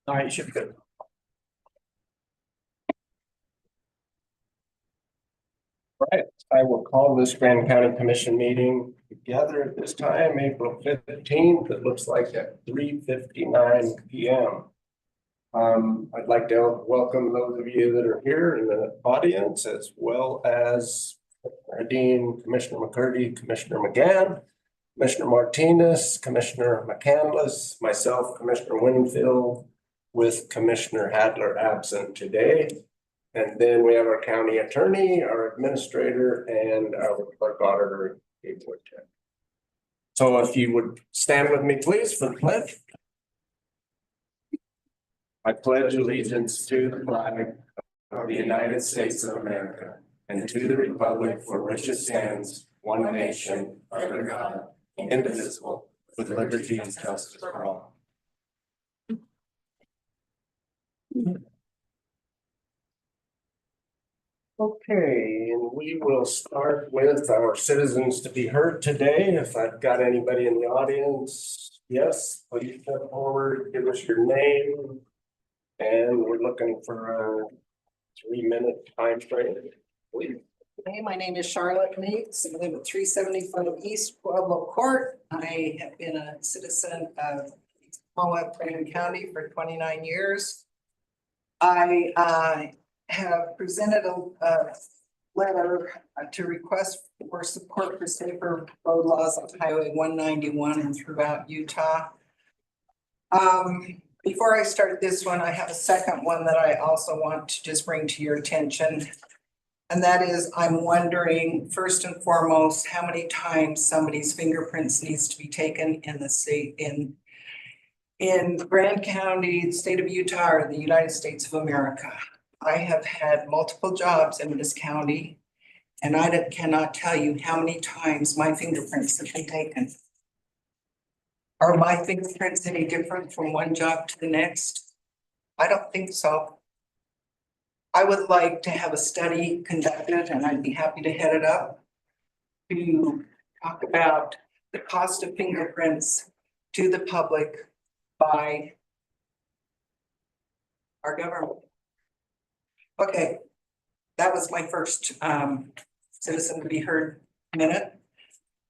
All right, you should be good. All right, I will call this Grand County Commission meeting together at this time, April 15th. It looks like at 3:59 p.m. I'd like to welcome those of you that are here in the audience, as well as Dean, Commissioner McCurdy, Commissioner McGann, Commissioner Martinez, Commissioner McCandless, myself, Commissioner Winfield, with Commissioner Hadler absent today. And then we have our county attorney, our administrator, and our clerk auditor, Gabe Woodcheck. So if you would stand with me, please, for the pledge. I pledge allegiance to the flag of the United States of America and to the republic for which it stands, one nation, under God, indivisible, with liberty and justice for all. Okay, and we will start with our citizens to be heard today. If I've got anybody in the audience, yes, please step forward, give us your name. And we're looking for a 3-minute time frame, please. Hey, my name is Charlotte Meeks. I live at 375 East Pueblo Court. I have been a citizen of Moab, Grand County for 29 years. I have presented a letter to request for support for safer road laws on Highway 191 and throughout Utah. Before I start this one, I have a second one that I also want to just bring to your attention. And that is, I'm wondering, first and foremost, how many times somebody's fingerprints needs to be taken in the state, in Grand County, the state of Utah, or the United States of America. I have had multiple jobs in this county, and I cannot tell you how many times my fingerprints have been taken. Are my fingerprints any different from one job to the next? I don't think so. I would like to have a study conducted, and I'd be happy to head it up, to talk about the cost of fingerprints to the public by our government. Okay, that was my first citizen to be heard minute.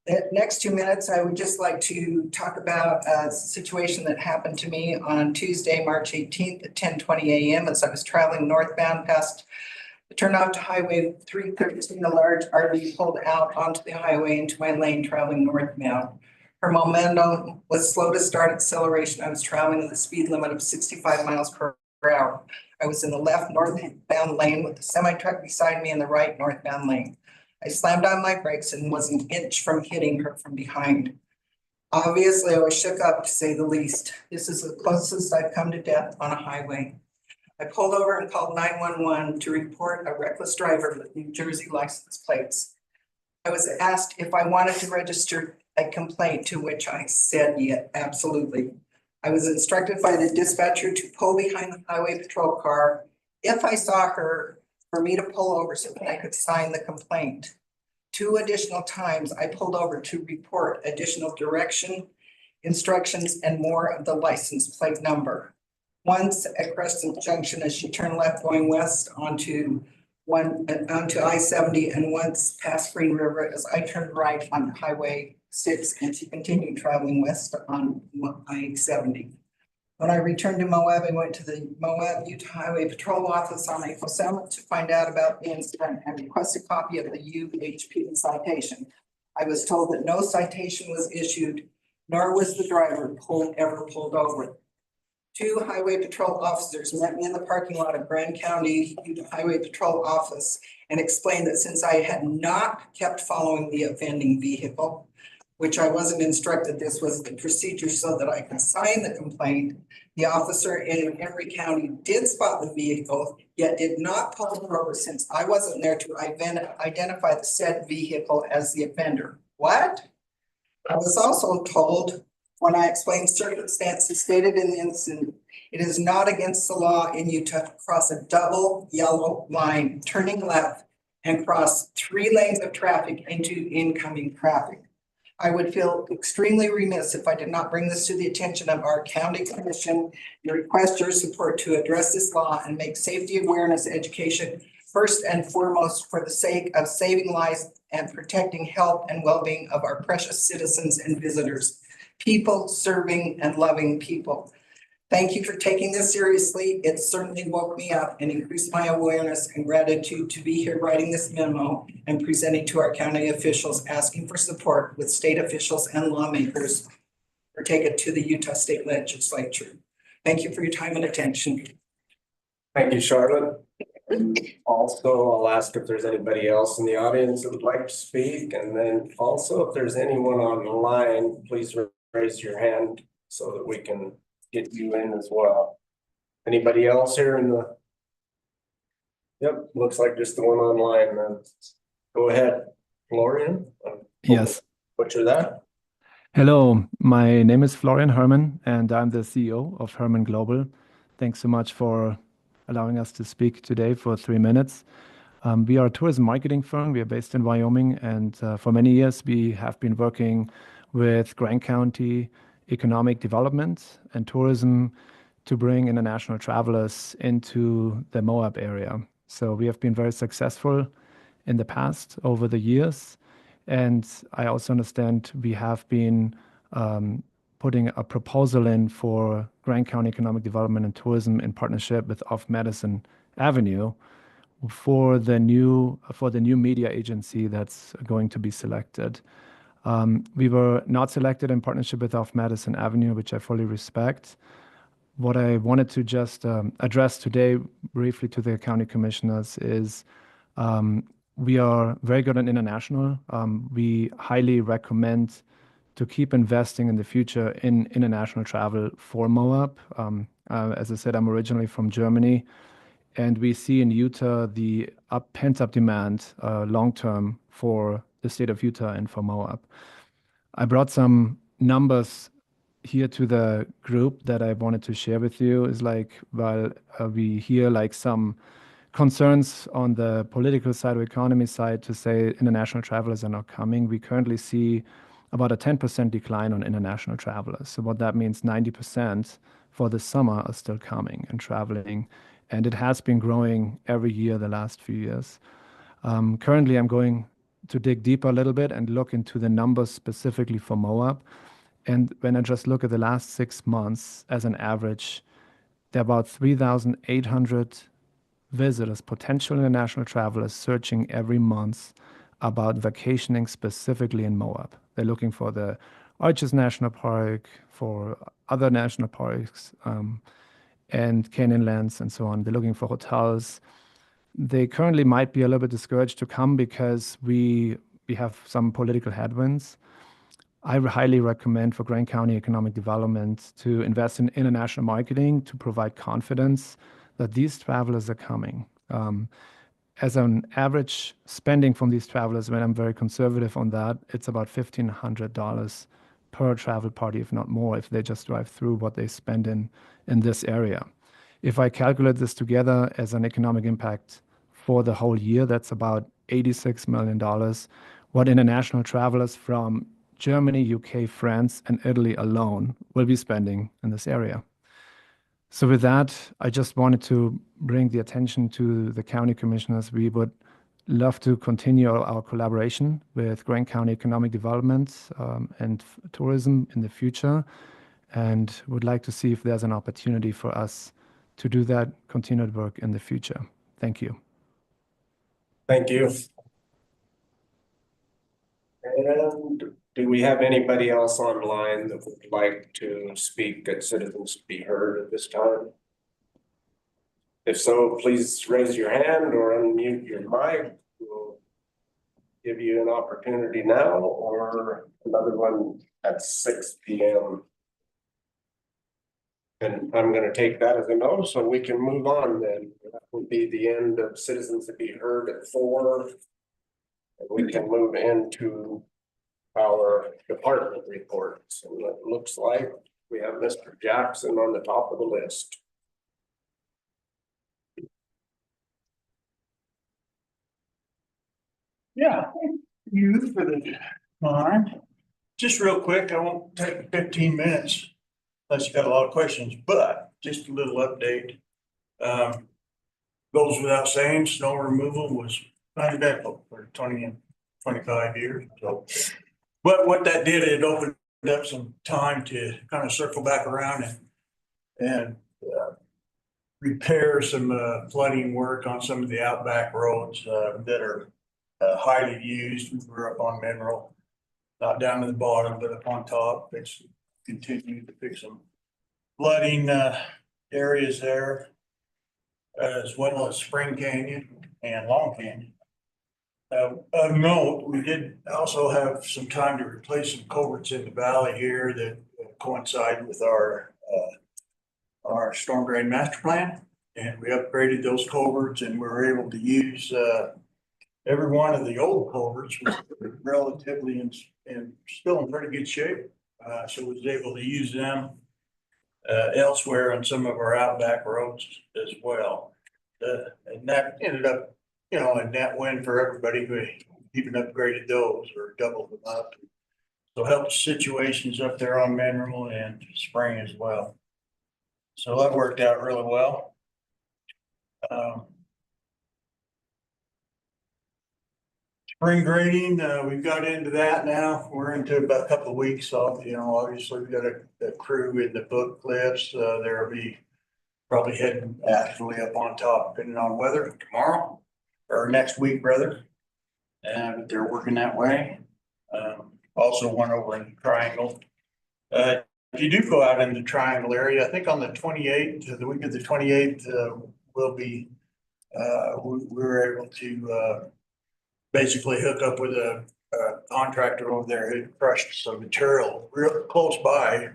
The next 2 minutes, I would just like to talk about a situation that happened to me on Tuesday, March 18th at 10:20 a.m. as I was traveling northbound past the turnout to Highway 313. A large RV pulled out onto the highway into my lane traveling northbound. Her momentum was slow to start acceleration. I was traveling at the speed limit of 65 miles per hour. I was in the left northbound lane with the semi-truck beside me in the right northbound lane. I slammed on my brakes and was an inch from hitting her from behind. Obviously, I was shook up, to say the least. This is the closest I've come to death on a highway. I pulled over and called 911 to report a reckless driver with New Jersey license plates. I was asked if I wanted to register a complaint, to which I said, yeah, absolutely. I was instructed by the dispatcher to pull behind the highway patrol car if I saw her, for me to pull over so that I could sign the complaint. 2 additional times I pulled over to report additional direction, instructions, and more of the license plate number. Once at Crescent Junction as she turned left going west onto I-70, and once past Green River as I turned right on Highway 6 and she continued traveling west on I-70. When I returned to Moab, I went to the Moab Utah Highway Patrol office on April 7th to find out about the incident and request a copy of the UHP citation. I was told that no citation was issued, nor was the driver ever pulled over. 2 highway patrol officers met me in the parking lot of Grand County Utah Highway Patrol office and explained that since I had not kept following the offending vehicle, which I wasn't instructed this was the procedure so that I could sign the complaint, the officer in Emory County did spot the vehicle, yet did not pull her over since I wasn't there to identify the said vehicle as the offender. What? I was also told, when I explained circumstances stated in the incident, it is not against the law in Utah to cross a double yellow line, turning left and cross 3 lanes of traffic into incoming traffic. I would feel extremely remiss if I did not bring this to the attention of our county commission and request your support to address this law and make safety awareness education first and foremost for the sake of saving lives and protecting health and well-being of our precious citizens and visitors, people serving and loving people. Thank you for taking this seriously. It certainly woke me up and increased my awareness and gratitude to be here writing this memo and presenting to our county officials, asking for support with state officials and lawmakers or take it to the Utah State Legislature. Thank you for your time and attention. Thank you, Charlotte. Also, I'll ask if there's anybody else in the audience that would like to speak, and then also if there's anyone online, please raise your hand so that we can get you in as well. Anybody else here in the? Yep, looks like just the one online then. Go ahead, Florian. Yes. Butcher that. Hello, my name is Florian Herman, and I'm the CEO of Herman Global. Thanks so much for allowing us to speak today for 3 minutes. We are a tourism marketing firm. We are based in Wyoming, and for many years we have been working with Grand County economic development and tourism to bring international travelers into the Moab area. So we have been very successful in the past over the years. And I also understand we have been putting a proposal in for Grand County Economic Development and Tourism in partnership with Off Madison Avenue for the new media agency that's going to be selected. We were not selected in partnership with Off Madison Avenue, which I fully respect. What I wanted to just address today briefly to the county commissioners is we are very good at international. We highly recommend to keep investing in the future in international travel for Moab. As I said, I'm originally from Germany, and we see in Utah the pent-up demand long-term for the state of Utah and for Moab. I brought some numbers here to the group that I wanted to share with you. Is like, while we hear like some concerns on the political side or economy side to say international travelers are not coming, we currently see about a 10% decline on international travelers. So what that means, 90% for the summer are still coming and traveling, and it has been growing every year the last few years. Currently, I'm going to dig deeper a little bit and look into the numbers specifically for Moab. And when I just look at the last 6 months as an average, there are about 3,800 visitors, potential international travelers, searching every month about vacationing specifically in Moab. They're looking for the Arches National Park, for other national parks, and Canyonlands and so on. They're looking for hotels. They currently might be a little bit discouraged to come because we have some political headwinds. I highly recommend for Grand County Economic Development to invest in international marketing to provide confidence that these travelers are coming. As an average spending from these travelers, when I'm very conservative on that, it's about $1,500 per travel party, if not more, if they just drive through what they spend in this area. If I calculate this together as an economic impact for the whole year, that's about $86 million, what international travelers from Germany, UK, France, and Italy alone will be spending in this area. So with that, I just wanted to bring the attention to the county commissioners. We would love to continue our collaboration with Grand County Economic Development and Tourism in the future, and would like to see if there's an opportunity for us to do that continued work in the future. Thank you. Thank you. And do we have anybody else online that would like to speak at Citizens to be Heard at this time? If so, please raise your hand or unmute your mic. We'll give you an opportunity now or another one at 6 p.m. And I'm going to take that as a no, so we can move on then. That will be the end of Citizens to be Heard at 4. And we can move into our department reports. And it looks like we have Mr. Jackson on the top of the list. Yeah, thank you for the time. Just real quick, I won't take 15 minutes unless you got a lot of questions, but just a little update. Goes without saying, snow removal was uneventful for 20 and 25 years, so. But what that did, it opened up some time to kind of circle back around and repair some flooding work on some of the outback roads that are highly used. We were up on Mineral, not down to the bottom, but up on top. It's continued to fix some flooding areas there, as well as Spring Canyon and Long Canyon. Of note, we did also have some time to replace some culverts in the valley here that coincide with our storm drain master plan. And we upgraded those culverts and we were able to use every one of the old culverts was relatively still in pretty good shape. So we was able to use them elsewhere on some of our outback roads as well. And that ended up, a net win for everybody who even upgraded those or doubled them up. So helped situations up there on Mineral and Spring as well. So that worked out really well. Spring grading, we've got into that now. We're into about a couple of weeks off, obviously we got a crew in the Book Cliffs. There'll be probably heading actually up on top, depending on weather tomorrow or next week, rather. And they're working that way. Also one over in Triangle. If you do go out in the Triangle area, I think on the 28th, the week of the 28th, we'll be, we were able to basically hook up with a contractor over there who crushed some material real close by.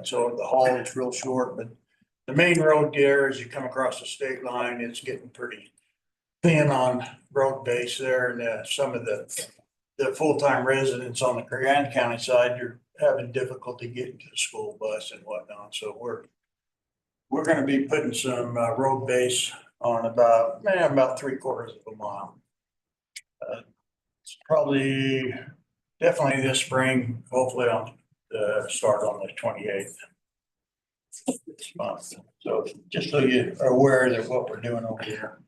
So the haul is real short, but the main road there, as you come across the state line, it's getting pretty thin on road base there, and some of the full-time residents on the Grand County side, you're having difficulty getting to the school bus and whatnot. So we're going to be putting some road base on about 3/4 of a mile. It's probably definitely this spring. Hopefully, I'll start on the 28th. This month. So just so you are aware that what we're doing over here.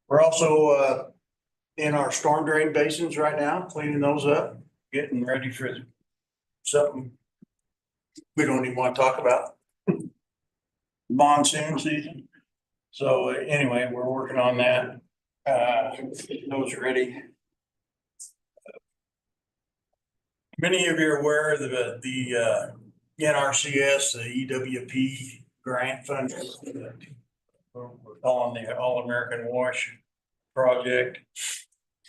We're also in our storm drain basins right now, cleaning those up, getting ready for something we don't even want to talk about. Monsoon season. So anyway, we're working on that. Getting those ready. Many of you are aware of the NRCS, the EWP grant fund. We're calling the All American Wash project.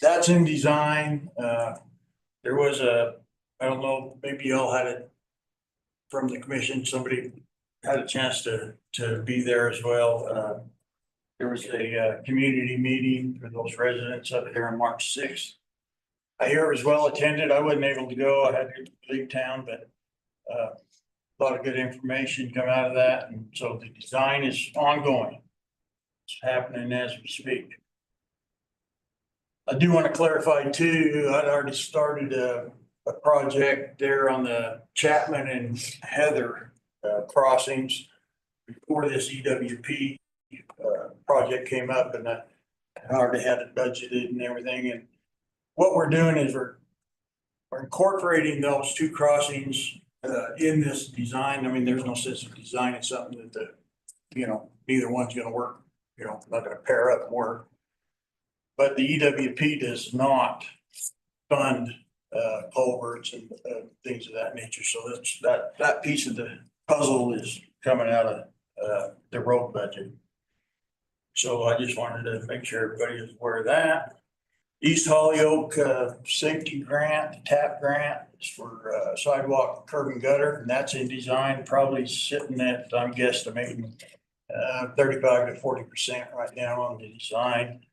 That's in design. There was I don't know, maybe y'all had it from the commission, somebody had a chance to be there as well. There was a community meeting for those residents up there on March 6th. I hear it was well attended. I wasn't able to go. I had to leave town, but a lot of good information come out of that. And so the design is ongoing. It's happening as we speak. I do want to clarify too, I'd already started a project there on the Chapman and Heather crossings before this EWP project came up, and I already had it budgeted and everything. And what we're doing is we're incorporating those two crossings in this design. I mean, there's no sense of designing something that neither one's going to work. Not going to pair up and work. But the EWP does not fund culverts and things of that nature. So that's that piece of the puzzle is coming out of the road budget. So I just wanted to make sure everybody is aware of that. East Holyoke safety grant, TAP grant is for sidewalk, curb and gutter, and that's in design, probably sitting at, I'm guesstimating 35 to 40% right now on the design.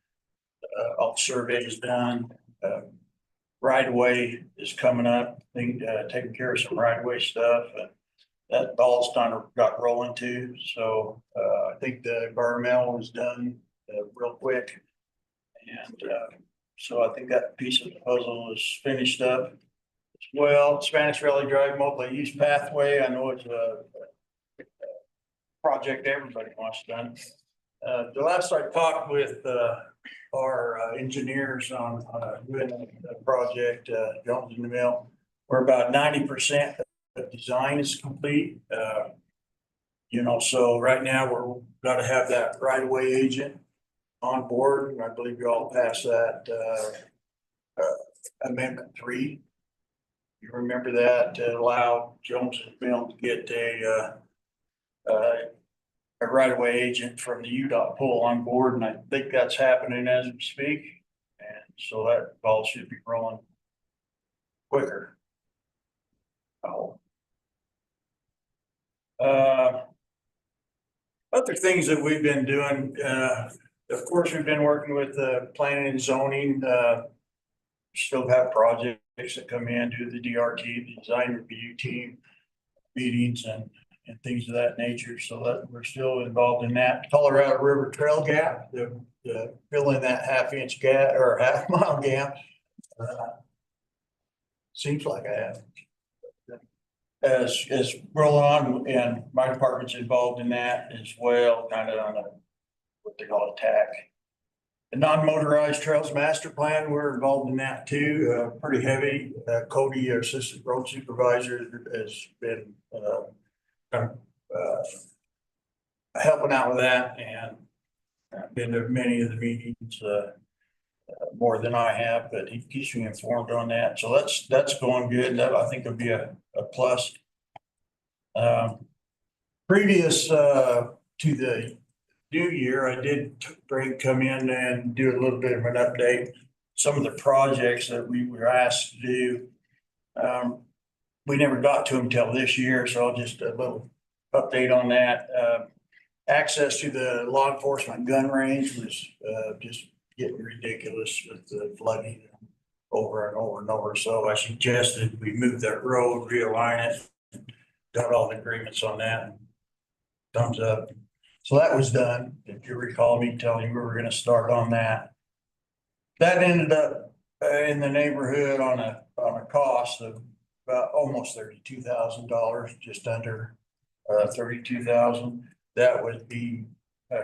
All the survey is done. Right away is coming up, taking care of some right away stuff. That all's got rolling too. So I think the environmental was done real quick. And So I think that piece of the puzzle is finished up. Well, Spanish Valley Drive multi-use pathway, I know it's a project everybody wants done. The last I talked with, our engineers on, doing the project, Jones in the Mill, we're about 90% of design is complete. You know, so right now we're gotta have that right of way agent on board. And I believe you all passed that, amendment 3. You remember that to allow Jones and Mill to get a right of way agent from the UDOT pool on board, and I think that's happening as we speak. And so that all should be rolling quicker. Oh. Other things that we've been doing, of course, we've been working with planning and zoning, still have projects that come in, do the DRT, the design review team meetings and things of that nature. So that we're still involved in that. Colorado River Trail Gap, the fill in that half-inch gap or half-mile gap. Seems like I have. As roll on, and my department's involved in that as well, kind of on a, what they call a TAC. The non-motorized trails master plan, we're involved in that too, pretty heavy. Cody, our assistant road supervisor, has been helping out with that, and been to many of the meetings, more than I have, but he keeps me informed on that. So that's going good. That I think will be a plus. Previous to the new year, I did come in and do a little bit of an update. Some of the projects that we were asked to do, we never got to them till this year, so I'll just a little update on that. Access to the law enforcement gun range was just getting ridiculous with the flooding over and over and over. So I suggested we move that road, realign it, got all the agreements on that. Thumbs up. So that was done. If you recall me telling you we were gonna start on that. That ended up in the neighborhood on a cost of about almost $32,000, just under 32,000. That would be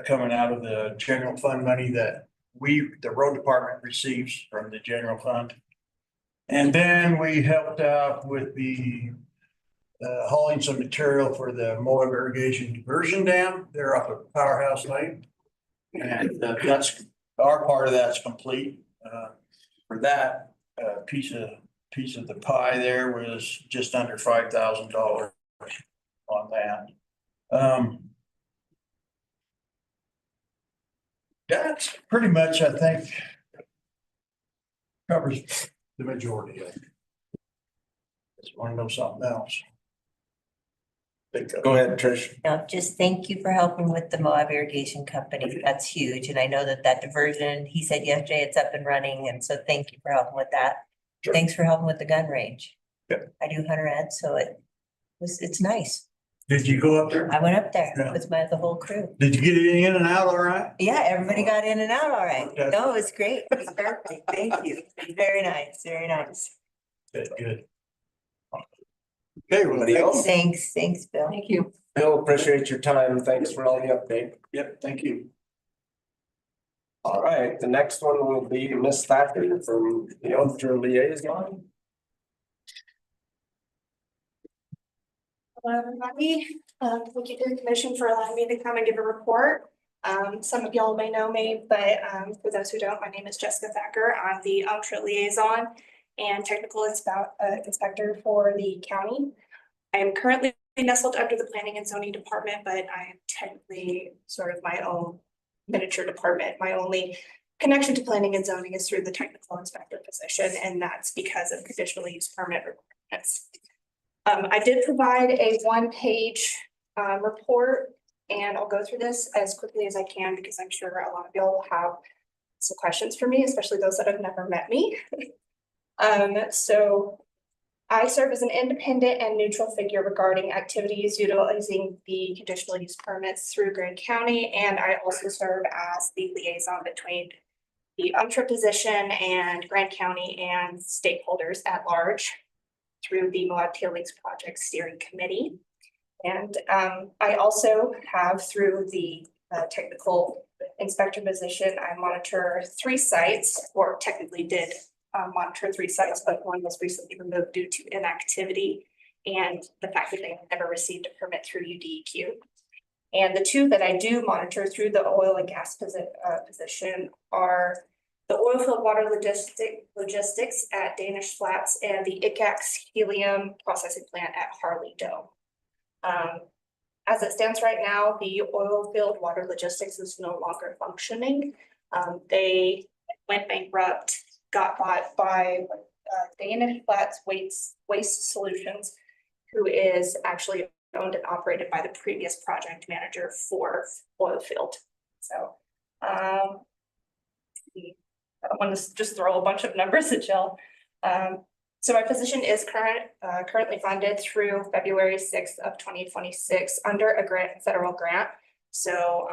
coming out of the general fund money that the road department receives from the general fund. And then we helped out with the hauling some material for the Moab Irrigation Diversion Dam. They're up at Powerhouse Lane. And that's, our part of that's complete. For that piece of the pie there was just under $5,000 on that. That's pretty much, I think, covers the majority of it. Just want to know something else. Go ahead, Trish. No, just thank you for helping with the Moab Irrigation Company. That's huge. And I know that diversion, he said yesterday it's up and running. And so thank you for helping with that. Sure. Thanks for helping with the gun range. Yep. I do hunter ed, so it's nice. Did you go up there? I went up there Yeah. with the whole crew. Did you get it in and out all right? Yeah, everybody got in and out all right. Okay. No, it was great. It was perfect. Thank you. Very nice, very nice. Good. Okay, well, Anybody else? Thanks, Bill. Thank you. Bill, appreciate your time. Thanks for all the update. yep, thank you. All right, the next one will be Miss Thacker from the Ultra Liaison. Hello, everybody. Thank you to the commission for allowing me to come and give a report. Some of y'all may know me, but for those who don't, my name is Jessica Thacker. I'm the Ultra Liaison and Technical Inspector for the county. I am currently nestled under the Planning and Zoning Department, but I am technically sort of my own miniature department. My only connection to planning and zoning is through the Technical Inspector position, and that's because of conditional use permit requirements. I did provide a one-page report, and I'll go through this as quickly as I can because I'm sure a lot of y'all will have some questions for me, especially those that have never met me. So I serve as an independent and neutral figure regarding activities utilizing the conditional use permits through Grand County, and I also serve as the liaison between the position and Grant County and stakeholders at large through the Moab Tailings Project Steering Committee. And I also have through the technical inspector position, I monitor 3 sites, or technically did monitor 3 sites, but one was recently removed due to inactivity and the fact that they never received a permit through UDEQ. And the 2 that I do monitor through the oil and gas position are the oil field water logistics at Danish Flats and the ICAX helium processing plant at Harley Doe. As it stands right now, the oil field water logistics is no longer functioning. They went bankrupt, got bought by Danish Flats Waste Solutions, who is actually owned and operated by the previous project manager for oil field. So I don't want to just throw a bunch of numbers at y'all. So my position is currently funded through February 6th of 2026 under a federal grant. So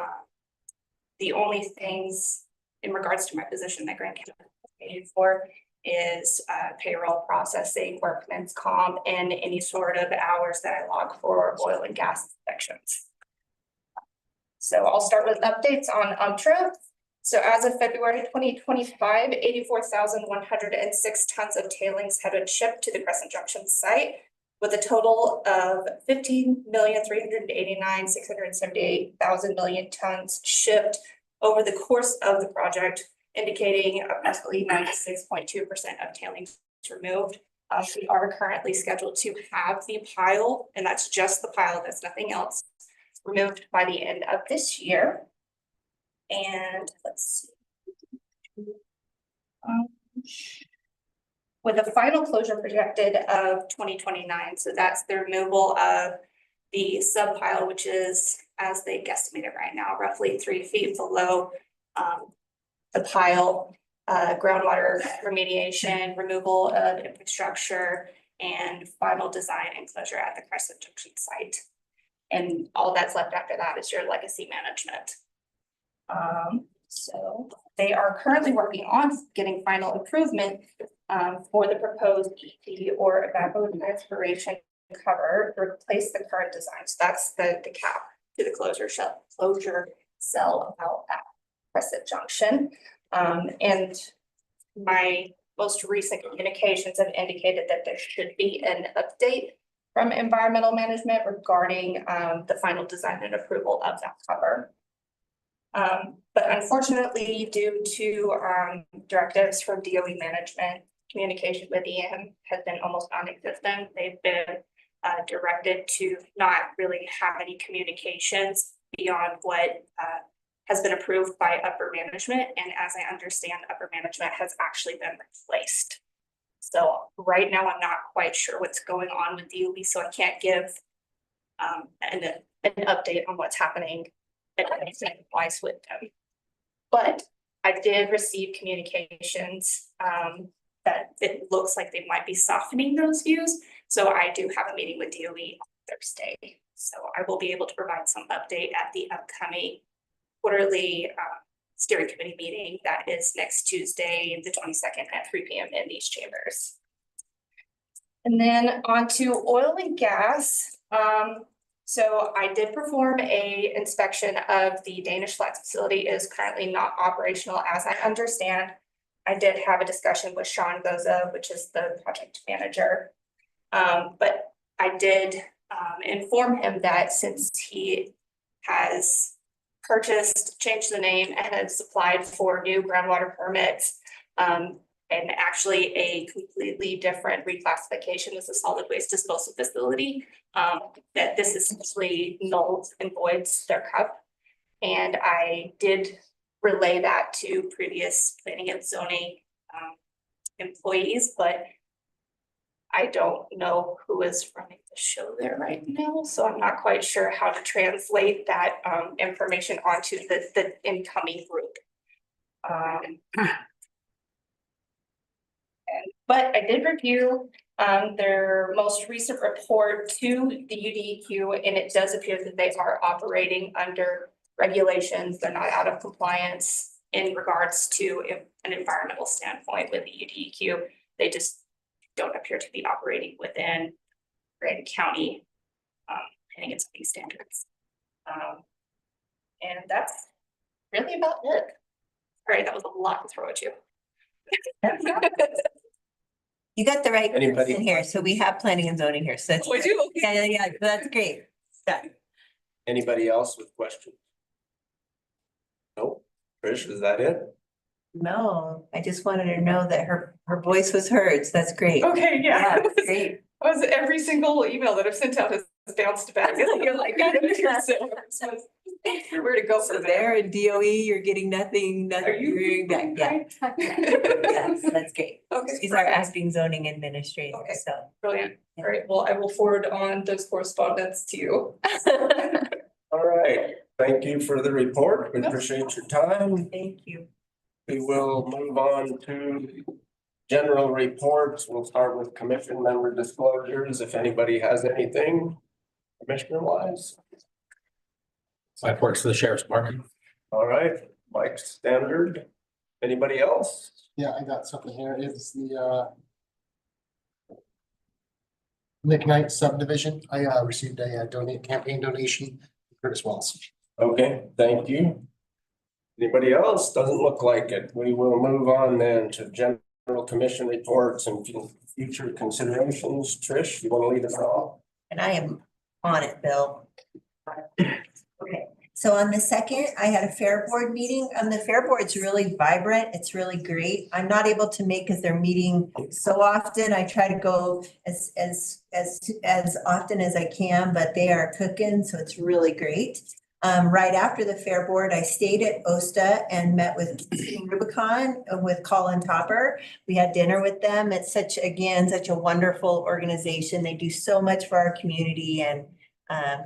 the only things in regards to my position that grant can be paid for is payroll processing, workman's comp, and any sort of hours that I log for oil and gas inspections. So I'll start with updates on UMTRA. So as of February 2025, 84,106 tons of tailings had been shipped to the Crescent Junction site, with a total of 15,389,678 million tons shipped over the course of the project, indicating approximately 96.2% of tailings removed. We are currently scheduled to have the pile, and that's just the pile, that's nothing else, removed by the end of this year. And let's see. With a final closure projected of 2029, so that's the removal of the sub pile, which is, as they guesstimate it right now, roughly 3 feet below the pile, groundwater remediation, removal of infrastructure, and final design and closure at the Crescent Junction site. And all that's left after that is your legacy management. So they are currently working on getting final improvement for the proposed EP or evapotranspiration cover to replace the current design. So that's the cap to the closure cell out at Crescent Junction. And my most recent communications have indicated that there should be an update from environmental management regarding the final design and approval of that cover. But unfortunately, due to directives from DOE management, communication with EM has been almost non-existent. They've been directed to not really have any communications beyond what has been approved by upper management. And as I understand, upper management has actually been replaced. So right now, I'm not quite sure what's going on with DOE, so I can't give an update on what's happening wise with them. But I did receive communications that it looks like they might be softening those views. So I do have a meeting with DOE on Thursday. So I will be able to provide some update at the upcoming quarterly steering committee meeting that is next Tuesday, the 22nd at 3 p.m. in these chambers. And then on to oil and gas. So I did perform a inspection of the Danish Flats facility. It is currently not operational, as I understand. I did have a discussion with Sean Goza, which is the project manager. But I did inform him that since he has changed the name, and has applied for new groundwater permits, and actually a completely different reclassification as a solid waste disposal facility, that this essentially nulls and voids their cup. And I did relay that to previous planning and zoning employees, but I don't know who is running the show there right now, so I'm not quite sure how to translate that information onto the incoming group. But I did review their most recent report to the UDEQ, and it does appear that they are operating under regulations. They're not out of compliance. in regards to an environmental standpoint with the UDEQ. They just don't appear to be operating within Grant County planning and zoning standards. And that's really about it. All right, that was a lot to throw at you. You got the right Anybody? person here, so we have planning and zoning here, so. We do? Yeah, that's great. Yeah. Anybody else with questions? Nope. Trish, is that it? No, I just wanted to know that her voice was heard, so that's great. Okay, yeah. Yeah, great. Was every single email that I've sent out has bounced back. You're like, I don't know. Where to go So from there? there in DOE, you're getting nothing, Are you? you're getting back, yeah. Yes, that's great. Okay. She's our acting zoning administrator, Okay. so. Brilliant. All right, well, I will forward on those correspondence to you. All right. Thank you for the report. We appreciate your time. Thank you. We will move on to general reports. We'll start with commission member disclosures. If anybody has anything, commissioner wise. I've worked for the sheriff's department. All right, Mike Standard. Anybody else? Yeah, I got something here. It's the McKnight subdivision. I received a campaign donation from Curtis Wells. Okay, thank you. Anybody else? Doesn't look like it. We will move on then to general commission reports and future considerations. Trish, you want to lead us off? And I am on it, Bill. Okay, so on the second, I had a fair board meeting. The fair board's really vibrant. It's really great. I'm not able to make because they're meeting so often. I try to go as often as I can, but they are cooking, so it's really great. Right after the fair board, I stayed at OSTA and met with Rubicon with Colin Topper. We had dinner with them. It's such a wonderful organization. They do so much for our community and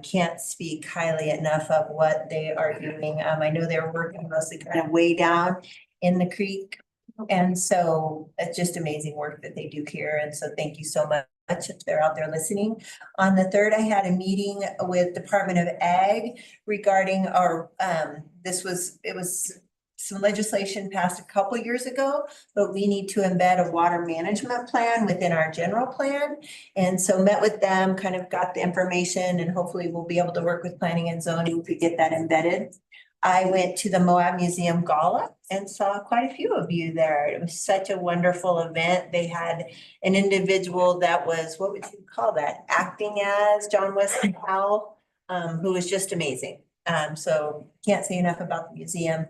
can't speak highly enough of what they are doing. I know they're working mostly kind of way down in the creek. And so it's just amazing work that they do here. And so thank you so much if they're out there listening. On the third, I had a meeting with Department of Ag regarding our, it was some legislation passed a couple years ago, but we need to embed a water management plan within our general plan. And so met with them, kind of got the information, and hopefully we'll be able to work with planning and zoning to get that embedded. I went to the Moab Museum Gala and saw quite a few of you there. It was such a wonderful event. They had an individual that was, what would you call that? Acting as John Wesley Powell, who was just amazing. So can't say enough about the museum.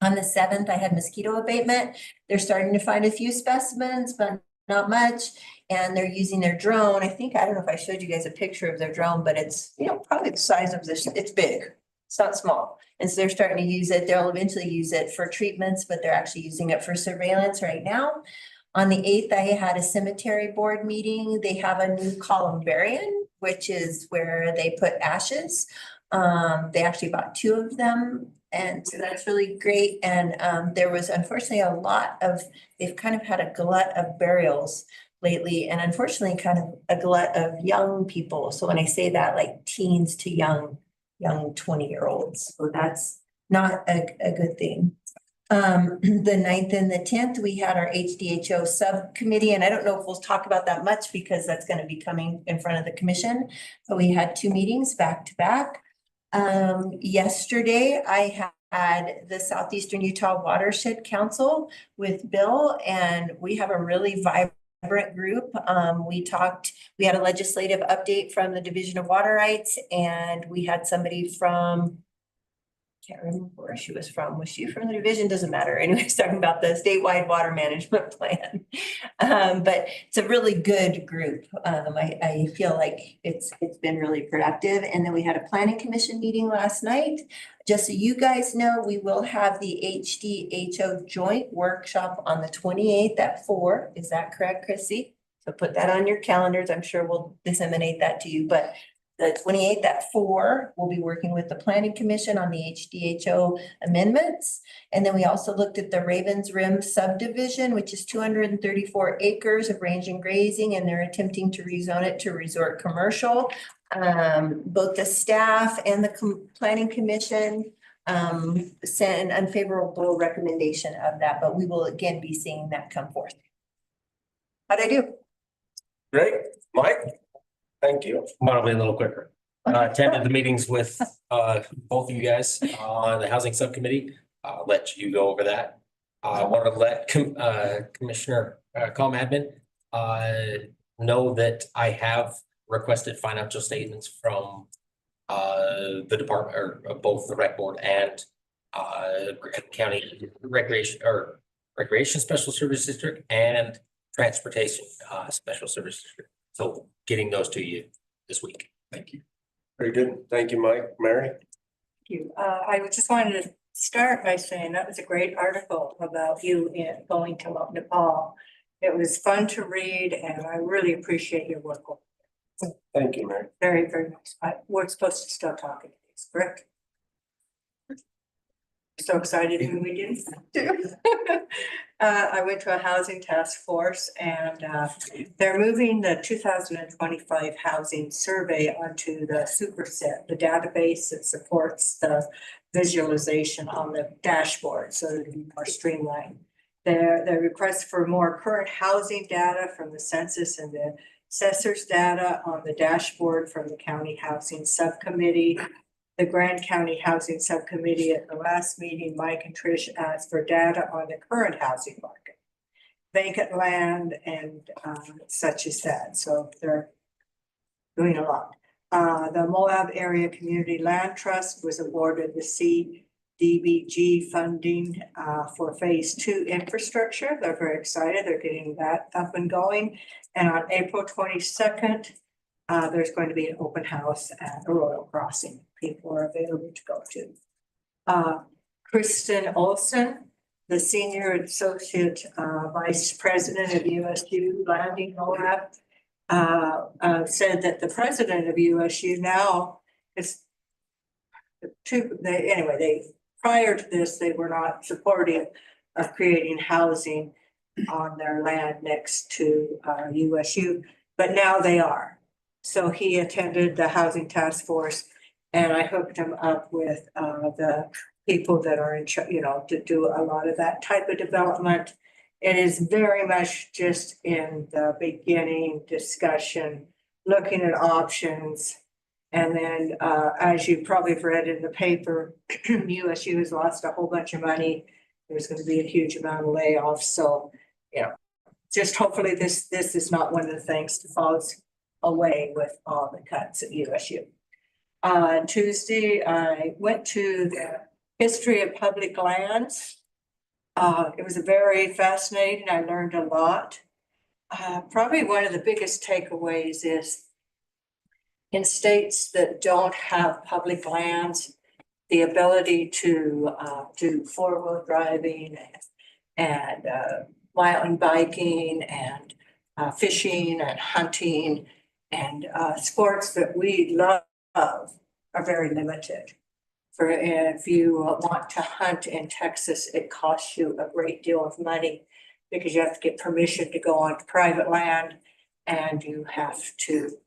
On the 7th, I had mosquito abatement. They're starting to find a few specimens, but not much. And they're using their drone. I don't know if I showed you guys a picture of their drone, but it's, probably the size of this, it's big. It's not small. And so they're starting to use it. They'll eventually use it for treatments, but they're actually using it for surveillance right now. On the 8th, I had a cemetery board meeting. They have a new columbarium, which is where they put ashes. They actually bought 2 of them. And so that's really great. And there was unfortunately they've kind of had a glut of burials lately, and unfortunately kind of a glut of young people. So when I say that, like teens to young 20-year-olds. So that's not a good thing. The 9th and the 10th, we had our HDHO subcommittee, and I don't know if we'll talk about that much because that's going to be coming in front of the commission. But we had 2 meetings back to back. Yesterday, I had the Southeastern Utah Watershed Council with Bill, and we have a really vibrant group. We had a legislative update from the Division of Water Rights, and we had somebody from, can't remember where she was from. Was she from the division? Doesn't matter. Anyways, talking about the statewide water management plan. But it's a really good group. I feel like it's been really productive. And then we had a planning commission meeting last night. Just so you guys know, we will have the HDHO joint workshop on the 28th at 4. Is that correct, Chrissy? So put that on your calendars. I'm sure we'll disseminate that to you, but the 28th at 4, we'll be working with the Planning Commission on the HDHO amendments. And then we also looked at the Ravens Rim subdivision, which is 234 acres of range and grazing, and they're attempting to rezone it to resort commercial. Both the staff and the Planning Commission sent an unfavorable recommendation of that, but we will again be seeing that come forth. How'd I do? Great, Mike? Thank you. Probably a little quicker. Attended the meetings with both of you guys on the housing subcommittee. Let you go over that. I want to let Commissioner Comadman know that I have requested financial statements from the department or both the rec board and county recreation special service district and transportation special service district. So getting those to you this week. Thank you. Very good. Thank you, Mike. Mary? Thank you. I just wanted to start by saying that was a great article about you going to Nepal. It was fun to read and I really appreciate your work. Thank you, Mary. Very, very nice. We're supposed to start talking, correct? So excited when we didn't. I went to a housing task force and they're moving the 2025 housing survey onto the Superset, the database that supports the visualization on the dashboard, so it'll be more streamlined. Their request for more current housing data from the census and the assessor's data on the dashboard from the county housing subcommittee. The Grand County Housing Subcommittee at the last meeting, Mike and Trish asked for data on the current housing market, vacant land and such as that. So they're doing a lot. The Moab Area Community Land Trust was awarded the CDBG funding for phase 2 infrastructure. They're very excited. They're getting that up and going. And on April 22nd, there's going to be an open house at Arroyo Crossing. People are available to go to. Kristen Olson, the Senior Associate Vice President of USU Landing Moab, said that the president of USU now is prior to this, they were not supportive of creating housing on their land next to USU, but now they are. So he attended the housing task force and I hooked him up with the people that are in charge, to do a lot of that type of development. It is very much just in the beginning discussion, looking at options. And then as you probably have read in the paper, USU has lost a whole bunch of money. There's going to be a huge amount of layoffs. So, just hopefully this is not one of the things that falls away with all the cuts at USU. Tuesday, I went to the history of public lands. It was very fascinating. I learned a lot. Probably one of the biggest takeaways is in states that don't have public lands, the ability to do four-wheel driving and mountain biking and fishing and hunting and sports that we love are very limited. For if you want to hunt in Texas, it costs you a great deal of money because you have to get permission to go on private land and you have to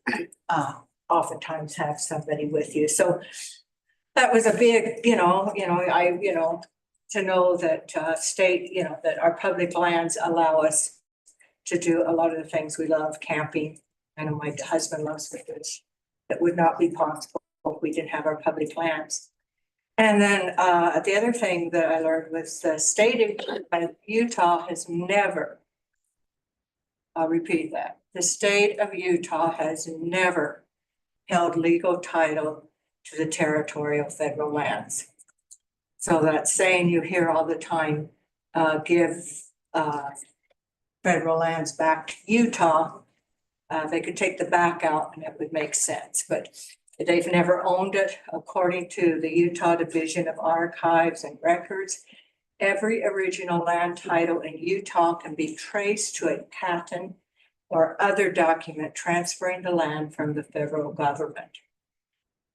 oftentimes have somebody with you. So that was a big, to know that state, that our public lands allow us to do a lot of the things we love, camping. I know my husband loves the fish. That would not be possible if we didn't have our public lands. And then the other thing that I learned was the state of Utah has never, I'll repeat that, the state of Utah has never held legal title to the territorial federal lands. So that saying you hear all the time, give federal lands back to Utah, they could take the back out and it would make sense, but they've never owned it. According to the Utah Division of Archives and Records, every original land title in Utah can be traced to a patent or other document transferring the land from the federal government.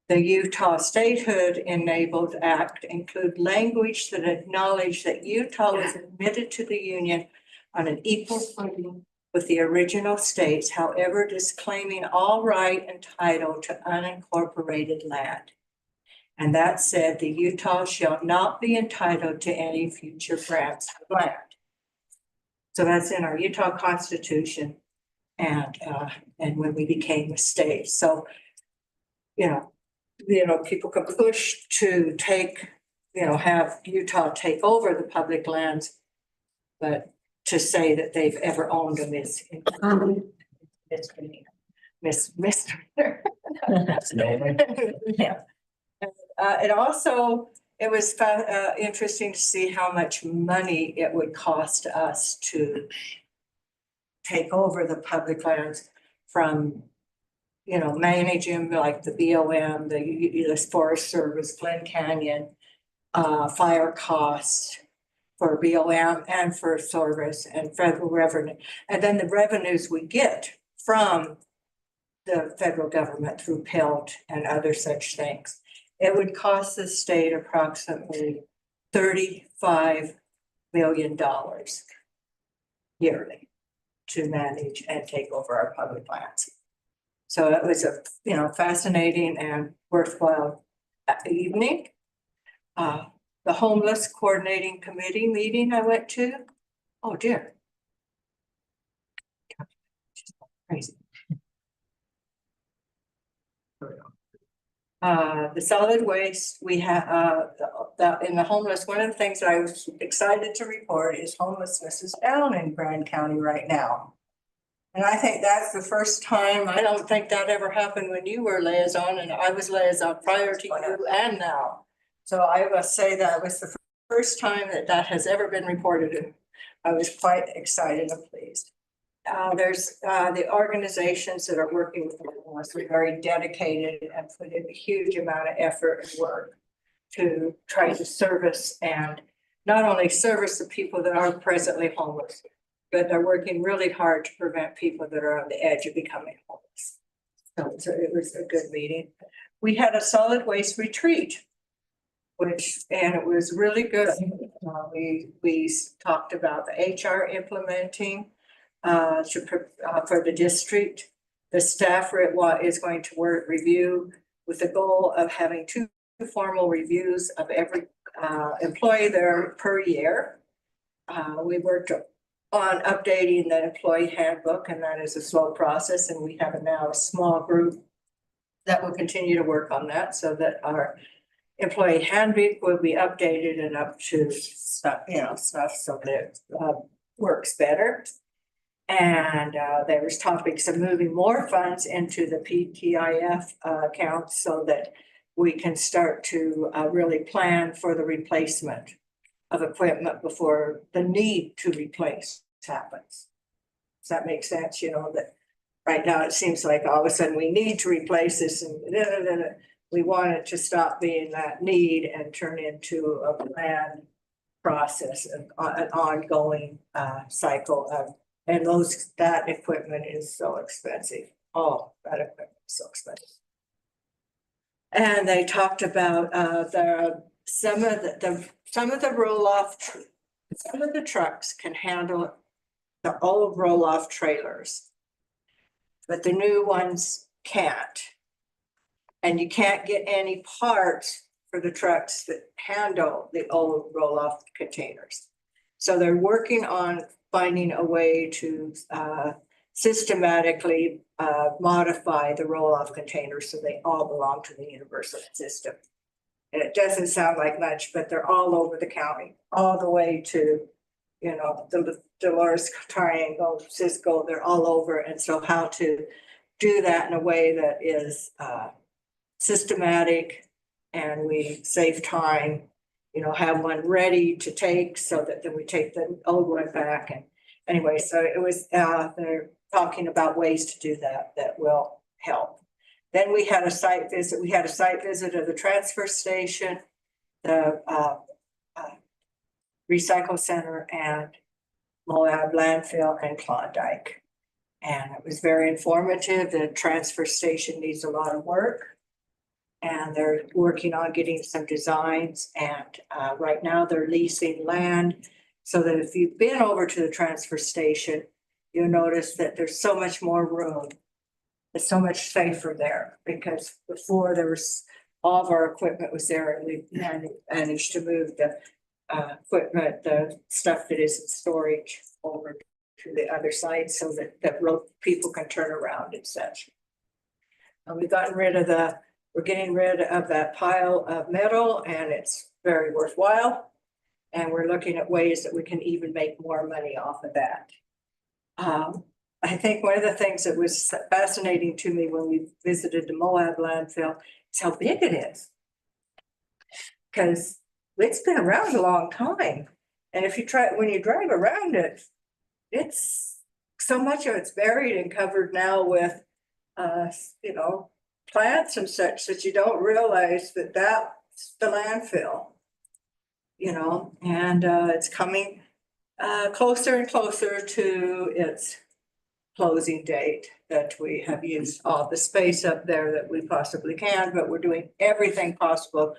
The Utah Statehood Enabled Act include language that acknowledge that Utah was admitted to the Union on an equal footing with the original states, however, disclaiming all right and title to unincorporated land. And that said, the Utah shall not be entitled to any future grants of land. So that's in our Utah Constitution and when we became a state. So, people could push to take, have Utah take over the public lands. But to say that they've ever owned them is misdemeanor. Yeah. It was interesting to see how much money it would cost us to take over the public lands from, managing like the BOM, the U.S. Forest Service, Glen Canyon, fire costs for BOM and for service and federal revenue. And then the revenues we get from the federal government through PELT and other such things. It would cost the state approximately $35 million yearly to manage and take over our public lands. So it was a, fascinating and worthwhile evening. The homeless coordinating committee meeting I went to, oh dear. Crazy. The solid waste, we have, in the homeless, one of the things that I was excited to report is homelessness is down in Grand County right now. And I think that's the first time, I don't think that ever happened when you were liaison and I was liaison prior to you and now. So I must say that was the first time that has ever been reported, and I was quite excited and pleased. There's the organizations that are working with us are very dedicated and put in a huge amount of effort and work to try to service and not only service the people that are presently homeless, but they're working really hard to prevent people that are on the edge of becoming homeless. So it was a good meeting. We had a solid waste retreat, and it was really good. We talked about the HR implementing for the district. The staff is going to review with the goal of having 2 formal reviews of every employee there per year. We worked on updating the employee handbook, and that is a slow process. And we have now a small group that will continue to work on that so that our employee handbook will be updated and up to stuff so that it works better. And there was topics of moving more funds into the PTIF account so that we can start to really plan for the replacement of equipment before the need to replace happens. Does that make sense? That right now it seems like all of a sudden we need to replace this and we want it to stop being that need and turn into a planned process, an ongoing cycle of. And that equipment is so expensive. Oh, that equipment is so expensive. And they talked about some of the roll-off, some of the trucks can handle the old roll-off trailers, but the new ones can't. And you can't get any parts for the trucks that handle the old roll-off containers. So they're working on finding a way to systematically modify the roll-off containers so they all belong to the universal system. And it doesn't sound like much, but they're all over the county, all the way to, the Dolores Triangle, Cisco, they're all over. And so how to do that in a way that is systematic and we save time, have one ready to take so that then we take the old one back. And anyway, so it was, they're talking about ways to do that will help. Then we had a site visit. We had a site visit of the transfer station, the recycle center, and Moab landfill and Klondike. And it was very informative. The transfer station needs a lot of work. And they're working on getting some designs. And right now they're leasing land so that if you've been over to the transfer station, you'll notice that there's so much more room. It's so much safer there because before there was all of our equipment was there and we managed to move the equipment, the stuff that is in storage over to the other side so that people can turn around and such. And we're getting rid of that pile of metal and it's very worthwhile. And we're looking at ways that we can even make more money off of that. I think one of the things that was fascinating to me when we visited the Moab landfill is how big it is. Because it's been around a long time. And when you drive around it, it's so much of it's buried and covered now with, plants and such that you don't realize that that's the landfill. And it's coming closer and closer to its closing date, that we have used all the space up there that we possibly can, but we're doing everything possible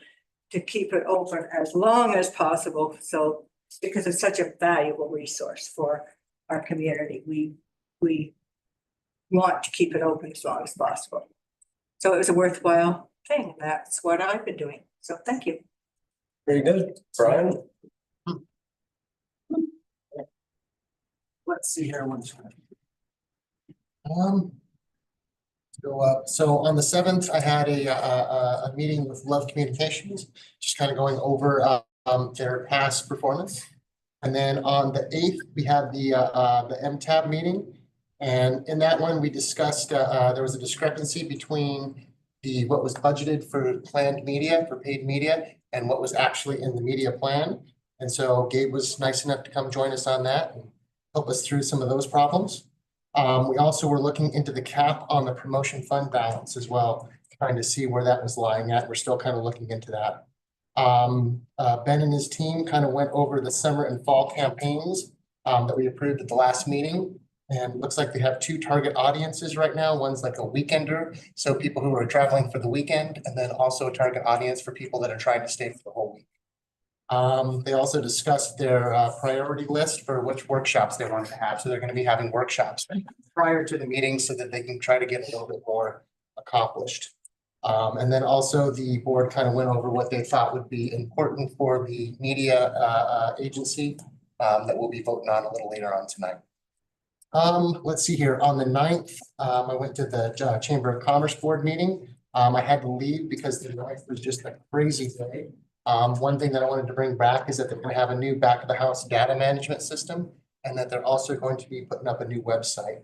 to keep it open as long as possible. So, because it's such a valuable resource for our community, we want to keep it open as long as possible. So it was a worthwhile thing, and that's what I've been doing. So thank you. Very good. Brian? Let's see here. So on the 7th, I had a meeting with Love Communications, just kind of going over their past performance. And then on the 8th, we had the MTAB meeting. And in that one, we discussed, there was a discrepancy between what was budgeted for planned media, for paid media, and what was actually in the media plan. And so Gabe was nice enough to come join us on that and help us through some of those problems. We also were looking into the cap on the promotion fund balance as well, trying to see where that was lying at. We're still kind of looking into that. Ben and his team kind of went over the summer and fall campaigns that we approved at the last meeting. And it looks like they have 2 target audiences right now. One's like a weekender, so people who are traveling for the weekend, and then also a target audience for people that are trying to stay for the whole week. They also discussed their priority list for which workshops they wanted to have. So they're going to be having workshops prior to the meeting so that they can try to get a little bit more accomplished. And then also the board kind of went over what they thought would be important for the media agency that we'll be voting on a little later on tonight. Let's see here. On the 9th, I went to the Chamber of Commerce Board meeting. I had to leave because the 9th was just a crazy day. One thing that I wanted to bring back is that they're going to have a new back of the house data management system, and that they're also going to be putting up a new website.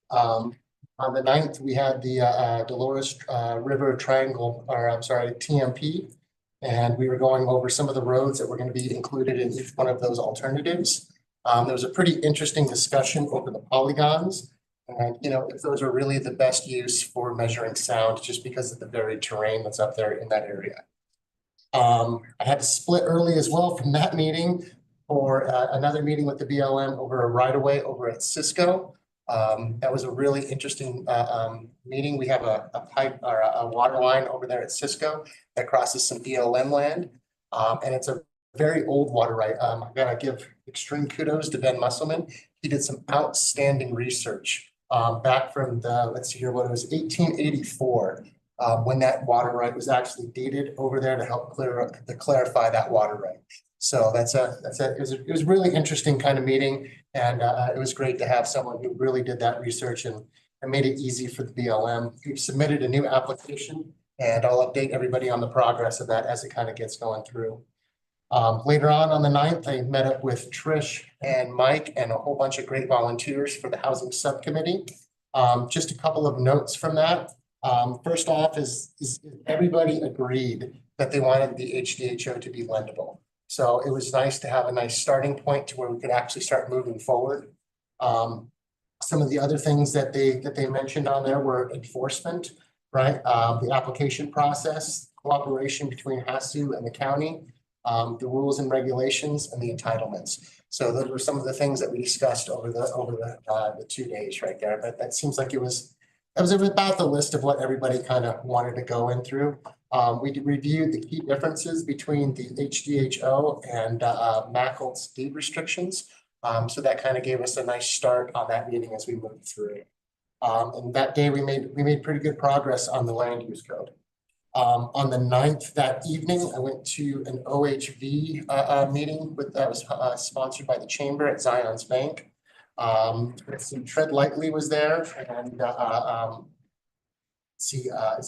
On the 9th, we had the Dolores River Triangle, or I'm sorry, TMP, and we were going over some of the roads that were going to be included in each one of those alternatives. There was a pretty interesting discussion over the polygons, and if those are really the best use for measuring sound, just because of the varied terrain that's up there in that area. I had to split early as well from that meeting for another meeting with the BLM over a right-of-way over at Cisco. That was a really interesting meeting. We have a pipe or a water line over there at Cisco that crosses some BLM land, and it's a very old water right. I gotta give extreme kudos to Ben Musselman. He did some outstanding research back from let's see here, what it was, 1884. When that water right was actually dated over there to help clarify that water right. So it was a really interesting kind of meeting, and it was great to have someone who really did that research and made it easy for the BLM. We've submitted a new application, and I'll update everybody on the progress of that as it kind of gets going through. Later on the 9th, I met up with Trish and Mike and a whole bunch of great volunteers for the housing subcommittee. Just a couple of notes from that. First off is everybody agreed that they wanted the HDHO to be lendable. So it was nice to have a nice starting point to where we could actually start moving forward. Some of the other things that they mentioned on there were enforcement, right? The application process, cooperation between HASU and the county, the rules and regulations, and the entitlements. So those were some of the things that we discussed over the 2 days right there. But that seems like it was about the list of what everybody kind of wanted to go in through. We reviewed the key differences between the HDHO and MACL's deed restrictions. So that kind of gave us a nice start on that meeting as we moved through. And that day we made pretty good progress on the land use code. On the 9th that evening, I went to an OHV meeting that was sponsored by the Chamber at Zion's Bank. Let's see, Tread Lightly was there, and is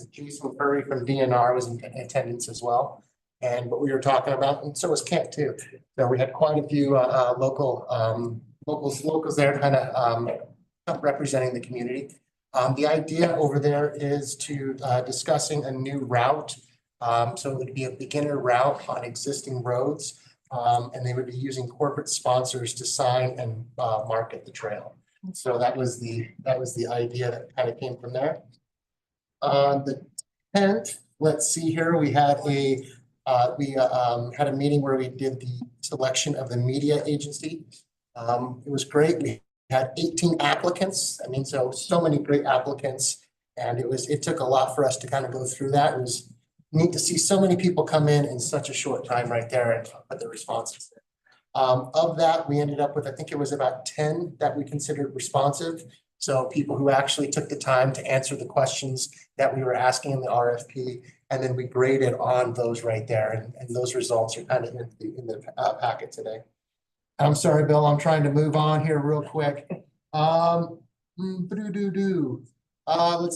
it Jason Curry from DNR was in attendance as well. And what we were talking about, and so was Kent too. So we had quite a few locals there kind of representing the community. The idea over there is to discussing a new route. So it would be a beginner route on existing roads. And they would be using corporate sponsors to sign and market the trail. So that was the idea that kind of came from there. On the 10th, let's see here, we had a meeting where we did the selection of the media agency. It was great. We had 18 applicants. I mean, so many great applicants, and it took a lot for us to kind of go through that. It was neat to see so many people come in such a short time right there and put their responses there. Of that, we ended up with, I think it was about 10 that we considered responsive. So people who actually took the time to answer the questions that we were asking in the RFP, and then we graded on those right there. And those results are kind of in the packet today. I'm sorry, Bill, I'm trying to move on here real quick. Let's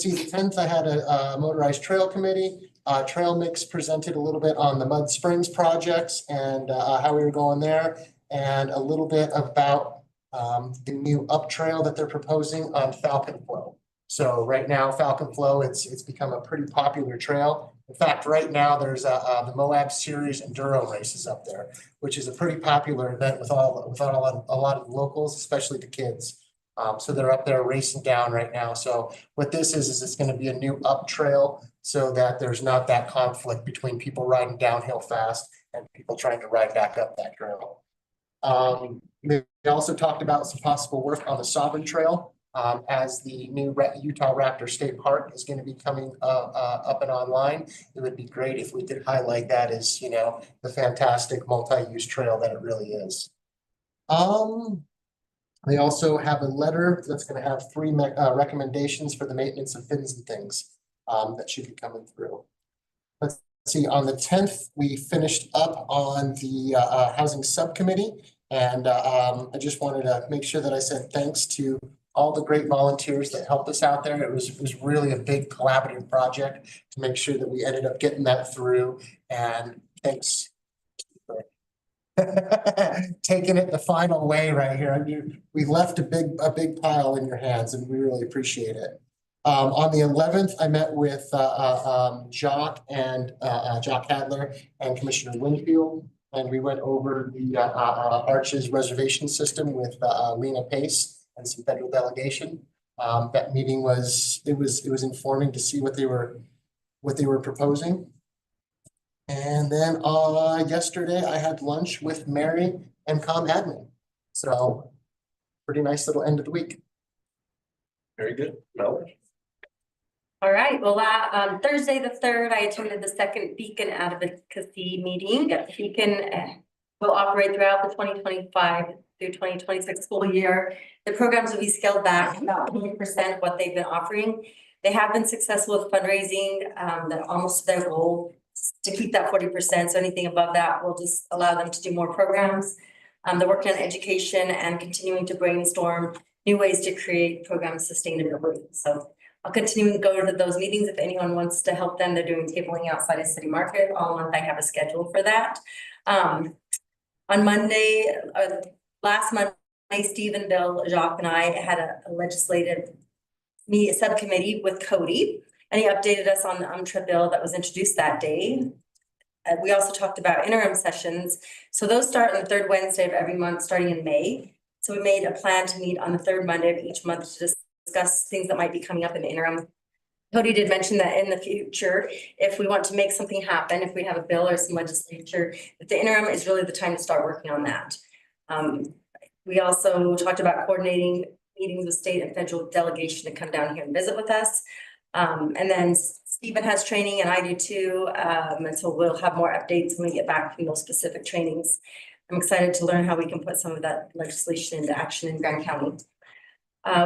see, the 10th, I had a motorized trail committee. Trail Mix presented a little bit on the Mud Springs projects and how we were going there, and a little bit about the new up trail that they're proposing on Falcon Flow. So right now, Falcon Flow, it's become a pretty popular trail. In fact, right now there's the Moab Series Enduro races up there, which is a pretty popular event with a lot of locals, especially the kids. So they're up there racing down right now. So what this is it's going to be a new up trail so that there's not that conflict between people riding downhill fast and people trying to ride back up that trail. We also talked about some possible work on the Sovereign Trail. As the new Utah Raptor State Park is going to be coming up and online, it would be great if we could highlight that as, you know, the fantastic multi-use trail that it really is. They also have a letter that's going to have 3 recommendations for the maintenance of fins and things that should be coming through. Let's see, on the 10th, we finished up on the housing subcommittee, and I just wanted to make sure that I said thanks to all the great volunteers that helped us out there. It was really a big collaborative project to make sure that we ended up getting that through, and thanks for taking it the final way right here. I mean, we left a big pile in your hands, and we really appreciate it. On the 11th, I met with Jock Hadler and Commissioner Winfield, and we went over the Arches reservation system with Lena Pace and some federal delegation. That meeting was informing to see what they were proposing. And then yesterday I had lunch with Mary and ComAdmin. So pretty nice little end of the week. Very good. Melanie? All right, well, Thursday the 3rd, I attended the second Beacon Advocacy meeting. Beacon will operate throughout the 2025 through 2026 school year. The programs will be scaled back about 20% what they've been offering. They have been successful with fundraising, that almost their goal to keep that 40%. So anything above that will just allow them to do more programs. They're working on education and continuing to brainstorm new ways to create program sustainability. So I'll continue to go to those meetings if anyone wants to help them. They're doing tabling outside of City Market all month. I have a schedule for that. On Monday, last Monday, Stephen, Bill, Jacques, and I had a legislative subcommittee with Cody, and he updated us on the UMTRA bill that was introduced that day. We also talked about interim sessions. So those start on the 3rd Wednesday of every month, starting in May. So we made a plan to meet on the 3rd Monday of each month to discuss things that might be coming up in the interim. Cody did mention that in the future, if we want to make something happen, if we have a bill or some legislature, that the interim is really the time to start working on that. We also talked about coordinating meetings with state and federal delegation to come down here and visit with us. And then Stephen has training and I do too. And so we'll have more updates when we get back from those specific trainings. I'm excited to learn how we can put some of that legislation into action in Grand County.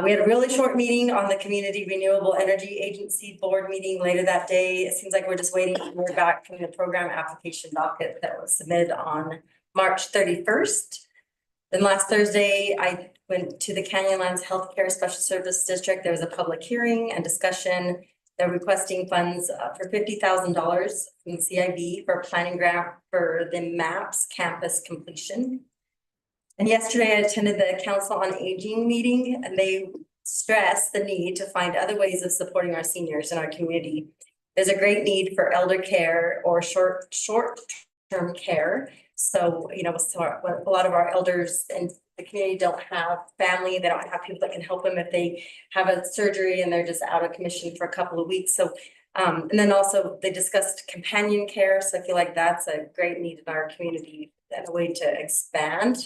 We had a really short meeting on the Community Renewable Energy Agency Board meeting later that day. It seems like we're just waiting to hear back from the program application docket that was submitted on March 31st. Then last Thursday, I went to the Canyonlands Healthcare Special Service District. There was a public hearing and discussion. They're requesting funds for $50,000 from CIB for a planning grant for the MAPS campus completion. And yesterday I attended the Council on Aging meeting, and they stressed the need to find other ways of supporting our seniors in our community. There's a great need for elder care or short-term care. So, you know, a lot of our elders in the community don't have family. They don't have people that can help them if they have a surgery and they're just out of commission for a couple of weeks. So, and then also they discussed companion care. So I feel like that's a great need in our community and a way to expand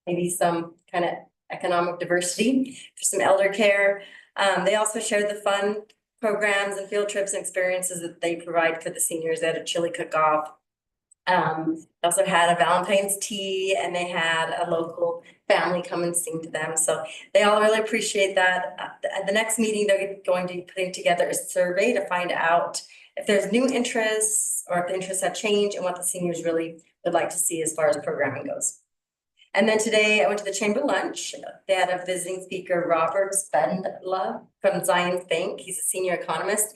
maybe some kind of economic diversity for some elder care. They also shared the fun programs and field trips and experiences that they provide for the seniors. They had a chili cook-off. Also had a Valentine's tea, and they had a local family come and sing to them. So they all really appreciate that. At the next meeting, they're going to be putting together a survey to find out if there's new interests or if the interests have changed and what the seniors really would like to see as far as programming goes. And then today I went to the chamber lunch. They had a visiting speaker, Robert Spendla from Zions Bank. He's a senior economist.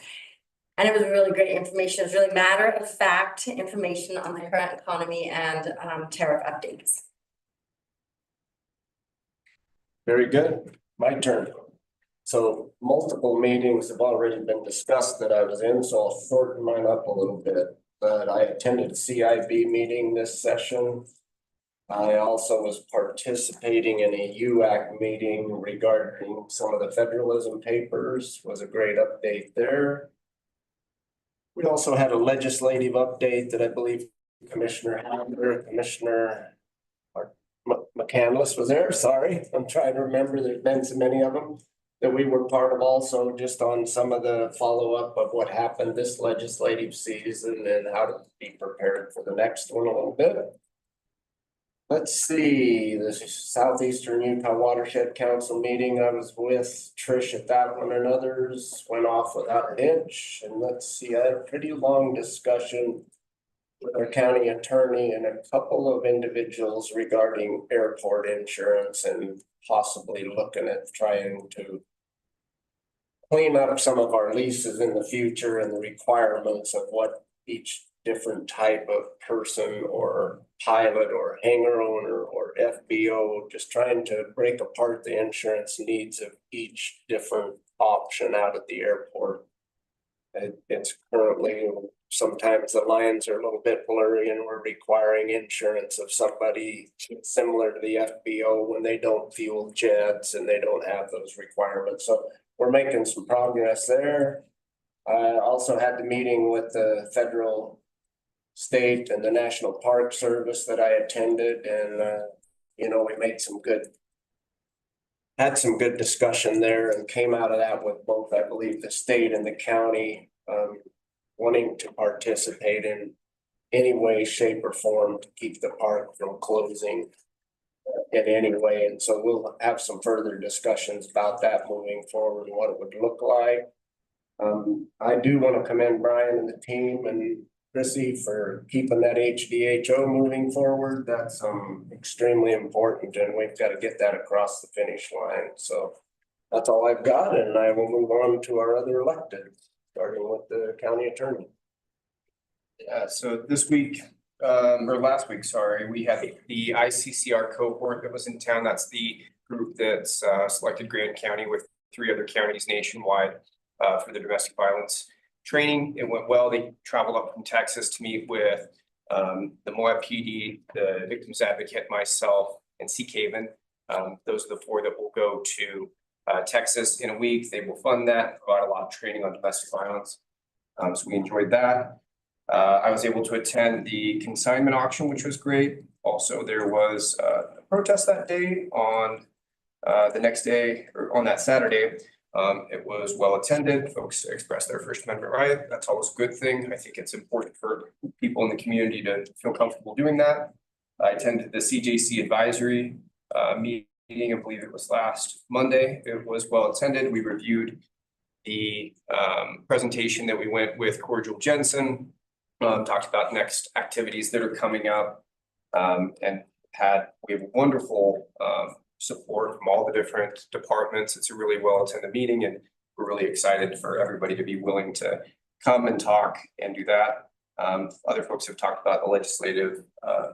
And it was really great information. It was really matter of fact information on the current economy and tariff updates. Very good. My turn. So multiple meetings have already been discussed that I was in, so I'll shorten mine up a little bit. But I attended a CIB meeting this session. I also was participating in a UAC meeting regarding some of the federalism papers. Was a great update there. We also had a legislative update that I believe Commissioner McCandless was there. Sorry, I'm trying to remember. There's been so many of them that we were part of, also just on some of the follow-up of what happened this legislative season and how to be prepared for the next one a little bit. Let's see, the Southeastern Utah Watershed Council meeting, I was with Trish at that one, and others went off without a hitch. And let's see, I had a pretty long discussion with our county attorney and a couple of individuals regarding airport insurance and possibly looking at trying to clean up some of our leases in the future and the requirements of what each different type of person or pilot or hangar owner or FBO, just trying to break apart the insurance needs of each different option out at the airport. It's currently, sometimes the lines are a little bit blurry and we're requiring insurance of somebody similar to the FBO when they don't fuel jets and they don't have those requirements. So we're making some progress there. I also had the meeting with the federal, state, and the National Park Service that I attended, and you know, we made had some good discussion there and came out of that with both, I believe, the state and the county wanting to participate in any way, shape, or form to keep the park from closing in any way. And so we'll have some further discussions about that moving forward and what it would look like. I do want to commend Brian and the team and Chrissy for keeping that HDHO moving forward. That's extremely important, and we've got to get that across the finish line. So that's all I've got, and I will move on to our other elected, starting with the county attorney. Yeah, so this week, or last week, sorry, we had the ICCR cohort that was in town. That's the group that's selected Grand County with 3 other counties nationwide for the domestic violence training. It went well. They traveled up from Texas to meet with the Moab PD, the victims advocate, myself, and Sea Caven. Those are the 4 that will go to Texas in a week. They will fund that, provide a lot of training on domestic violence. So we enjoyed that. I was able to attend the consignment auction, which was great. Also, there was a protest that day on the next day, or on that Saturday. It was well attended. Folks expressed their First Amendment right. That's always a good thing. I think it's important for people in the community to feel comfortable doing that. I attended the CJC advisory meeting meeting, I believe it was last Monday. It was well attended. We reviewed the presentation that we went with Cordial Jensen. Talked about next activities that are coming up. And we have wonderful support from all the different departments. It's a really well attended meeting, and we're really excited for everybody to be willing to come and talk and do that. Other folks have talked about the legislative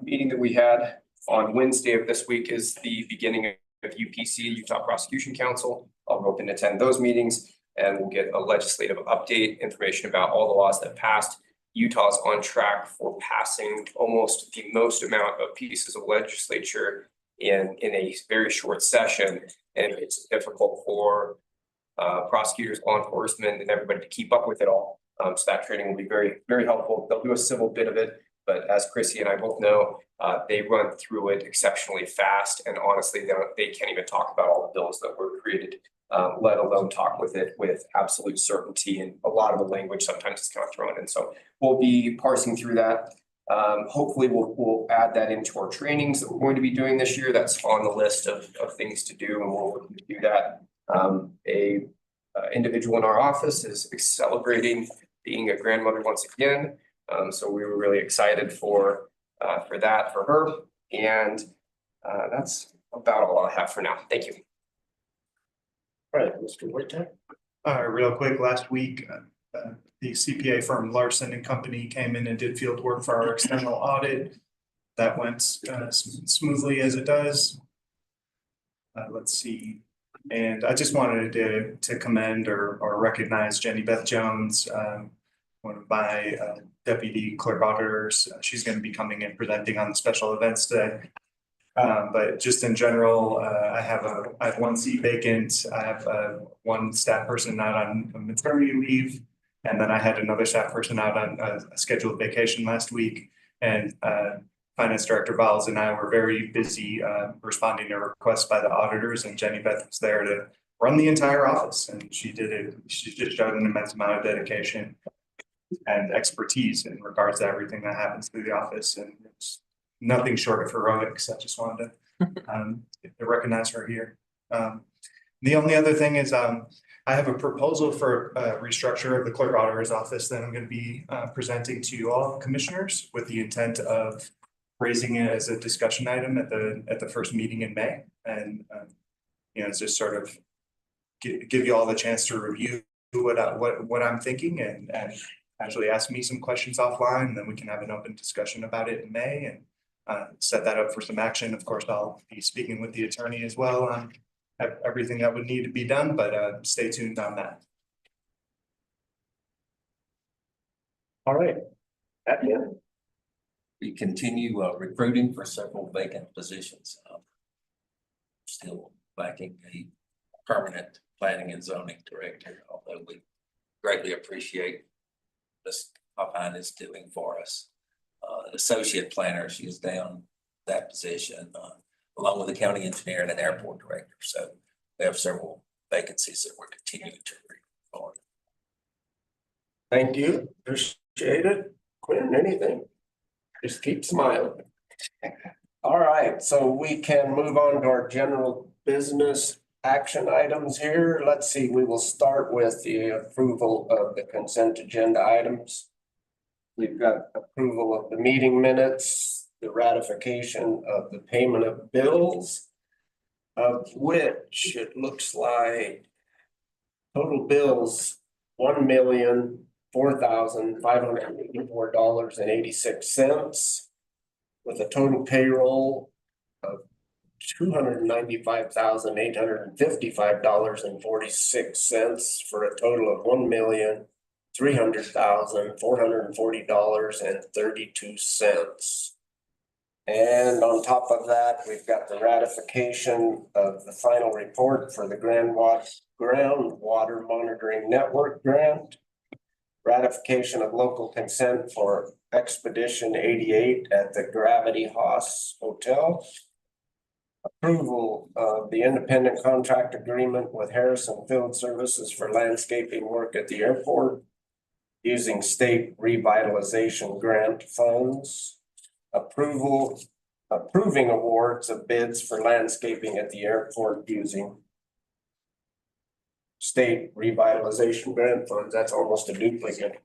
meeting that we had on Wednesday of this week is the beginning of UPC, Utah Prosecution Council. I'll go up and attend those meetings, and we'll get a legislative update, information about all the laws that passed. Utah's on track for passing almost the most amount of pieces of legislature in a very short session. And it's difficult for prosecutors, law enforcement, and everybody to keep up with it all. So that training will be very, very helpful. They'll do a civil bit of it, but as Chrissy and I both know, they run through it exceptionally fast. And honestly, they can't even talk about all the bills that were created, let alone talk with it with absolute certainty. And a lot of the language sometimes is kind of thrown in. So we'll be parsing through that. Hopefully we'll add that into our trainings that we're going to be doing this year. That's on the list of things to do, and we'll do that. A individual in our office is celebrating being a grandmother once again. So we were really excited for that for her. And that's about all I have for now. Thank you. All right, Mr. Whitten. Real quick, last week, the CPA firm Larson and Company came in and did field work for our external audit. That went smoothly as it does. Let's see. And I just wanted to commend or recognize Jenny Beth Jones, one of my deputy clerk auditors. She's going to be coming and presenting on the special events today. But just in general, I have one seat vacant. I have one staff person out on maternity leave. And then I had another staff person out on a scheduled vacation last week. And Finance Director Valls and I were very busy responding to requests by the auditors, and Jenny Beth was there to run the entire office. And she did it. She just showed an immense amount of dedication and expertise in regards to everything that happens through the office. And it's nothing short of heroics. I just wanted to recognize her here. The only other thing is I have a proposal for restructure of the clerk auditor's office that I'm going to be presenting to all commissioners with the intent of raising it as a discussion item at the first meeting in May. And it's just sort of give you all the chance to review what I'm thinking and actually ask me some questions offline, and then we can have an open discussion about it in May and set that up for some action. Of course, I'll be speaking with the attorney as well on everything that would need to be done, but stay tuned on that. All right. We continue recruiting for several vacant positions. Still lacking a permanent planning and zoning director, although we greatly appreciate this Popeye is doing for us. An associate planner, she is down that position, along with the county engineer and an airport director. So we have several vacancies that we're continuing to recruit for. Thank you. Appreciate it. Quinn, anything? Just keep smiling. All right, so we can move on to our general business action items here. Let's see, we will start with the approval of the consent agenda items. We've got approval of the meeting minutes, the ratification of the payment of bills, of which it looks like total bills, $1,004,584.86, with a total payroll of $295,855.46 for a total of $1,300,440.32. And on top of that, we've got the ratification of the final report for the Groundwater Monitoring Network grant, ratification of local consent for Expedition 88 at the Gravity Haas Hotel, approval of the independent contract agreement with Harrison Field Services for landscaping work at the airport using state revitalization grant funds, approval approving awards of bids for landscaping at the airport using state revitalization grant funds. That's almost a duplicate.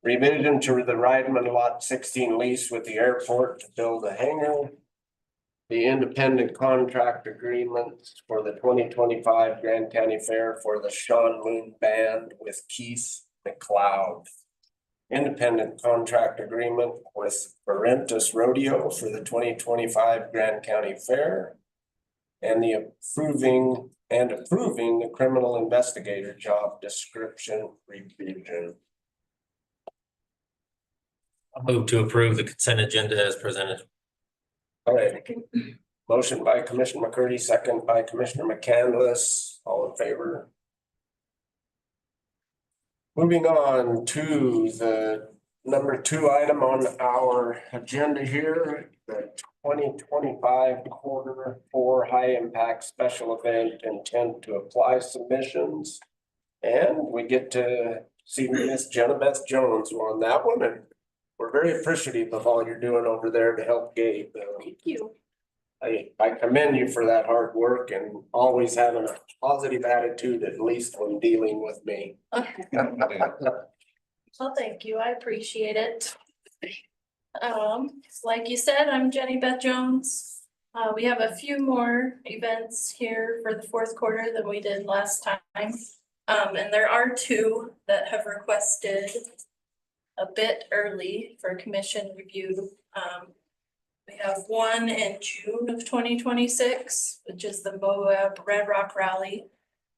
Revision to the Rideman Lot 16 lease with the airport to build a hangar. The independent contract agreement for the 2025 Grand County Fair for the Sean Moon Band with Keith McLeod. Independent contract agreement with Parentis Rodeo for the 2025 Grand County Fair. And the approving the criminal investigator job description revision. I'll move to approve the consent agenda as presented. All right, motion by Commissioner McCurdy, second by Commissioner McCandless, all in favor? Moving on to the number 2 item on our agenda here, the 2025 Q4 high impact special event intent to apply submissions. And we get to see Miss Jenna Beth Jones on that one, and we're very appreciative of all you're doing over there to help Gabe. Thank you. I commend you for that hard work and always having a positive attitude, at least when dealing with me. Well, thank you. I appreciate it. Like you said, I'm Jenny Beth Jones. We have a few more events here for the Q4 than we did last time. And there are 2 that have requested a bit early for commission review. We have one in June of 2026, which is the Moab Red Rock Rally.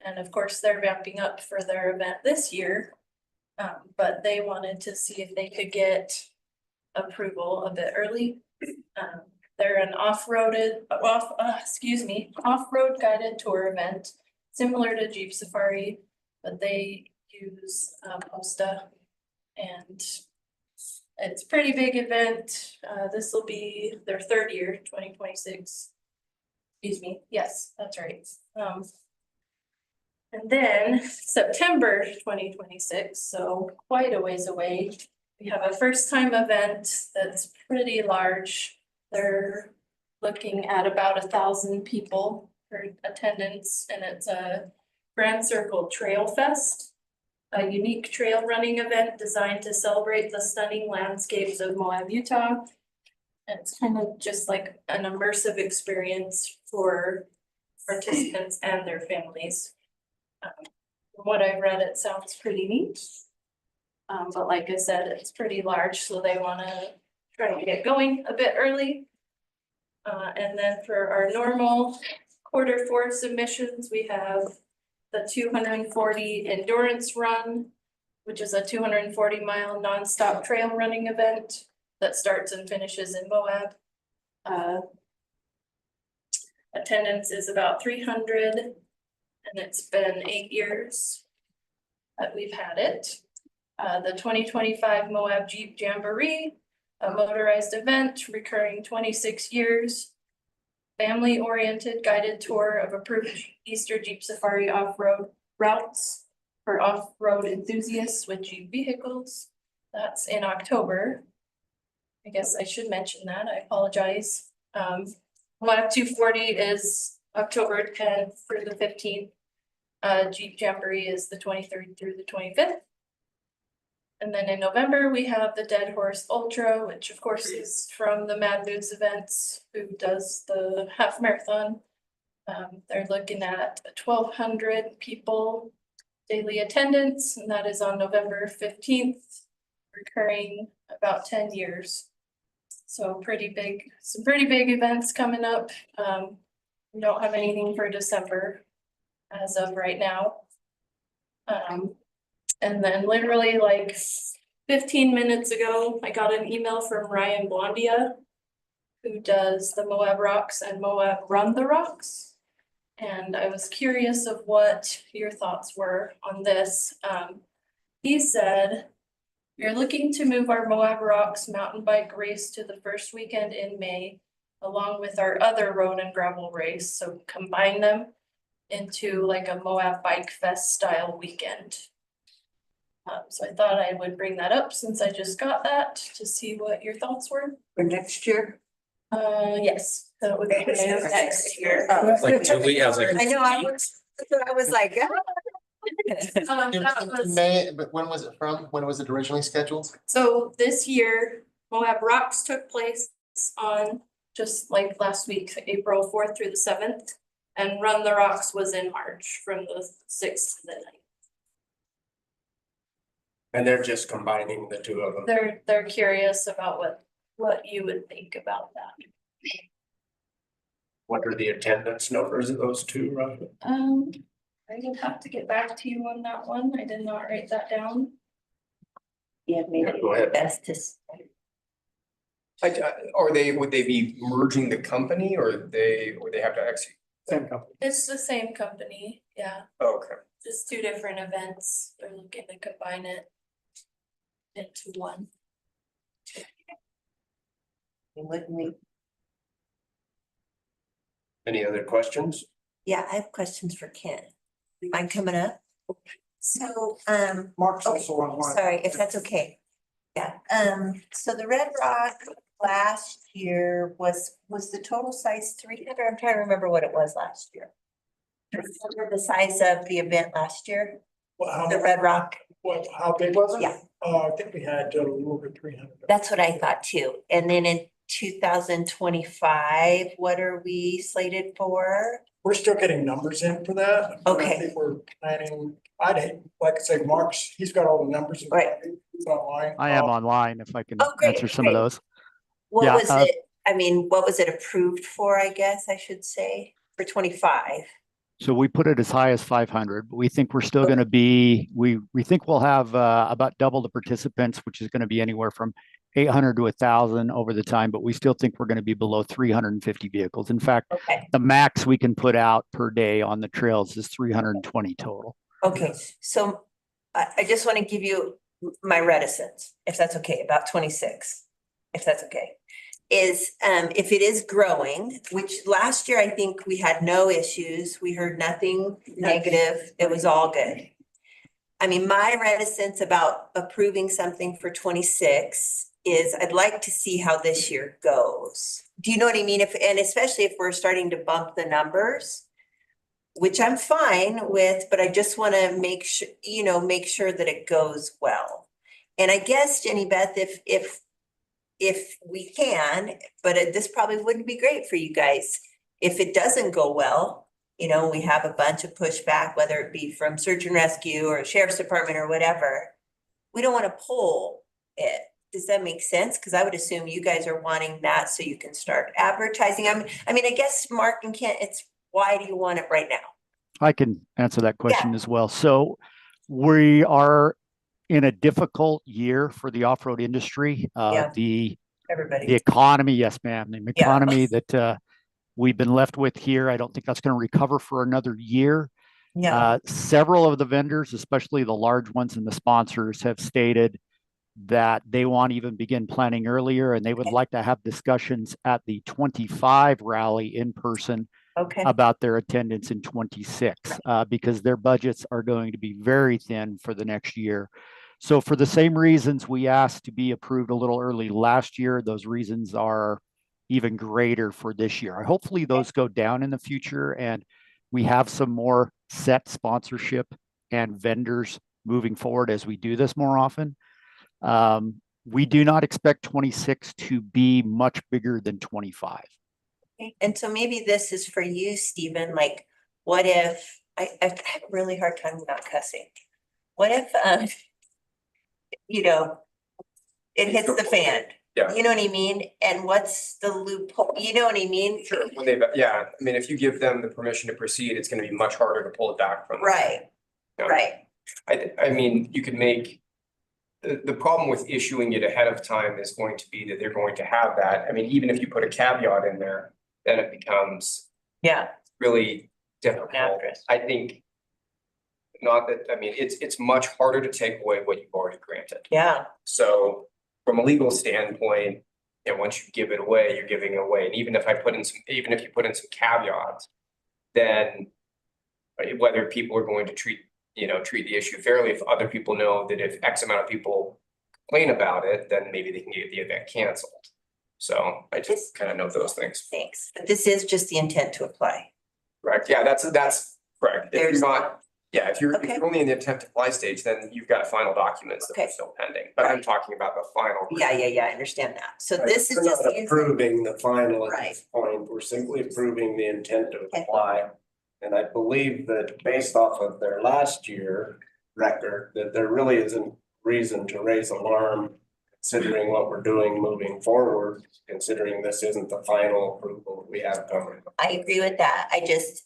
And of course, they're ramping up for their event this year. But they wanted to see if they could get approval a bit early. They're an off-road guided tour event, similar to Jeep Safari, but they use Posta. And it's a pretty big event. This will be their 3rd year, 2026. Excuse me. Yes, that's right. And then September 2026, so quite a ways away, we have a first time event that's pretty large. They're looking at about 1,000 people for attendance, and it's a Grand Circle Trail Fest, a unique trail running event designed to celebrate the stunning landscapes of Moab, Utah. And it's kind of just like an immersive experience for participants and their families. From what I've read, it sounds pretty neat. But like I said, it's pretty large, so they want to try to get going a bit early. And then for our normal Q4 submissions, we have the 240 endurance run, which is a 240-mile nonstop trail running event that starts and finishes in Moab. Attendance is about 300, and it's been 8 years that we've had it. The 2025 Moab Jeep Jamboree, a motorized event recurring 26 years. Family-oriented guided tour of approved Easter Jeep Safari off-road routes for off-road enthusiasts with Jeep vehicles. That's in October. I guess I should mention that. I apologize. Moab 240 is October 10th through the 15th. Jeep Jamboree is the 23rd through the 25th. And then in November, we have the Dead Horse Ultra, which of course is from the Mad Moods Events, who does the half marathon. They're looking at 1,200 people daily attendance, and that is on November 15th, recurring about 10 years. So some pretty big events coming up. We don't have anything for December as of right now. And then literally like 15 minutes ago, I got an email from Ryan Blondia, who does the Moab Rocks and Moab Run the Rocks. And I was curious of what your thoughts were on this. He said, "We're looking to move our Moab Rocks mountain bike race to the first weekend in May, along with our other road and gravel race. So combine them into like a Moab Bike Fest style weekend." So I thought I would bring that up since I just got that to see what your thoughts were. For next year? Yes, that would be next year. Like 2 weeks, I was like. I know, I was like, ah. That was, May, but when was it from? When was it originally scheduled? so this year, Moab Rocks took place on just like last week, April 4th through the 7th. And Run the Rocks was in March from the 6th to the 9th. And they're just combining the two of them. They're curious about what you would think about that. What are the attendance numbers of those two, right? I will have to get back to you on that one. I did not write that down. Yeah, maybe Go ahead. best to. Would they be merging the company or they have to execute? Same company. It's the same company, yeah, Okay. just two different events. They're looking to combine it into one. Wouldn't we? Any other questions? Yeah, I have questions for Ken. Mind coming up? So, Mark's oh, also online. sorry, if that's okay. Yeah, so the Red Rock last year was the total size 300? I'm trying to remember what it was last year. Remember the size of the event last year, the Red Rock? How big was it? Yeah. I think we had a little over 300. That's what I thought too. And then in 2025, what are we slated for? We're still getting numbers in for that. but Okay. I think we're planning, like I say, Mark's, he's got all the numbers. in Right. It's online. I am online if I can Oh, great, answer some great. of those. What Yeah, was it? I mean, what was it approved for, I guess I should say, for 25? So we put it as high as 500, but we think we're still going to be, we think we'll have about double the participants, which is going to be anywhere from 800 to 1,000 over the time, but we still think we're going to be below 350 vehicles. In fact, Okay, the max we can put out per day on the trails is 320 total. okay. So I just want to give you my reticence, if that's okay, about 26, if that's okay. Is if it is growing, which last year I think we had no issues, we heard nothing negative, it was all good. I mean, my reticence about approving something for 26 is I'd like to see how this year goes. Do you know what I mean? And especially if we're starting to bump the numbers, which I'm fine with, but I just want to make sure that it goes well. And I guess, Jenny Beth, if we can, but this probably wouldn't be great for you guys. If it doesn't go well, we have a bunch of pushback, whether it be from search and rescue or sheriff's department or whatever. We don't want to pull it. Does that make sense? Because I would assume you guys are wanting that so you can start advertising. I mean, I guess Mark and Kent, it's why do you want it right now? I can answer that question as well. So we are in a difficult year for the off-road industry. Yeah. The Everybody. economy, yes, ma'am. The economy that we've been left with here, I don't think that's going to recover for another year. Yeah. Several of the vendors, especially the large ones and the sponsors, have stated that they want to even begin planning earlier, and they would like to have discussions at the 25 rally in person Okay. about their attendance in 26, because their budgets are going to be very thin for the next year. So for the same reasons we asked to be approved a little early last year, those reasons are even greater for this year. Hopefully those go down in the future and we have some more set sponsorship and vendors moving forward as we do this more often. We do not expect 26 to be much bigger than 25. Okay. And so maybe this is for you, Stephen, like, what if, I have a really hard time not cussing. What if, it hits the fan? Yeah. You know what I mean? And what's the loophole? You know what I mean? Sure. I mean, if you give them the permission to proceed, it's gonna be much harder to pull it back from them. Right, Yeah. right. I mean, you could make, the problem with issuing it ahead of time is going to be that they're going to have that. I mean, even if you put a caveat in there, then it becomes Yeah. really difficult. After. I think not that, I mean, it's much harder to take away what you've already granted. Yeah. So from a legal standpoint, once you give it away, you're giving it away. And even if you put in some caveats, then whether people are going to treat the issue fairly, if other people know that if X amount of people complain about it, then maybe they can get the event canceled. So I just kind of know those things. Thanks. But this is just the intent to apply. Correct. Yeah, that's correct. If you're There's not, yeah, if you're Okay. only in the intent to apply stage, then you've got final documents that are Okay. still pending. But I'm talking about the final. Yeah, I understand that. So Right, this is we're just not the intent. approving the final at Right. this point. We're simply approving the intent to Okay. apply. And I believe that based off of their last year record, that there really isn't reason to raise alarm considering what we're doing moving forward, considering this isn't the final approval we have coming. I agree with that.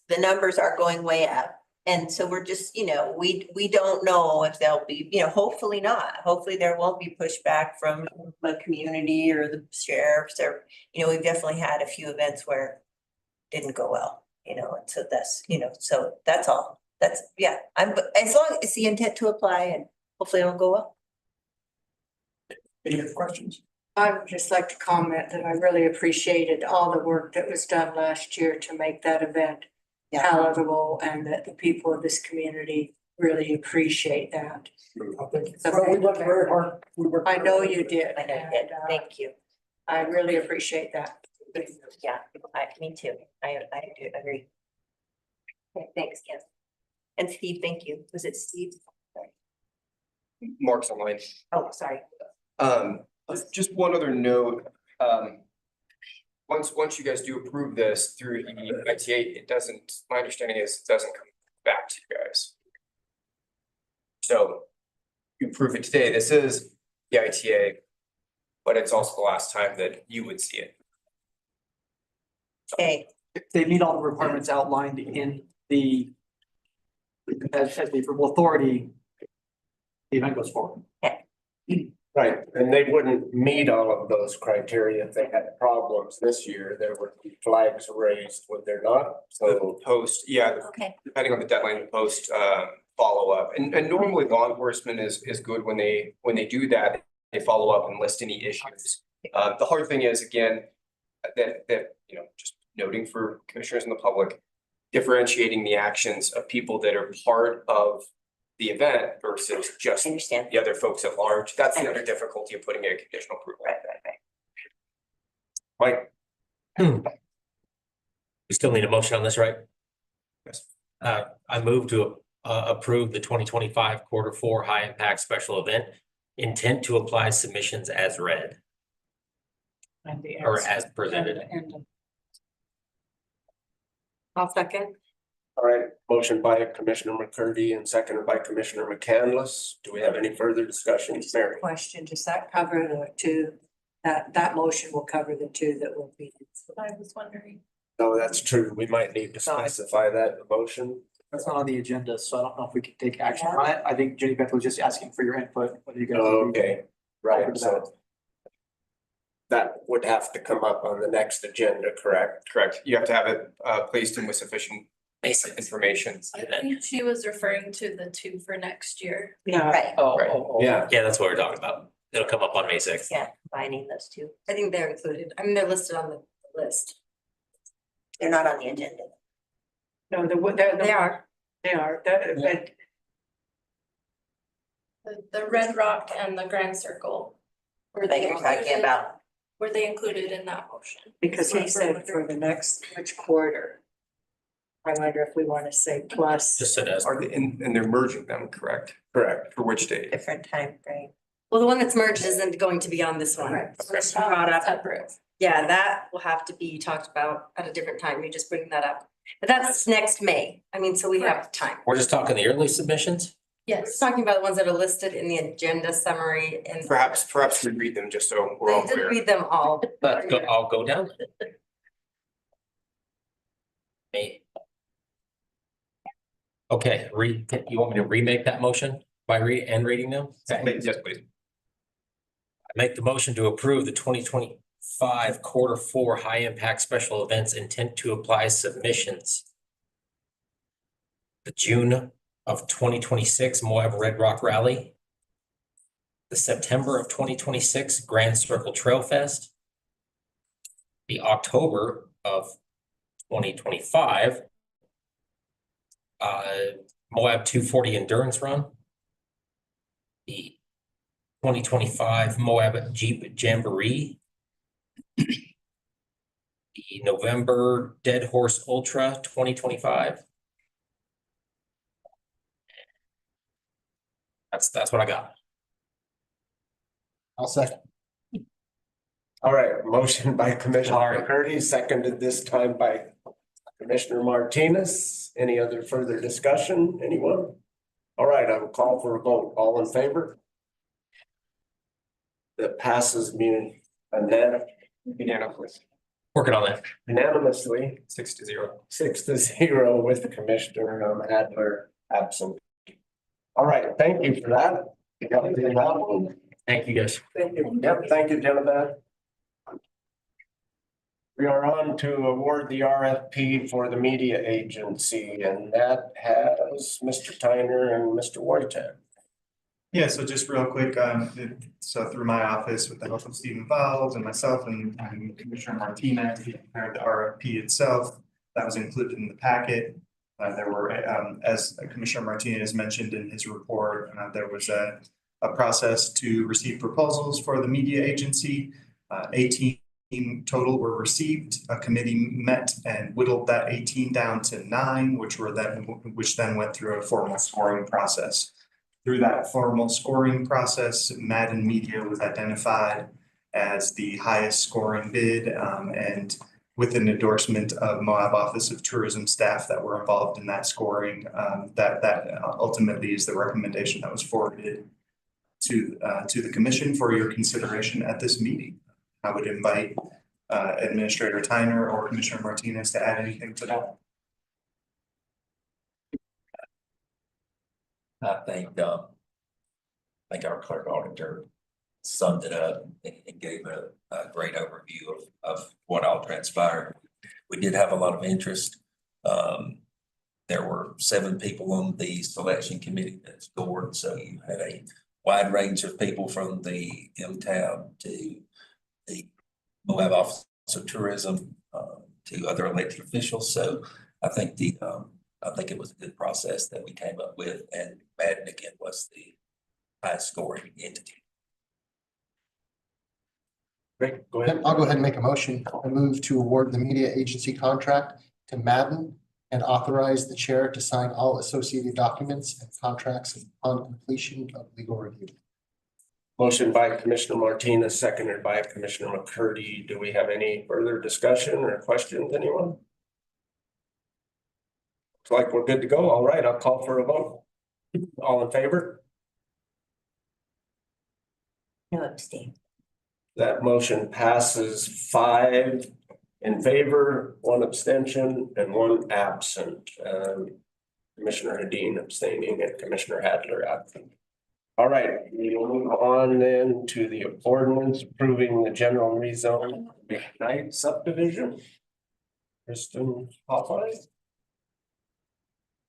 The numbers are going way up. And so we're just, we don't know if there'll be, hopefully not. Hopefully there won't be pushback from the community or the sheriffs or, we've definitely had a few events where it didn't go well, and so so that's all. As long as it's the intent to apply and hopefully it'll go well. Any other questions? I would just like to comment that I really appreciated all the work that was done last year to make that event palatable, and that the people of this community really appreciate that. Well, we worked very hard. I know you did. I know you did. and, Thank you. I really appreciate that. Yeah, me too. I do agree. Okay, thanks, Kim. And Steve, thank you. Was it Steve? Mark's online. Oh, sorry. Just one other note, once you guys do approve this through the ITA, my understanding is it doesn't come back to you guys. So you approve it today, this is the ITA, but it's also the last time that you would see it. Okay, If they meet all the requirements outlined in the as the approval authority, the event goes forward. Right, and they wouldn't meet all of those criteria if they had problems this year. There would be flags raised, would there not? So Post, yeah, okay. depending on the deadline, the post follow up. And normally law enforcement is good when they do that, they follow up and list any issues. The hard thing is, again, that just noting for commissioners and the public, differentiating the actions of people that are part of the event versus just I understand. the other folks at large. That's the other difficulty of putting a conditional approval. Right. Mike, We still need a motion on this, right? Yes. I move to approve the 2025 Q4 high impact special event intent to apply submissions as read or as presented. I'll second. all right, motion by Commissioner McCurdy and seconded by Commissioner McCandless. Do we have any further discussions, Mary? Question, does that cover the two, that motion will cover the two that will be? I was wondering. No, that's true. We might need to specify that in the motion. That's not on the agenda, so I don't know if we can take action on it. I think Jenny Beth was just asking for your input, whether you guys. Okay, right, Open to so that would have to come up on the next agenda, correct? Correct. You have to have it placed in with sufficient Basic information. I think she was referring to the two for next year. Yeah. Right, Yeah, Yeah, that's what we're talking about. It'll come up on May 6th. yeah, combining those two. I think they're included. I mean, they're listed on the list. They're not on the agenda. No, They are. They are, The Red Rock and the Grand Circle. Were That they you're talking included? about. Were they included in that motion? because he said for the next, which quarter? I wonder if we want to say plus. Just so that. Are they, and they're merging them, correct? correct. For which date? Different time frame. Well, the one that's merged isn't going to be on this one. Right. So it's brought up. Separate. Yeah, that will have to be talked about at a different time. You just bring that up. But that's next May. I mean, so we have time. We're just talking the early submissions? We're Yes. talking about the ones that are listed in the agenda summary and. Perhaps we read them just so we're I all did clear. read them all. I'll go down. May. Okay, you want me to remake that motion by reading them? Yes, please. I make the motion to approve the 2025 Q4 high impact special events intent to apply submissions. The June of 2026 Moab Red Rock Rally. The September of 2026 Grand Circle Trail Fest. The October of 2025 Moab 240 Endurance Run. The 2025 Moab Jeep Jamboree. The November Dead Horse Ultra 2025. That's what I got. I'll second. All right, motion by Commissioner McCurdy, seconded this time by Commissioner Martinez. Any other further discussion? Anyone? All right, I will call for a vote. All in favor? That passes me Unanimously. Working on that. unanimously, 6-0. 6-0 with Commissioner Adler absent. All right, thank you for that. Thank you, guys. Thank you. Yep, thank you, Genevieve. We are on to award the RFP for the media agency, and that has Mr. Tyner and Mr. Wojtek. Yeah, so just real quick, so through my office with the help of Stephen Fowles and myself and Commissioner Martinez, we prepared the RFP itself. That was included in the packet. There were, as Commissioner Martinez mentioned in his report, there was a process to receive proposals for the media agency. 18 total were received. A committee met and whittled that 18 down to 9, which then went through a formal scoring process. Through that formal scoring process, Madden Media was identified as the highest scoring bid, and with an endorsement of Moab Office of Tourism staff that were involved in that scoring, that ultimately is the recommendation that was forwarded to the commission for your consideration at this meeting. I would invite Administrator Tyner or Commissioner Martinez to add anything to that. I think our clerk auditor summed it up and gave a great overview of what all transpired. We did have a lot of interest. There were 7 people on the selection committee that scored, so you had a wide range of people from the M-Town to the Moab Office of Tourism to other elected officials. So I think it was a good process that we came up with, and Madden again was the highest scoring entity. Great, go ahead. I'll go ahead and make a motion. I move to award the media agency contract to Madden and authorize the chair to sign all associated documents and contracts upon completion of legal review. Motion by Commissioner Martinez, seconded by Commissioner McCurdy. Do we have any further discussion or questions, anyone? Looks like we're good to go. All right, I'll call for a vote. All in favor? No abstain. That motion passes 5 in favor, 1 abstention, and 1 absent. Commissioner Hadeen abstaining and Commissioner Adler absent. All right, we will move on then to the ordinance approving the general rezone McKnight subdivision. Kristen Popeye.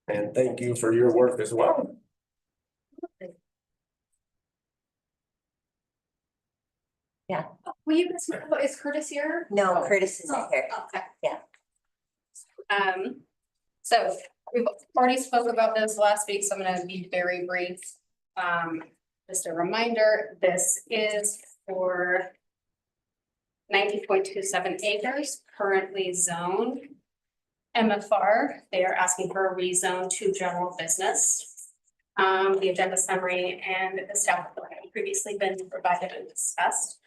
And thank you for your work as well. Yeah. Will you, is Curtis here? No, Curtis isn't here. Okay. Yeah. So we've already spoke about this last week, so I'm gonna be very brief. Just a reminder, this is for 19.27 acres, currently zoned MFR. They are asking for a rezone to general business. The agenda summary and the staff plan have previously been provided and discussed.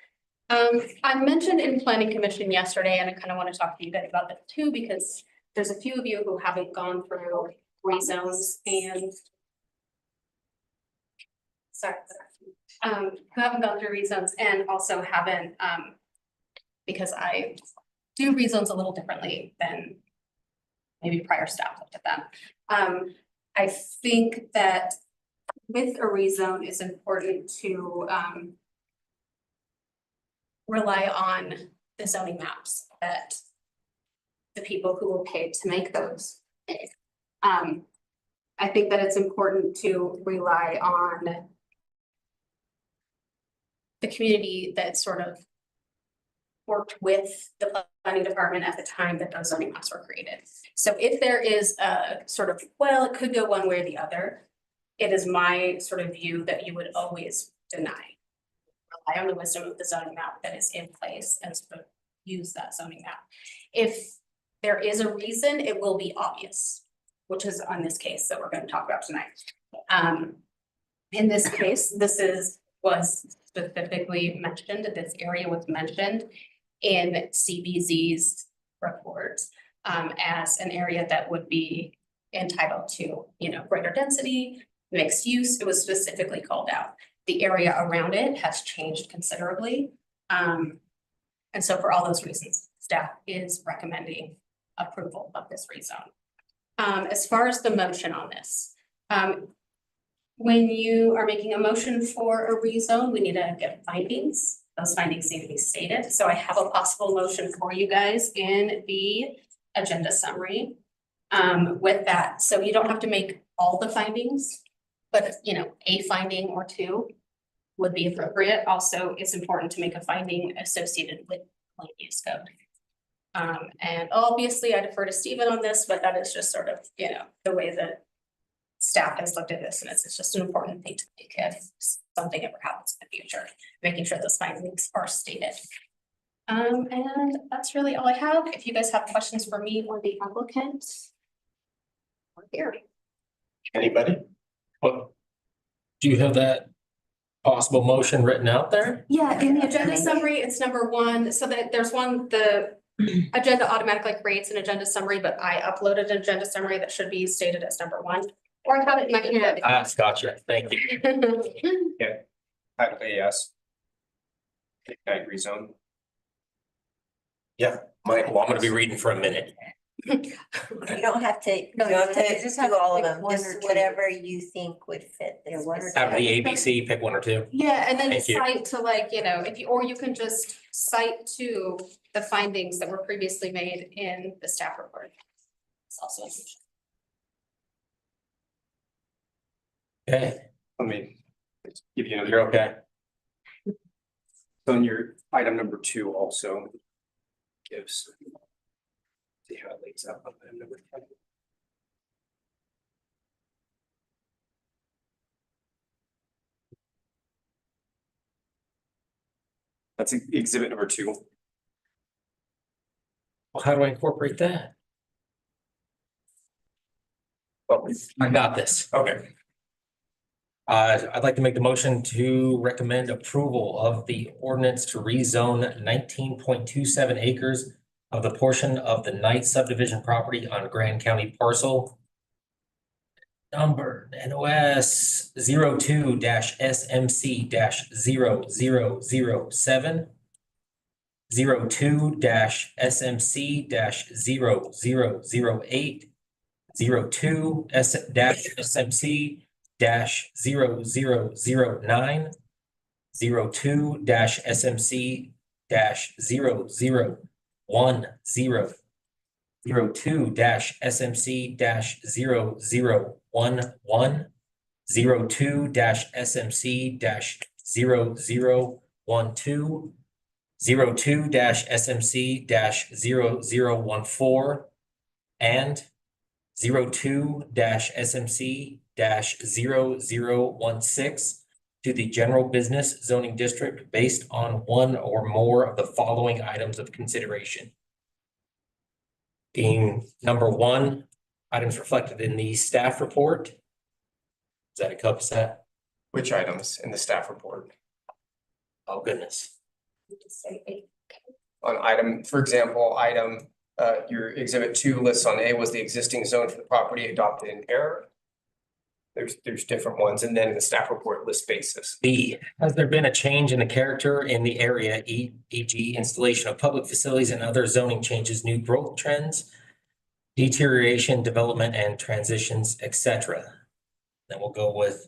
I mentioned in planning commission yesterday, and I kind of want to talk to you guys about that too, because there's a few of you who haven't gone through rezones and who haven't gone through rezones and also haven't, because I do rezones a little differently than maybe prior staff looked at them. I think that with a rezone, it's important to rely on the zoning maps that the people who were paid to make those. I think that it's important to rely on the community that sort of worked with the planning department at the time that those zoning maps were created. So if there is a sort of, well, it could go one way or the other, it is my sort of view that you would always rely on the wisdom of the zoning map that is in place and sort of use that zoning map. If there is a reason, it will be obvious, which is on this case that we're gonna talk about tonight. In this case, was specifically mentioned, this area was mentioned in CBZ's report as an area that would be entitled to, greater density, mixed use. It was specifically called out. The area around it has changed considerably. And so for all those reasons, staff is recommending approval of this rezone. As far as the motion on this, when you are making a motion for a rezone, we need to get findings. Those findings need to be stated. So I have a possible motion for you guys in the agenda summary. With that, so you don't have to make all the findings, but a finding or two would be appropriate. Also, it's important to make a finding associated with land use code. And obviously I defer to Stephen on this, but that is just sort of, the way that staff has looked at this, and it's just an important thing to make if something ever happens in the future, making sure those findings are stated. And that's really all I have. If you guys have questions for me or the applicant, we're here. Anybody? What? Do you have that possible motion written out there? Yeah, in the agenda summary, it's number 1, so that there's one, the agenda automatically creates an agenda summary, but I uploaded an agenda summary that should be stated as number 1. Or I have it in my email. Gotcha. Thank you. I would say yes. Ignite rezone. Yeah. Well, I'm gonna be reading for a minute. You don't have to, you No, don't have you to just have do to all of pick them, one or just two. whatever you think would fit. Yeah, one or Out of the ABC, pick 1 or 2. Yeah, and then Thank you. cite to if you, or you can just cite to the findings that were previously made in the staff report. It's also an option. Okay, Let me give you you're another. okay. So on your item number 2 also gives. See how it lays out on item number 5. That's exhibit number 2. Well, how do I incorporate that? Well, I got this. okay. I'd like to make the motion to recommend approval of the ordinance to rezone 19.27 acres of the portion of the Knight subdivision property on Grand County parcel number NOS 02-SMC-0007, 02-SMC-0008, 02-SMC-0009, 02-SMC-0010, 02-SMC-0011, 02-SMC-0012, 02-SMC-0014, and 02-SMC-0016 to the general business zoning district based on one or more of the following items of consideration. Being number 1, items reflected in the staff report. Does that encompass that? Which items in the staff report? Oh, goodness. On item, for example, your exhibit 2 lists on A was the existing zone for the property adopted in error. There's different ones, and then the staff report lists basis. B, has there been a change in the character in the area, e.g. installation of public facilities and other zoning changes, new growth trends, deterioration, development and transitions, etc.? Then we'll go with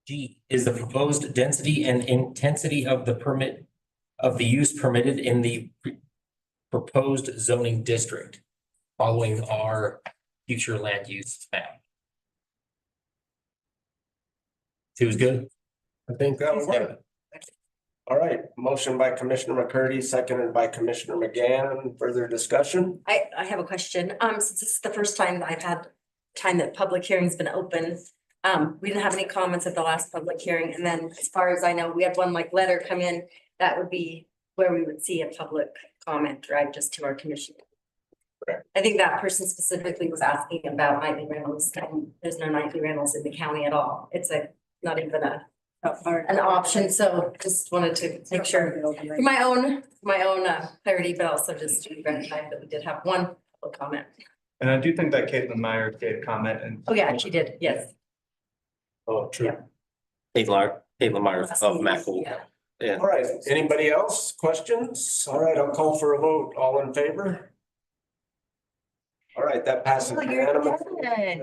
G, is the proposed density and intensity of the use permitted in the proposed zoning district following our future land use map? 2 is good. I think that was good. All right, motion by Commissioner McCurdy, seconded by Commissioner McGann. Further discussion? I have a question. Since this is the first time that I've had time that public hearing's been open, We didn't have any comments at the last public hearing, and then as far as I know, we had one like letter come in. That would be where we would see a public comment, right, just to our commission. Correct. I think that person specifically was asking about nightly rentals, and there's no nightly rentals in the county at all. It's not even an option, so just wanted to make sure for my own clarity, but also just to recognize that we did have one public comment. And I do think that Caitlin Meyer gave comment and. Oh, yeah, she did, yes. Oh, true. Caitlin Myers of Mackel. Yeah. Yeah. All right, anybody else? Questions? All right, I'll call for a vote. All in favor? All right, that passes unanimously. I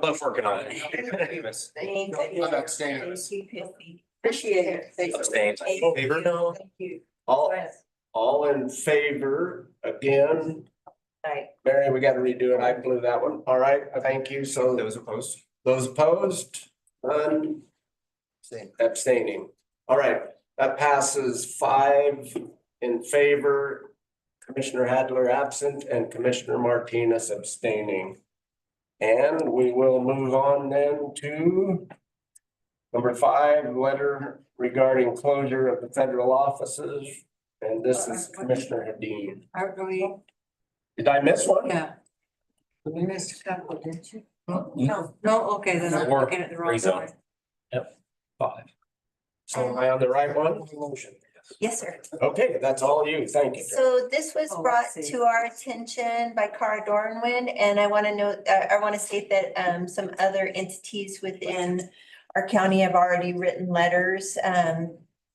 love working on it. Thank you. I'm abstaining. Thank you, Chrissy. Appreciate it. Thank you. Abstain. Thank Favor? you. Thank you. All in favor again? Right. Mary, we got to redo it. I blew that one. All right, thank you. So Those opposed? those opposed, none abstaining. All right, that passes 5 in favor. Commissioner Hadler absent and Commissioner Martinez abstaining. And we will move on then to number 5, letter regarding closure of the federal offices. And this is Commissioner Hadeen. Are we, Did I miss one? yeah. We missed a couple, didn't you? No, okay, then I'm Four, looking at the wrong rezone. one. 5. So am I on the right one? Yes, sir. Okay, that's all you. Thank you. So this was Oh, I brought see. to our attention by Cara Dornwin, and I want to note, I want to state that some other entities within our county have already written letters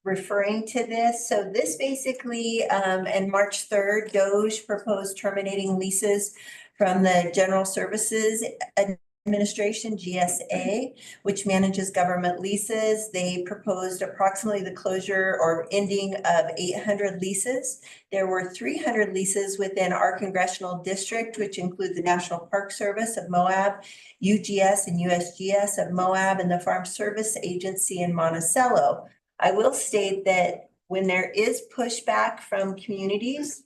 referring to this. So this basically, in March 3rd, DOJ proposed terminating leases from the General Services Administration, GSA, which manages government leases. They proposed approximately the closure or ending of 800 leases. There were 300 leases within our congressional district, which include the National Park Service of Moab, UGS and USGS of Moab, and the Farm Service Agency in Monticello. I will state that when there is pushback from communities,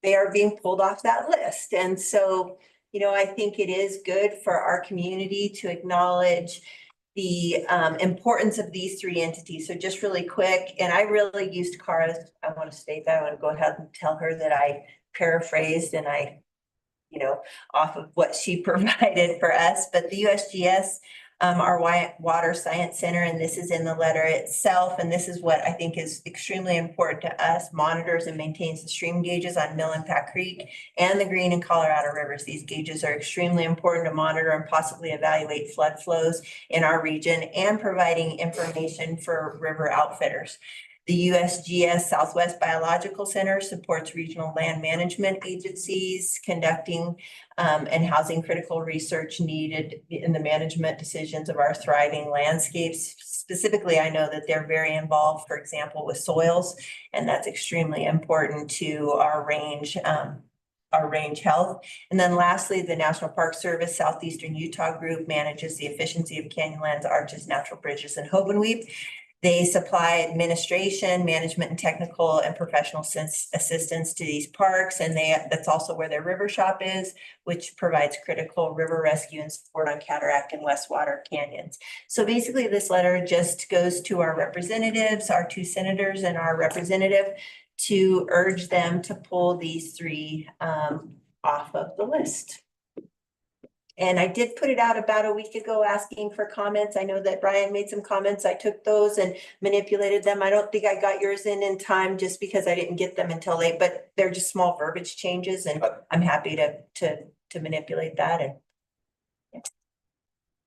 they are being pulled off that list. And so, you know, I think it is good for our community to acknowledge the importance of these 3 entities. So just really quick, and I really used Cara's, I want to state that, I want to go ahead and tell her that I paraphrased and I, you know, off of what she provided for us, but the USGS, our Water Science Center, and this is in the letter itself, and this is what I think is extremely important to us, monitors and maintains the stream gauges on Mill and Pack Creek and the Green and Colorado Rivers. These gauges are extremely important to monitor and possibly evaluate flood flows in our region and providing information for river outfitters. The USGS Southwest Biological Center supports regional land management agencies conducting and housing critical research needed in the management decisions of our thriving landscapes. Specifically, I know that they're very involved, for example, with soils, and that's extremely important to our range health. And then lastly, the National Park Service Southeastern Utah Group manages the efficiency of Canyonlands, Arches, Natural Bridges, and Hobenweep. They supply administration, management, and technical and professional assistance to these parks. And that's also where their river shop is, which provides critical river rescue and support on Cataract and Westwater canyons. So basically, this letter just goes to our representatives, our 2 senators and our representative, to urge them to pull these 3 off of the list. And I did put it out about a week ago asking for comments. I know that Brian made some comments. I took those and manipulated them. I don't think I got yours in time just because I didn't get them until late, but they're just small verbiage changes, and I'm happy to manipulate that. And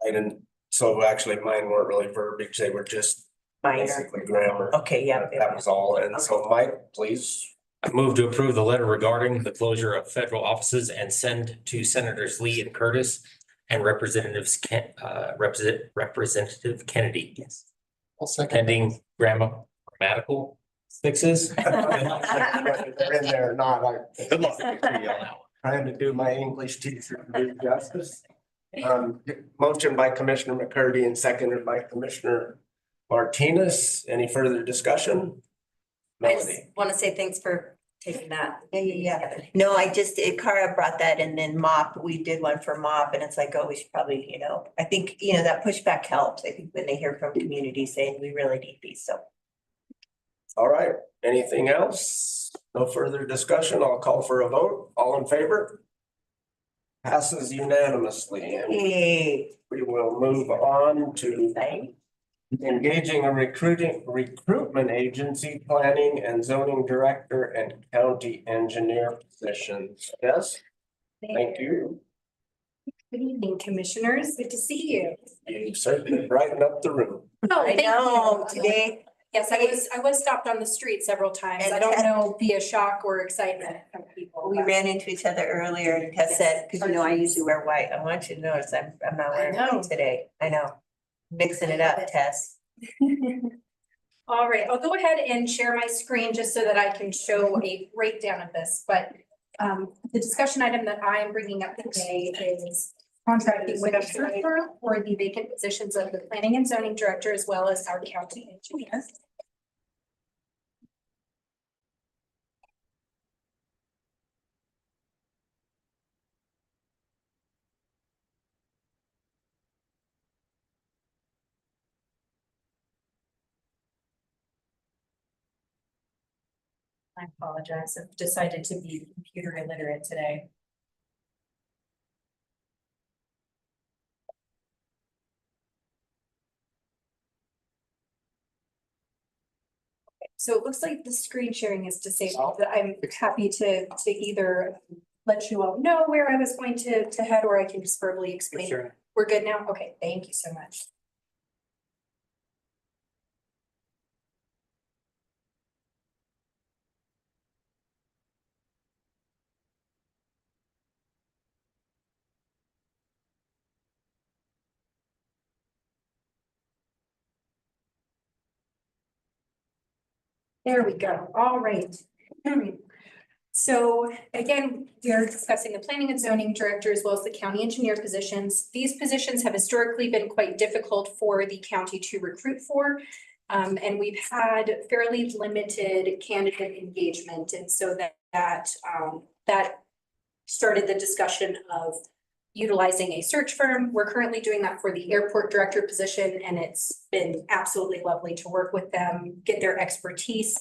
I didn't, so actually mine weren't really verbiage. They were just minor. basically grammar. Okay, yeah. That was all. And so Mike, please. I move to approve the letter regarding the closure of federal offices and send to Senators Lee and Curtis and Representative Kennedy. Yes. I'll second. Pending grammatical fixes. They're in there, not like. Good luck to you on that one. Trying to do my English teacher do justice. Motion by Commissioner McCurdy and seconded by Commissioner Martinez. Any further discussion? I just Melody. want to say thanks for taking that. Yeah. No, Cara brought that and then MOP, we did one for MOP and it's like, oh, we should probably, I think, that pushback helps. I think when they hear from communities saying we really need these, so. All right, anything else? No further discussion. I'll call for a vote. All in favor? Passes unanimously. And Hey. we will move on to engaging a recruitment agency, planning and zoning director and county engineer positions. Yes, thank you. Good evening, commissioners. Good to see you. You certainly brighten up the room. Oh, I thank know, you. today, Yes, I was stopped on the street several times. And I don't know via shock or excitement from people. we ran into each other earlier and Tess said, because I usually wear white. I want you to notice I'm not wearing white today. I know. Mixing it up, Tess. All right, I'll go ahead and share my screen just so that I can show a breakdown of this, but the discussion item that I am bringing up today is contracting with a search firm for the vacant positions of the planning and zoning director as well as our county engineer. I apologize. I've decided to be computer illiterate today. So it looks like the screen sharing is disabled, but I'm happy to either let you all know where I was going to head, or I can just verbally explain. Sure. We're good now? Okay, thank you so much. There we go. All right. So again, we are discussing the planning and zoning director as well as the county engineer positions. These positions have historically been quite difficult for the county to recruit for. And we've had fairly limited candidate engagement. And so that started the discussion of utilizing a search firm. We're currently doing that for the airport director position, and it's been absolutely lovely to work with them, get their expertise.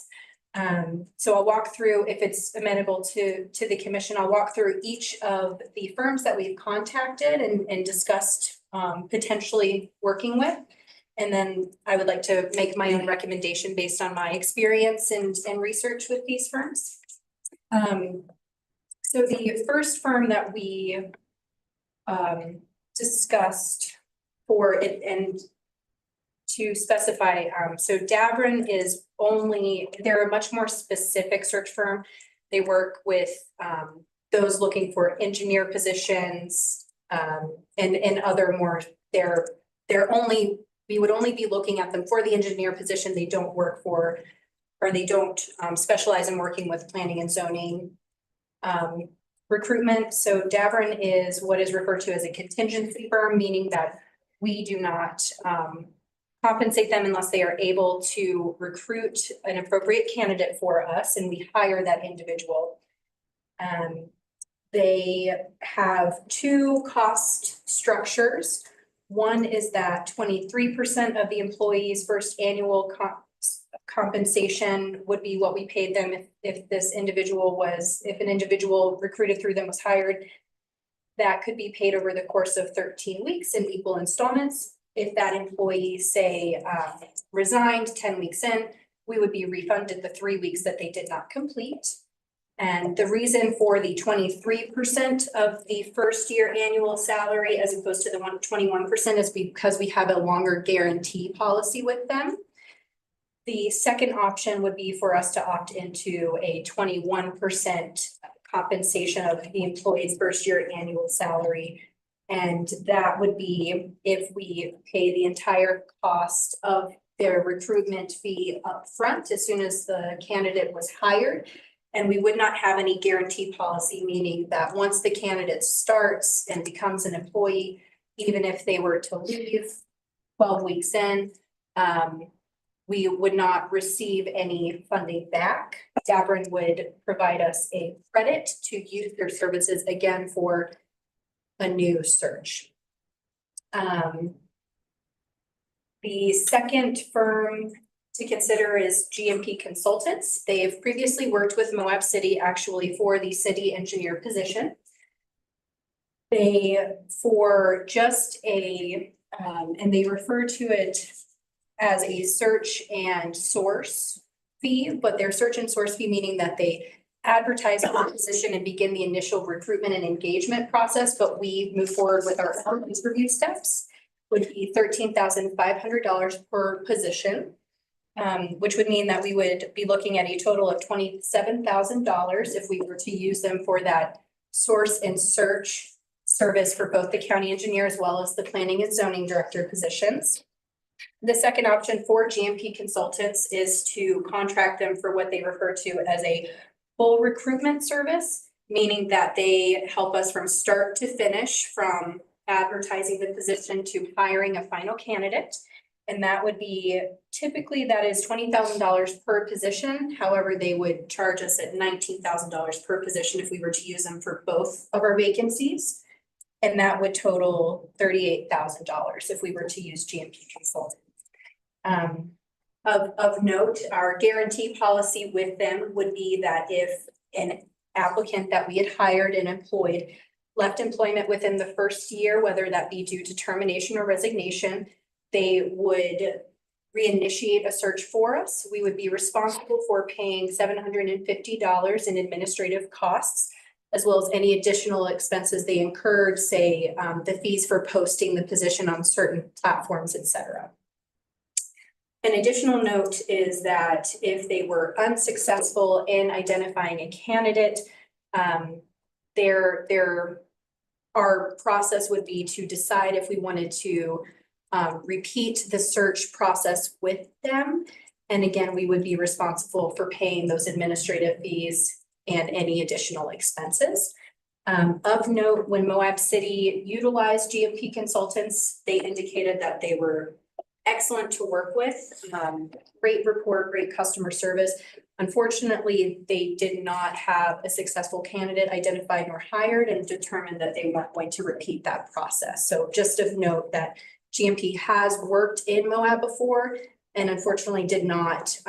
So I'll walk through, if it's amenable to the commission, I'll walk through each of the firms that we've contacted and discussed potentially working with. And then I would like to make my own recommendation based on my experience and research with these firms. So the first firm that we discussed for it, and to specify, so Davron is they're a much more specific search firm. They work with those looking for engineer positions and other more, we would only be looking at them for the engineer position. They don't work for, or they don't specialize in working with planning and zoning recruitment. So Davron is what is referred to as a contingency firm, meaning that we do not compensate them unless they are able to recruit an appropriate candidate for us and we hire that individual. They have two cost structures. One is that 23% of the employee's first annual compensation would be what we paid them if an individual recruited through them was hired. That could be paid over the course of 13 weeks in equal installments. If that employee, say, resigned 10 weeks in, we would be refunded the 3 weeks that they did not complete. And the reason for the 23% of the first year annual salary as opposed to the 21% is because we have a longer guarantee policy with them. The second option would be for us to opt into a 21% compensation of the employee's first year annual salary. And that would be if we pay the entire cost of their recruitment fee upfront as soon as the candidate was hired. And we would not have any guarantee policy, meaning that once the candidate starts and becomes an employee, even if they were to leave 12 weeks in, we would not receive any funding back. Dabrin would provide us a credit to use their services again for a new search. The second firm to consider is GMP Consultants. They have previously worked with Moab City actually for the city engineer position. They, for just a, and they refer to it as a search and source fee, but their search and source fee meaning that they advertise for the position and begin the initial recruitment and engagement process, but we move forward with our own interview steps, would be $13,500 per position. Which would mean that we would be looking at a total of $27,000 if we were to use them for that source and search service for both the county engineer as well as the planning and zoning director positions. The second option for GMP Consultants is to contract them for what they refer to as a full recruitment service, meaning that they help us from start to finish, from advertising the position to hiring a final candidate. And that would be typically that is $20,000 per position. However, they would charge us at $19,000 per position if we were to use them for both of our vacancies. And that would total $38,000 if we were to use GMP Consultants. Of note, our guarantee policy with them would be that if an applicant that we had hired and employed left employment within the first year, whether that be due to termination or resignation, they would reinitiate a search for us. We would be responsible for paying $750 in administrative costs, as well as any additional expenses they incurred, say the fees for posting the position on certain platforms, et cetera. An additional note is that if they were unsuccessful in identifying a candidate, our process would be to decide if we wanted to repeat the search process with them. And again, we would be responsible for paying those administrative fees and any additional expenses. Of note, when Moab City utilized GMP Consultants, they indicated that they were excellent to work with, great rapport, great customer service. Unfortunately, they did not have a successful candidate identified nor hired and determined that they weren't going to repeat that process. So just of note that GMP has worked in Moab before and unfortunately did not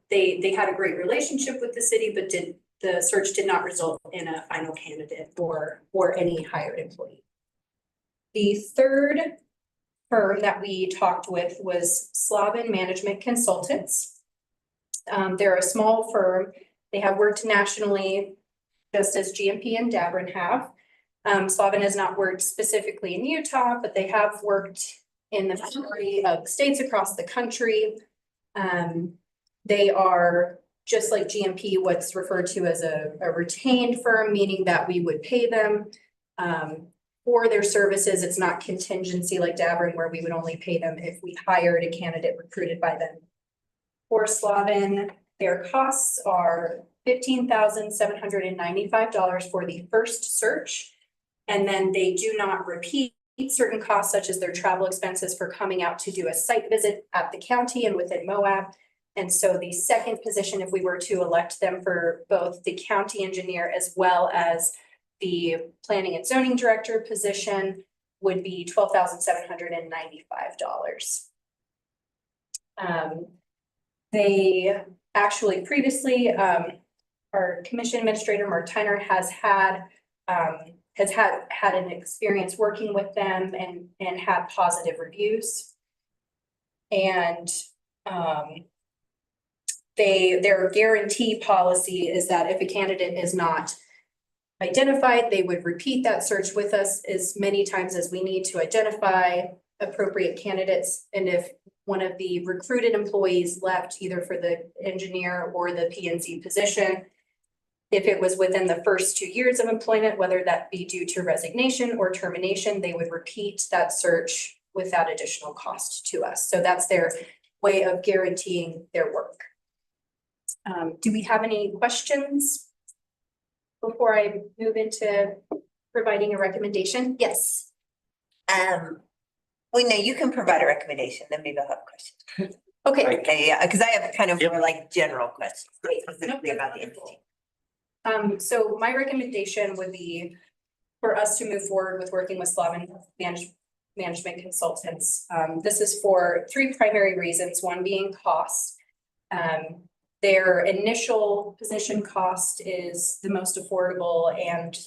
they had a great relationship with the city, but the search did not result in a final candidate or any hired employee. The third firm that we talked with was Slavin Management Consultants. They're a small firm. They have worked nationally, just as GMP and Dabrin have. Slavin has not worked specifically in Utah, but they have worked in the majority of states across the country. They are, just like GMP, what's referred to as a retained firm, meaning that we would pay them for their services. It's not contingency like Dabrin, where we would only pay them if we hired a candidate recruited by them. For Slavin, their costs are $15,795 for the first search. And then they do not repeat certain costs, such as their travel expenses for coming out to do a site visit at the county and within Moab. And so the second position, if we were to elect them for both the county engineer as well as the planning and zoning director position, would be $12,795. They actually previously, our commission administrator, Mark Tyner, has had an experience working with them and had positive reviews. And their guarantee policy is that if a candidate is not identified, they would repeat that search with us as many times as we need to identify appropriate candidates. And if one of the recruited employees left either for the engineer or the P&Z position, if it was within the first 2 years of employment, whether that be due to resignation or termination, they would repeat that search without additional cost to us. So that's their way of guaranteeing their work. Do we have any questions before I move into providing a recommendation? Yes. We know you can provide a recommendation, then maybe I'll have questions. Okay, Thank okay, yeah, because I have kind of Yep. more like general questions specifically about the entity. So my recommendation would be for us to move forward with working with Slavin Management Consultants. This is for three primary reasons, one being cost. Their initial position cost is the most affordable, and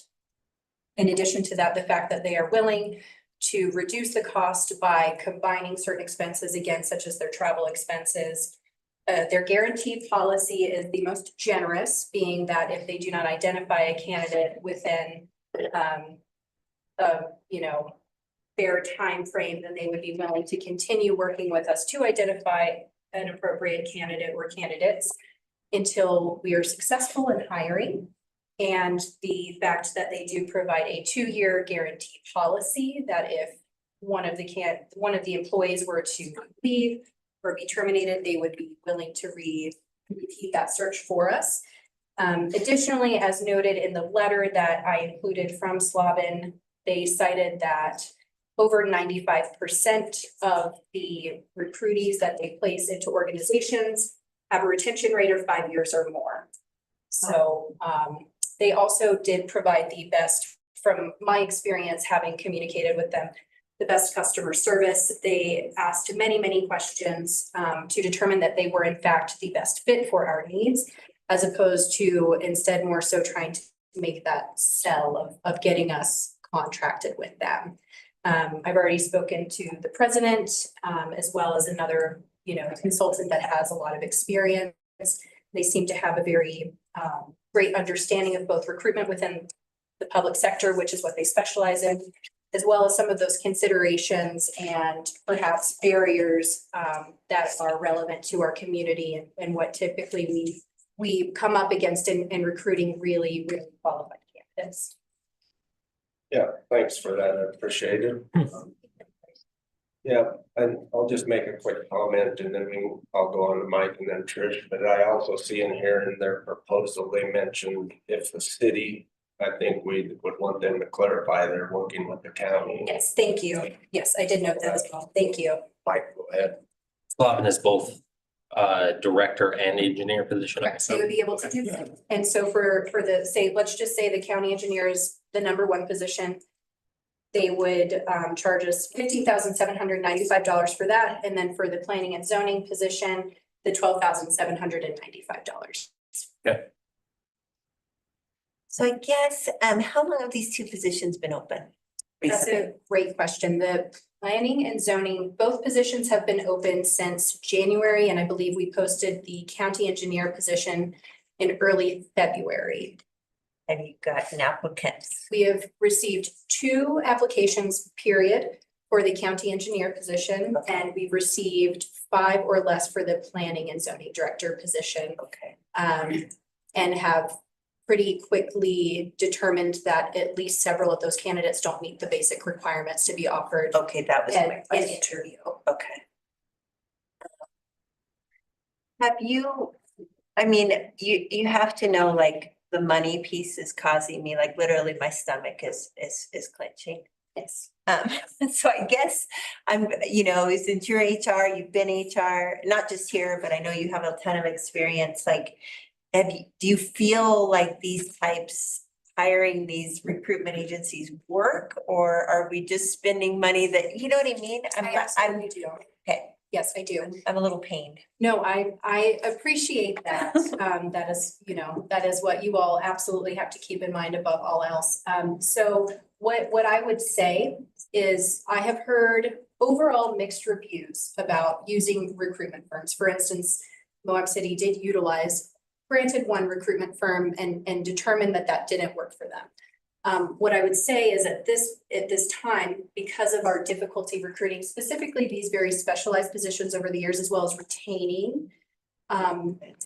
in addition to that, the fact that they are willing to reduce the cost by combining certain expenses, again, such as their travel expenses. Their guaranteed policy is the most generous, being that if they do not identify a candidate within their time frame, then they would be willing to continue working with us to identify an appropriate candidate or candidates until we are successful in hiring. And the fact that they do provide a 2-year guarantee policy that if one of the employees were to leave or be terminated, they would be willing to repeat that search for us. Additionally, as noted in the letter that I included from Slavin, they cited that over 95% of the recruitees that they place into organizations have a retention rate of 5 years or more. So they also did provide the best, from my experience, having communicated with them, the best customer service. They asked many, many questions to determine that they were in fact the best fit for our needs, as opposed to instead more so trying to make that sell of getting us contracted with them. I've already spoken to the president, as well as another, consultant that has a lot of experience. They seem to have a very great understanding of both recruitment within the public sector, which is what they specialize in, as well as some of those considerations and perhaps barriers that are relevant to our community and what typically we come up against in recruiting really, really qualified candidates. Yeah, thanks for that. I appreciate it. Yeah, and I'll just make a quick comment and then I'll go on to Mike and then Trish, but I also see in here in their proposal, they mentioned if the city, I think we would want them to clarify they're working with the county. Yes, thank you. Yes, I did note that as well. Thank you. Mike, go ahead. Slavin is both director and engineer position. Correct, they would be able to do that. And so for let's just say the county engineer is the #1 position. They would charge us $15,795 for that. And then for the planning and zoning position, the $12,795. Okay. So I guess, how long have these two positions been open? That's a great question. The planning and zoning, both positions have been open since January, and I believe we posted the county engineer position in early February. Have you gotten applicants? We have received 2 applications, period, for the county engineer position, and we've received 5 or less for the planning and zoning director position. Okay. And have pretty quickly determined that at least several of those candidates don't meet the basic requirements to be offered. Okay, that was my An question. interview. Okay. Have you, you have to know, like, the money piece is causing me, like, literally my stomach is clenching. Yes. So I guess since you're HR, you've been HR, not just here, but I know you have a ton of experience, like, do you feel like these hiring these recruitment agencies work, or are we just spending money that, you know what I mean? I absolutely do. Okay. Yes, I do. I'm a little pained. No, I appreciate that. That is what you all absolutely have to keep in mind above all else. So what I would say is I have heard overall mixed reviews about using recruitment firms. For instance, Moab City did utilize, granted, one recruitment firm and determined that didn't work for them. What I would say is at this time, because of our difficulty recruiting specifically these very specialized positions over the years, as well as retaining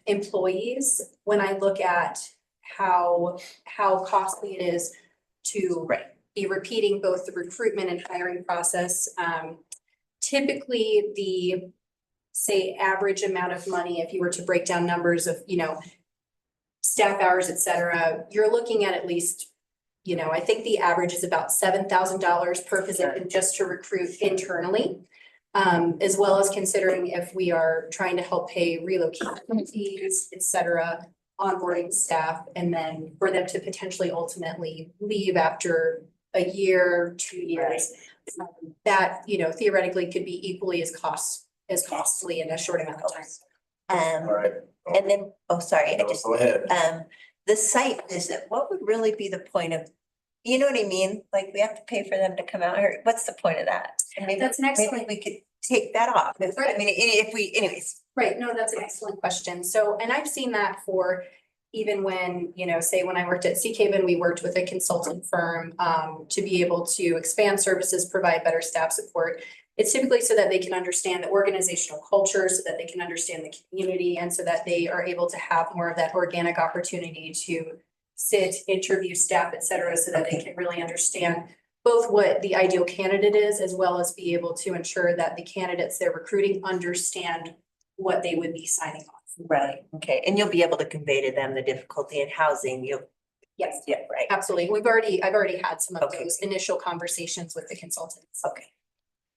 employees, when I look at how costly it is to be repeating both the recruitment and hiring process, typically the, say, average amount of money, if you were to break down numbers of, staff hours, et cetera, you're looking at least, I think the average is about $7,000 per position just to recruit internally. as well as considering if we are trying to help pay relocation fees, et cetera, onboarding staff, and then for them to potentially ultimately leave after a year, 2 years. That, you know, theoretically could be equally as costly in a short amount of time. All right. And then, oh, sorry, I No, just, go ahead. the site visit, what would really be the point of, you know what I mean? Like, we have to pay for them to come out here. What's the point of that? And maybe, That's an maybe excellent- we could take that off. I mean, if we, anyways. Right, no, that's an excellent question. So, and I've seen that for even when, you know, say when I worked at Sea Haven, we worked with a consultant firm to be able to expand services, provide better staff support. It's typically so that they can understand the organizational culture, so that they can understand the community, and so that they are able to have more of that organic opportunity to sit, interview staff, et cetera, so that they can really understand both what the ideal candidate is, as well as be able to ensure that the candidates they're recruiting understand what they would be signing off. Right, okay, and you'll be able to convey to them the difficulty in housing, Yes, yeah, right, absolutely. I've already had some of those initial conversations with the consultants. okay.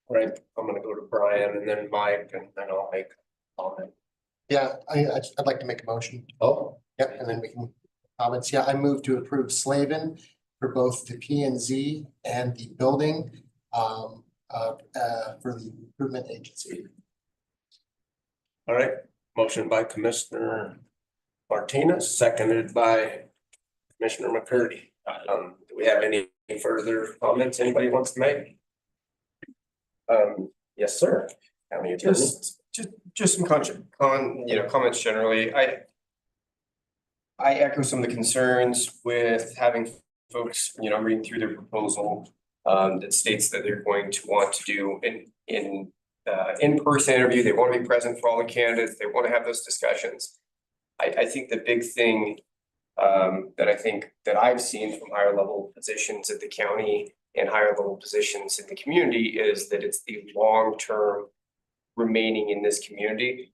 Right, I'm gonna go to Brian and then Mike and then I'll make a comment. Yeah, I'd like to make a motion. Oh, Yep, and then we can comments. Yeah, I move to approve Slavin for both the P and Z and the building for the recruitment agency. all right. Motion by Commissioner Martinez, seconded by Commissioner McCurdy. Do we have any further comments anybody wants to make? Yes, sir. County Attorney. Just some comments generally. I echo some of the concerns with having folks, I'm reading through their proposal that states that they're going to want to do in-person interview. They want to be present for all the candidates. They want to have those discussions. I think the big thing that I've seen from higher level positions at the county and higher level positions in the community is that it's the long-term remaining in this community.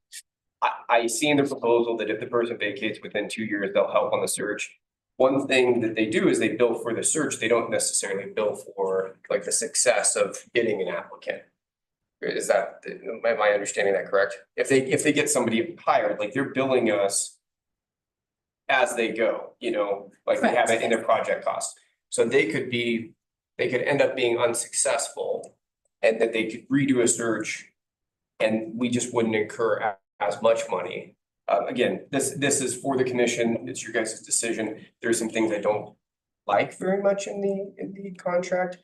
I see in the proposal that if the person vacates within 2 years, they'll help on the search. One thing that they do is they bill for the search. They don't necessarily bill for like the success of getting an applicant. Am I understanding that correct? If they get somebody hired, like they're billing us as they go, like they have it in their project cost. So they could end up being unsuccessful and that they could redo a search and we just wouldn't incur as much money. Again, this is for the commission. It's your guys' decision. There's some things I don't like very much in the contract.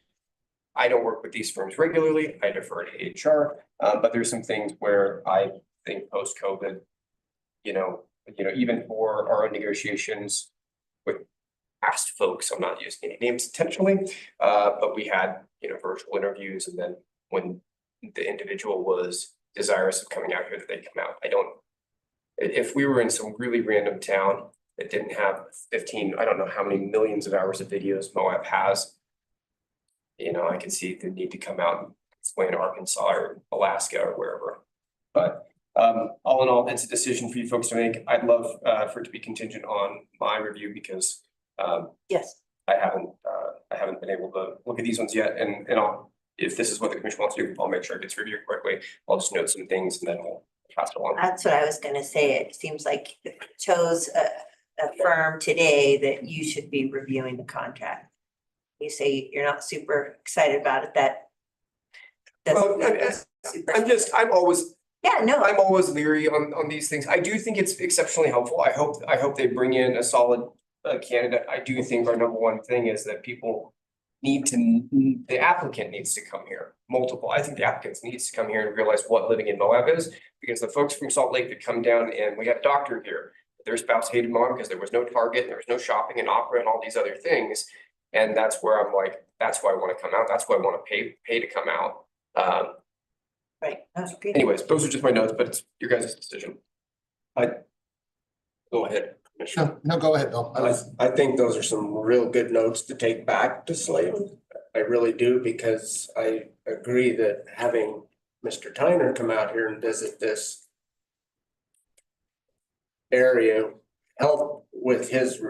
I don't work with these firms regularly. I defer to HR, but there's some things where I think post-COVID, even for our own negotiations with past folks, I'm not using any names intentionally, but we had, virtual interviews, and then when the individual was desirous of coming out here, that they come out. If we were in some really random town that didn't have 15, I don't know how many millions of hours of videos Moab has, I could see the need to come out and explain Arkansas or Alaska or wherever. But all in all, it's a decision for you folks to make. I'd love for it to be contingent on my review because Yes. I haven't been able to look at these ones yet, and if this is what the commission wants to do, I'll make sure it gets reviewed quickly. I'll just note some things and then we'll pass it along. That's what I was gonna say. It seems like you chose a firm today that you should be reviewing the contract. You say you're not super excited about it, Well, I'm always leery on these things. I do think it's exceptionally helpful. I hope they bring in a solid candidate. I do think our number one thing is that the applicant needs to come here. I think the applicants needs to come here and realize what living in Moab is, because the folks from Salt Lake that come down, and we had a doctor here, their spouse hated Moab because there was no Target, there was no shopping and opera and all these other things. And that's where I'm like, that's why I want to come out. That's why I want to pay to come out. Right. Anyways, those are just my notes, but it's your guys' decision. Go ahead. No, go ahead, Bill. I think those are some real good notes to take back to Slavin. I really do, because I agree that having Mr. Tyner come out here and visit this area help with his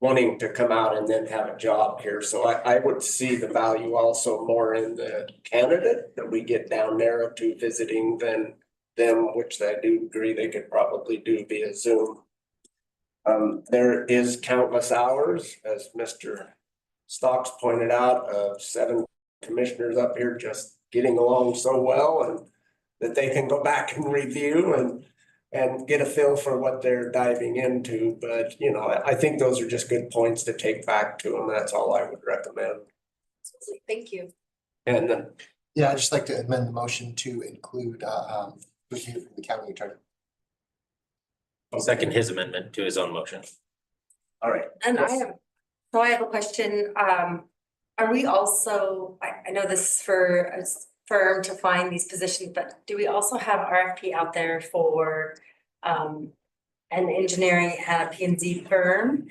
wanting to come out and then have a job here. So I would see the value also more in the candidate that we get down there to visiting than them, which I do agree they could probably do via Zoom. There is countless hours, as Mr. Stocks pointed out, of 7 commissioners up here just getting along so well, and that they can go back and review and get a feel for what they're diving into. But, you know, I think those are just good points to take back to them. That's all I would recommend. Thank you. And then, Yeah, I'd just like to amend the motion to include review from the county attorney. I'll second his amendment to his own motion. all right. And Yes. I have a question. Are we also, I know this is for a firm to find these positions, but do we also have RFP out there for an engineering P and Z firm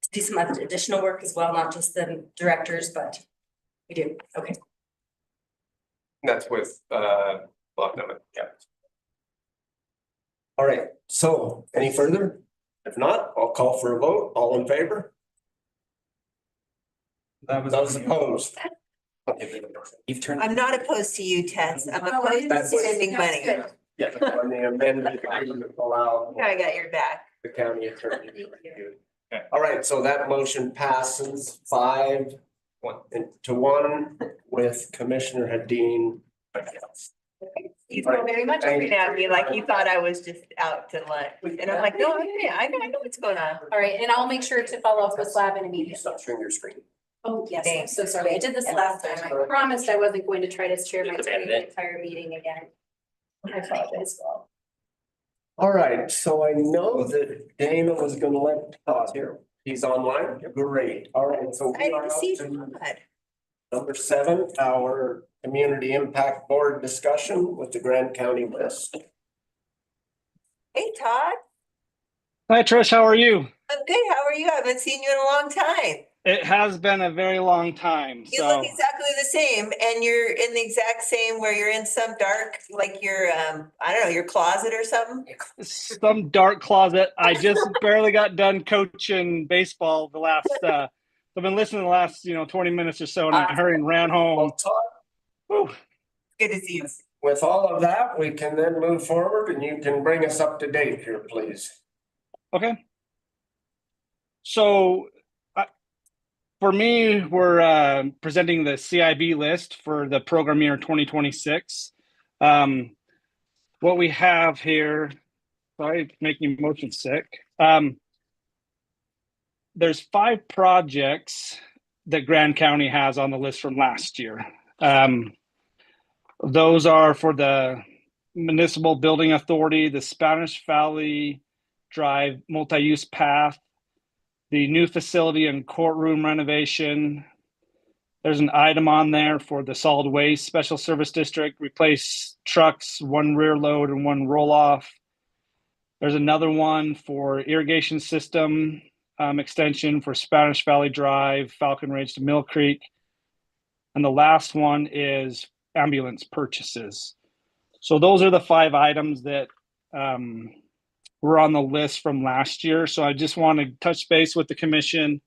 to do some other additional work as well, not just the directors, but we do, okay. That's with, Blacknum, yeah. All right, so any further? If not, I'll call for a vote. All in favor? Those opposed? You've turned. I'm not opposed to you, Tess. I'm Oh, I opposed to didn't see spending money. Good. Yeah, on the amendment, I would allow I got your back. the county attorney to review. All right, so that motion passes 5-1 with Commissioner Hadeen. You so very much looking at me like you thought I was just out to lunch. And I'm like, no, I know what's going on. All right, and I'll make sure to follow up with Slab in immediately. Stop sharing your screen. Oh, yes, I'm Thanks. so sorry. I did this last time. I promised I wasn't going to try to share my screen the entire meeting again. I apologize. All right, so I know that Dana was gonna let Todd here. He's online. Great. All right, so we I are didn't up see to Todd. number 7, our Community Impact Board discussion with the Grand County list. Hey, Todd. Hi Trish, how are you? I'm good. How are you? I haven't seen you in a long time. It has been a very long time, You so look exactly the same, and you're in the exact same where you're in some dark, like your, I don't know, your closet or something. some dark closet. I just barely got done coaching baseball the last I've been listening the last 20 minutes or so, and I hurried and ran home. Well, Todd, Whew. Good to see you. with all of that, we can then move forward and you can bring us up to date here, please. Okay. So for me, we're presenting the CIB list for the program year 2026. What we have here, sorry, making motion sick. There's 5 projects that Grand County has on the list from last year. Those are for the Municipal Building Authority, the Spanish Valley Drive multi-use path, the new facility and courtroom renovation. There's an item on there for the solid waste special service district, replace trucks, 1 rear load and 1 roll off. There's another one for irrigation system extension for Spanish Valley Drive, Falcon Ridge to Mill Creek. And the last one is ambulance purchases. So those are the 5 items that were on the list from last year. So I just want to touch base with the commission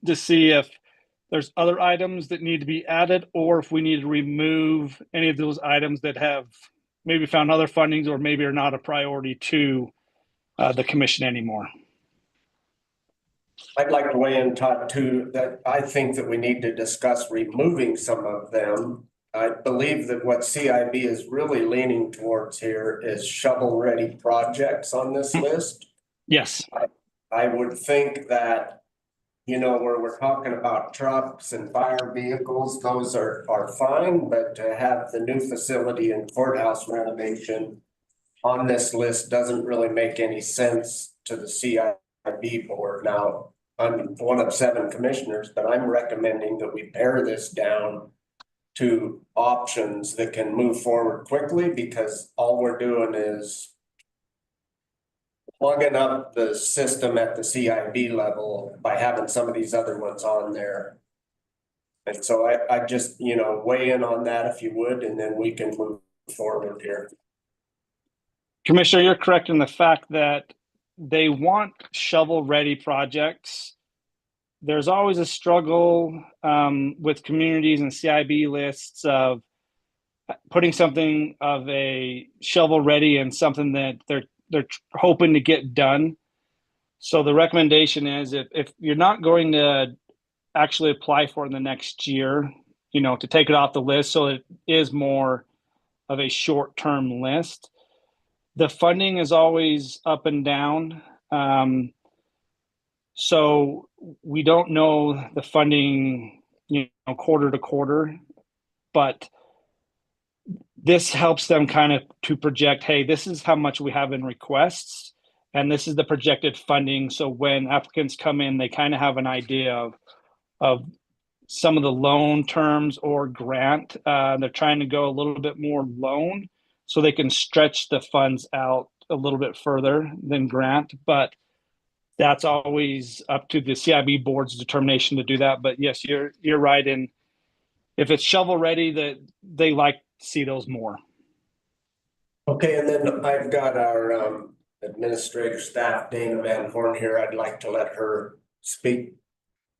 to see if there's other items that need to be added, or if we need to remove any of those items that have maybe found other fundings or maybe are not a priority to the commission anymore. I'd like to weigh in, Todd, too, that I think that we need to discuss removing some of them. I believe that what CIB is really leaning towards here is shovel-ready projects on this list. Yes. I would think that, where we're talking about trucks and fire vehicles, those are fine, but to have the new facility and courthouse renovation on this list doesn't really make any sense to the CIB board. Now, I'm one of 7 commissioners, but I'm recommending that we pare this down to options that can move forward quickly, because all we're doing is plugging up the system at the CIB level by having some of these other ones on there. And so I just, weigh in on that if you would, and then we can move forward here. Commissioner, you're correct in the fact that they want shovel-ready projects there's always a struggle with communities and CIB lists of putting something of a shovel ready and something that they're hoping to get done. So the recommendation is if you're not going to actually apply for it in the next year, to take it off the list so it is more of a short-term list. The funding is always up and down. So we don't know the funding, quarter to quarter, but this helps them kind of to project, hey, this is how much we have in requests, and this is the projected funding. So when applicants come in, they kind of have an idea of some of the loan terms or grant. They're trying to go a little bit more loan so they can stretch the funds out a little bit further than grant. But that's always up to the CIB board's determination to do that. But yes, you're right. And if it's shovel ready, that they like to see those more. Okay, and then I've got our administrator staff, Dana Van Horn here. I'd like to let her speak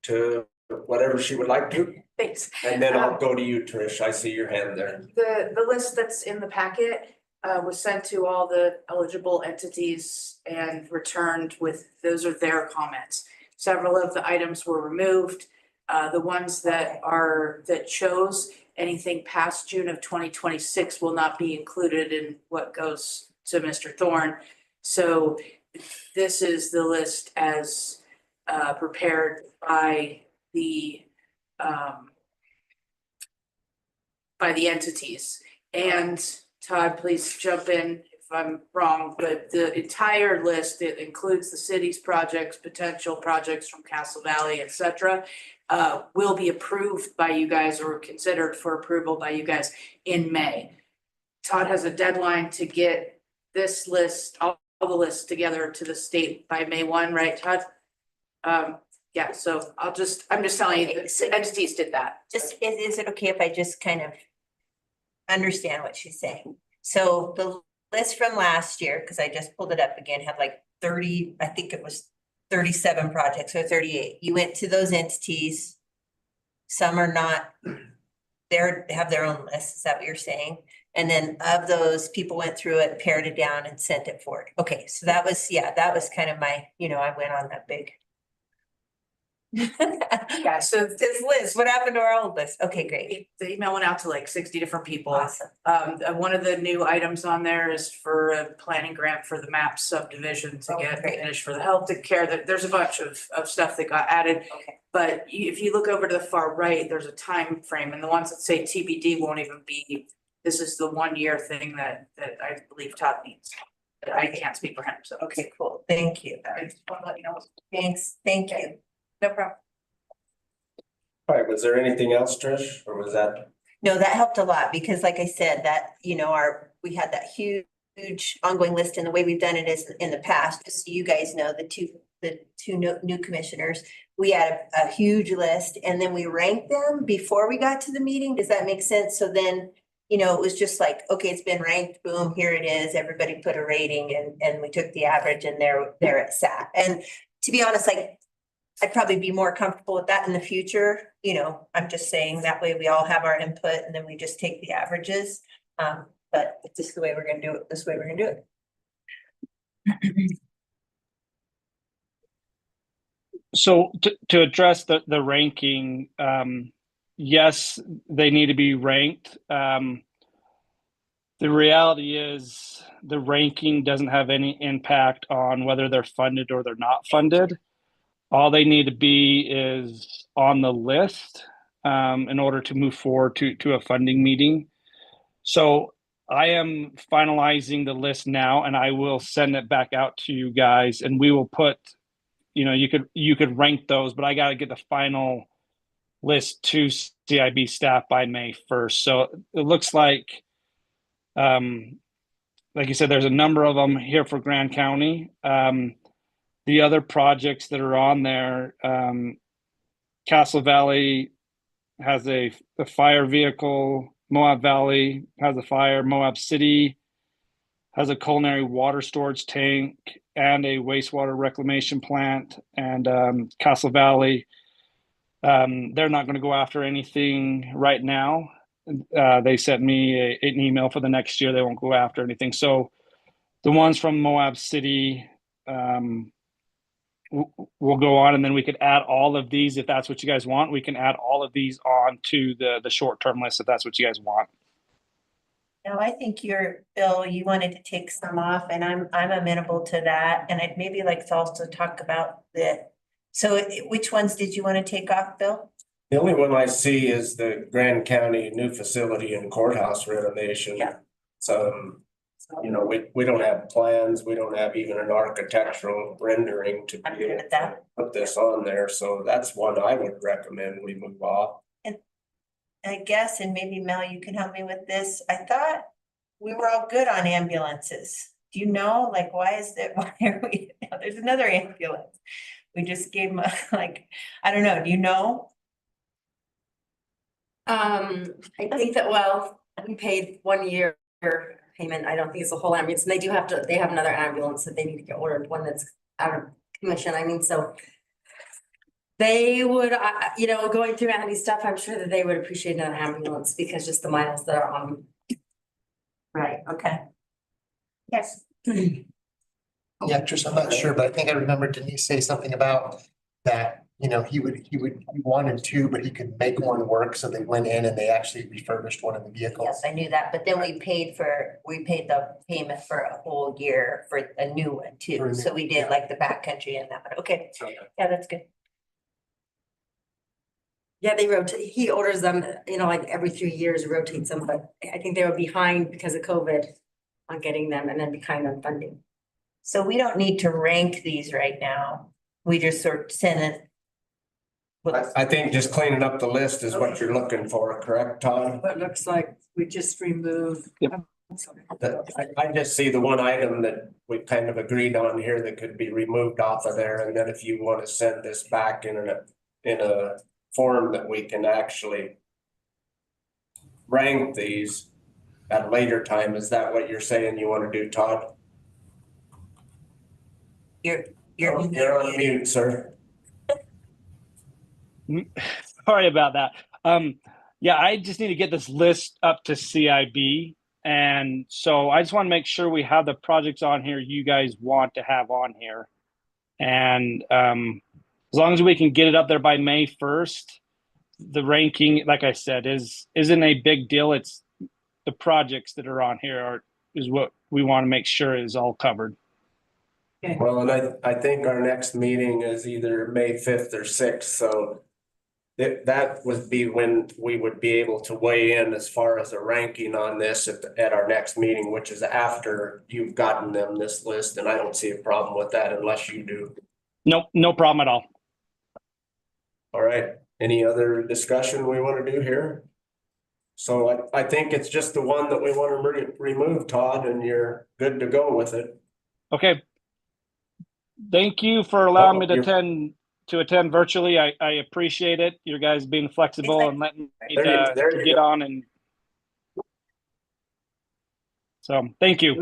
to whatever she would like to. Thanks. And then I'll go to you, Trish. I see your hand there. The list that's in the packet was sent to all the eligible entities and returned with, those are their comments. Several of the items were removed. The ones that chose anything past June of 2026 will not be included in what goes to Mr. Thorne. So this is the list as prepared by the entities. And Todd, please jump in if I'm wrong, but the entire list, it includes the city's projects, potential projects from Castle Valley, et cetera, will be approved by you guys or considered for approval by you guys in May. Todd has a deadline to get this list, all the lists together to the state by May 1, right, Todd? Yeah, so I'm just telling you, the entities did that. Just, is it okay if I just kind of understand what she's saying? So the list from last year, because I just pulled it up again, had like 30, I think it was 37 projects or 38. You went to those entities. Some are not, they have their own list, is that what you're saying? And then of those, people went through it, pared it down and sent it forward. Okay, so that was, that was kind of my, I went on that big. Yeah, so This list, what happened to our old list? Okay, great. the email went out to like 60 different people. Awesome. One of the new items on there is for a planning grant for the MAP subdivision to get great. finished for the health care. There's a bunch of stuff that got added. Okay. But if you look over to the far right, there's a time frame, and the ones that say TBD won't even be, this is the 1 year thing that I believe Todd needs. But I can't speak for him, so. Okay, cool. Thank you. I just want to let you know. Thanks. Thank you. No problem. All right, was there anything else, Trish, or was that? No, that helped a lot because like I said, that, we had that huge ongoing list, and the way we've done it is in the past, just so you guys know, the two new commissioners, we had a huge list and then we ranked them before we got to the meeting. Does that make sense? So then, it was just like, okay, it's been ranked, boom, here it is. Everybody put a rating and we took the average and there it sat. And to be honest, like, I'd probably be more comfortable with that in the future. I'm just saying that way we all have our input and then we just take the averages. But it's just the way we're going to do it. This way we're going to do it. So to address the ranking, yes, they need to be ranked. The reality is the ranking doesn't have any impact on whether they're funded or they're not funded. All they need to be is on the list in order to move forward to a funding meeting. So I am finalizing the list now, and I will send it back out to you guys, and we will put, you could rank those, but I got to get the final list to CIB staff by May 1st. So it looks like you said, there's a number of them here for Grand County. The other projects that are on there, Castle Valley has a fire vehicle, Moab Valley has a fire, Moab City has a culinary water storage tank and a wastewater reclamation plant, and Castle Valley They're not gonna go after anything right now. They sent me an email for the next year. They won't go after anything. So the ones from Moab City, we'll go on, and then we could add all of these if that's what you guys want. We can add all of these on to the short-term list if that's what you guys want. No, I think Bill, you wanted to take some off, and I'm amenable to that, and I'd maybe like to also talk about which ones did you want to take off, Bill? The only one I see is the Grand County new facility and courthouse renovation. Yeah. So, you know, we don't have plans, we don't have even an architectural rendering to I'm be good able with that. to put this on there, so that's one I would recommend we move off. I guess, and maybe Mel, you can help me with this. I thought we were all good on ambulances. Do you know, like, why are we, there's another ambulance. We just gave them like, I don't know, do you know? I think that, well, we paid 1 year payment. I don't think it's a whole ambulance. And they have another ambulance that they need to get ordered, one that's out of commission. I mean, so they would, going through Andy's stuff, I'm sure that they would appreciate an ambulance because just the miles that are on. Right, okay. Yes. Yeah, Trish, I'm not sure, but I think I remember Denise say something about that, you know, he wanted two, but he could make one work, so they went in and they actually refurbished one of the vehicles. Yes, I knew that, but then we paid the payment for a whole year for a new one too. So we did like the backcountry and that, okay, yeah, that's good. Yeah, they rotate, he orders them, like every 3 years, rotates them, but I think they were behind because of COVID on getting them and then behind on funding. So we don't need to rank these right now. We just sort of send it. I think just cleaning up the list is what you're looking for, correct, Todd? But it looks like we just removed. I just see the one item that we kind of agreed on here that could be removed off of there, and then if you want to send this back in a form that we can actually rank these at a later time, is that what you're saying you want to do, Todd? You're on mute, sir. Sorry about that. Yeah, I just need to get this list up to CIB. And so I just want to make sure we have the projects on here you guys want to have on here. And as long as we can get it up there by May 1st, the ranking, like I said, isn't a big deal. It's the projects that are on here is what we want to make sure is all covered. Well, and I think our next meeting is either May 5th or 6th, so that would be when we would be able to weigh in as far as a ranking on this at our next meeting, which is after you've gotten them this list, and I don't see a problem with that unless you do. Nope, no problem at all. All right, any other discussion we want to do here? So I think it's just the one that we want to remove, Todd, and you're good to go with it. Okay. Thank you for allowing me to attend virtually. I appreciate it. You guys being flexible and letting me get on. And so thank you.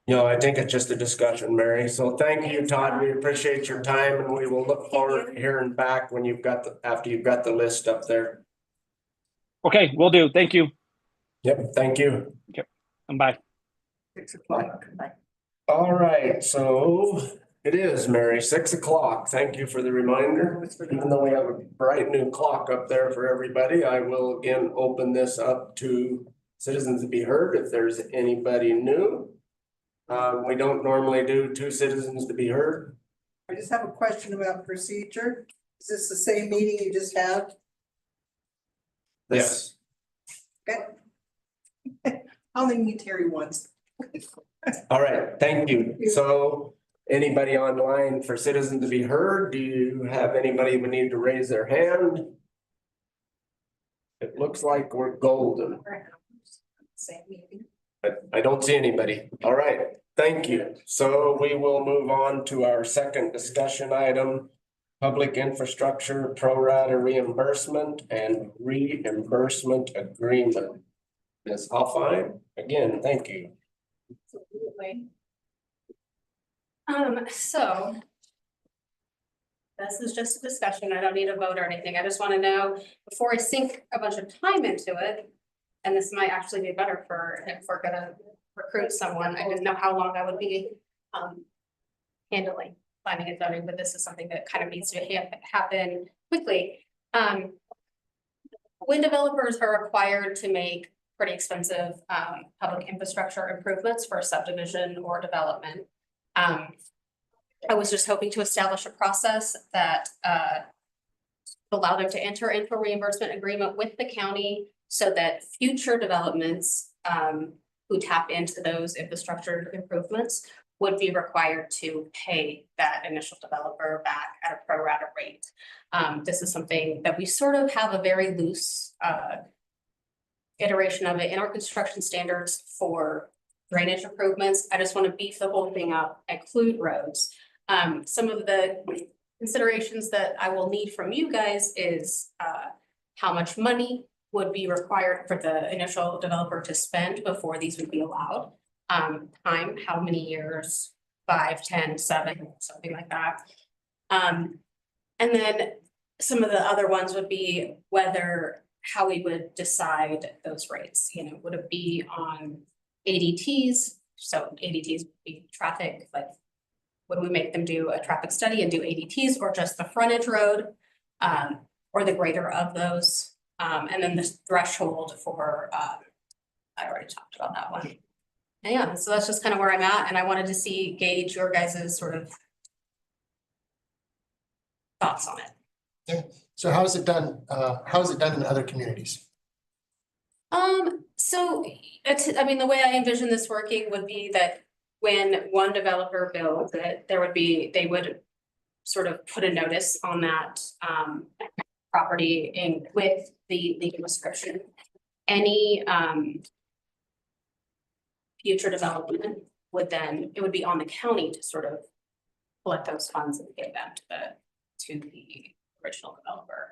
I think it's just a discussion, Mary. So thank you, Todd. We appreciate your time, and we will look forward to hearing back when after you've got the list up there. Okay, will do. Thank you. Yep, thank you. Okay, and bye. 6 o'clock. Bye. All right, so it is, Mary, 6 o'clock. Thank you for the reminder. Even though we have a bright new clock up there for everybody, I will again open this up to citizens to be heard if there's anybody new. We don't normally do 2 citizens to be heard. I just have a question about procedure. Is this the same meeting you just had? Yes. Okay. I'll only need Terry once. All right, thank you. So anybody online for citizen to be heard? Do you have anybody who need to raise their hand? It looks like we're golden. Same meeting. I don't see anybody. All right, thank you. So we will move on to our second discussion item. Public infrastructure pro rata reimbursement and reimbursement agreement. Ms. Hoffine, again, thank you. Absolutely. So This is just a discussion. I don't need a vote or anything. I just want to know before I sink a bunch of time into it. And this might actually be better for if we're gonna recruit someone. I didn't know how long I would be handling planning and zoning, but this is something that kind of needs to happen quickly. When developers are required to make pretty expensive public infrastructure improvements for a subdivision or development. I was just hoping to establish a process that allow them to enter into a reimbursement agreement with the county so that future developments who tap into those infrastructure improvements would be required to pay that initial developer back at a pro rata rate. This is something that we sort of have a very loose iteration of it in our construction standards for drainage improvements. I just want to beef the whole thing up, include roads. Some of the considerations that I will need from you guys is how much money would be required for the initial developer to spend before these would be allowed. Time, how many years, 5, 10, 7, something like that. And then some of the other ones would be how we would decide those rates, you know, would it be on ADTs? So ADTs would be traffic, like would we make them do a traffic study and do ADTs or just the frontage road? Or the greater of those, and then the threshold for, I already talked about that one. And yeah, so that's just kind of where I'm at, and I wanted to gauge your guys' sort of thoughts on it. Okay. So how is it done? How is it done in other communities? So I mean, the way I envision this working would be that when one developer builds it, they would sort of put a notice on that property with the legal description. Any future development it would be on the county to sort of collect those funds and give them to the original developer.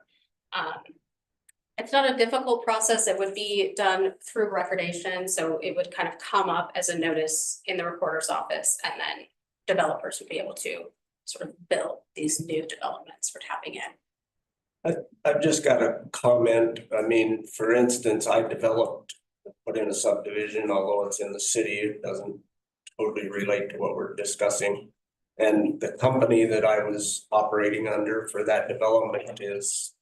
It's not a difficult process. It would be done through recordation. So it would kind of come up as a notice in the recorder's office, and then developers would be able to sort of build these new developments for tapping in. I've just got a comment. I mean, for instance, I put in a subdivision, although it's in the city, it doesn't totally relate to what we're discussing. And the company that I was operating under for that development is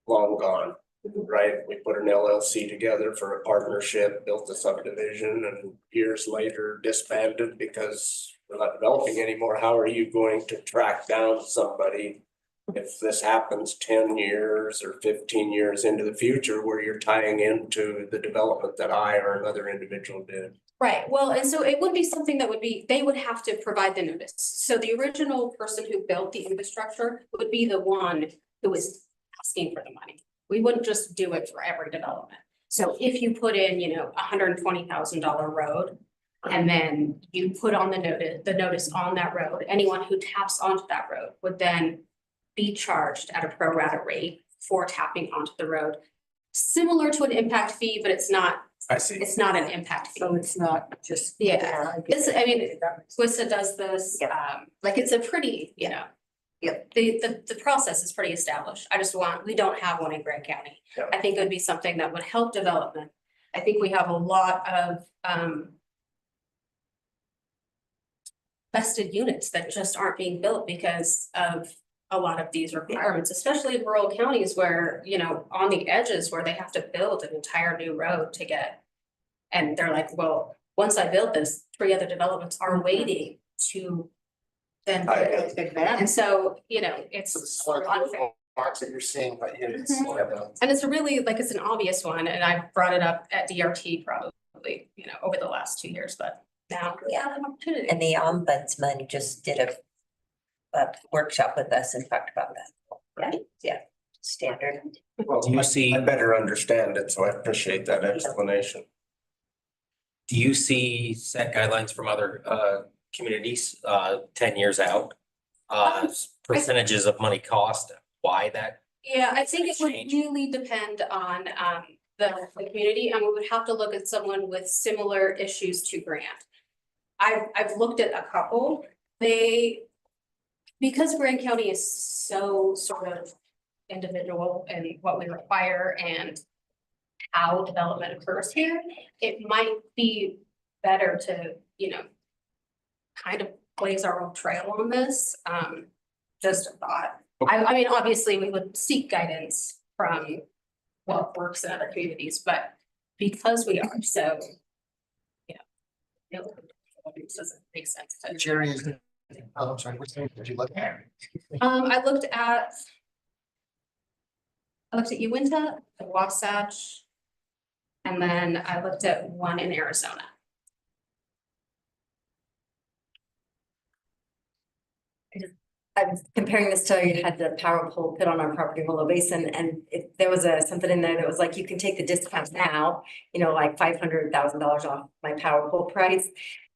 long gone, right? We put an LLC together for a partnership, built a subdivision, and years later disbanded because we're not developing anymore. How are you going to track down somebody if this happens 10 years or 15 years into the future where you're tying into the development that I or another individual did? Right, well, and so it would be something that they would have to provide the notice. So the original person who built the infrastructure would be the one who was asking for the money. We wouldn't just do it for every development. So if you put in, you know, $120,000 road, and then you put on the notice on that road, anyone who taps onto that road would then be charged at a pro rata rate for tapping onto the road. Similar to an impact fee, but it's not. I see. It's not an impact fee. So it's not just. Yeah, I mean, WISA does this, like it's a pretty, you know. Yep. The process is pretty established. We don't have one in Grant County. Yep. I think it would be something that would help development. I think we have a lot of vested units that just aren't being built because of a lot of these requirements, especially in rural counties where, you know, on the edges where they have to build an entire new road to get. And they're like, well, once I build this, 3 other developments are waiting to then. And so, you know, it's unfair. Marks that you're seeing, but it's. And it's it's an obvious one, and I brought it up at DRT probably, you know, over the last 2 years, but now we have an opportunity. And the ombudsman just did a workshop with us and talked about that. Right? Yeah, standard. Well, Do you see? I better understand it, so I appreciate that explanation. Do you see set guidelines from other communities 10 years out? Percentages of money cost, why that? Yeah, I think it would really depend on the community, and we would have to look at someone with similar issues to Grant. I've looked at a couple. They because Grand County is so sort of individual in what we require and how development occurs here, it might be better to, you know, kind of blaze our own trail on this. Just a thought. I mean, obviously, we would seek guidance from what works in other communities, but because we are so, you know, it doesn't make sense to. Jerry is, oh, I'm sorry, which name did you look at? I looked at Uinta, the Wasatch, and then I looked at one in Arizona. I was comparing this to, you had the power pole put on our property, Willow Basin, and there was something in there that was like, you can take the discount now, you know, like $500,000 off my power pole price.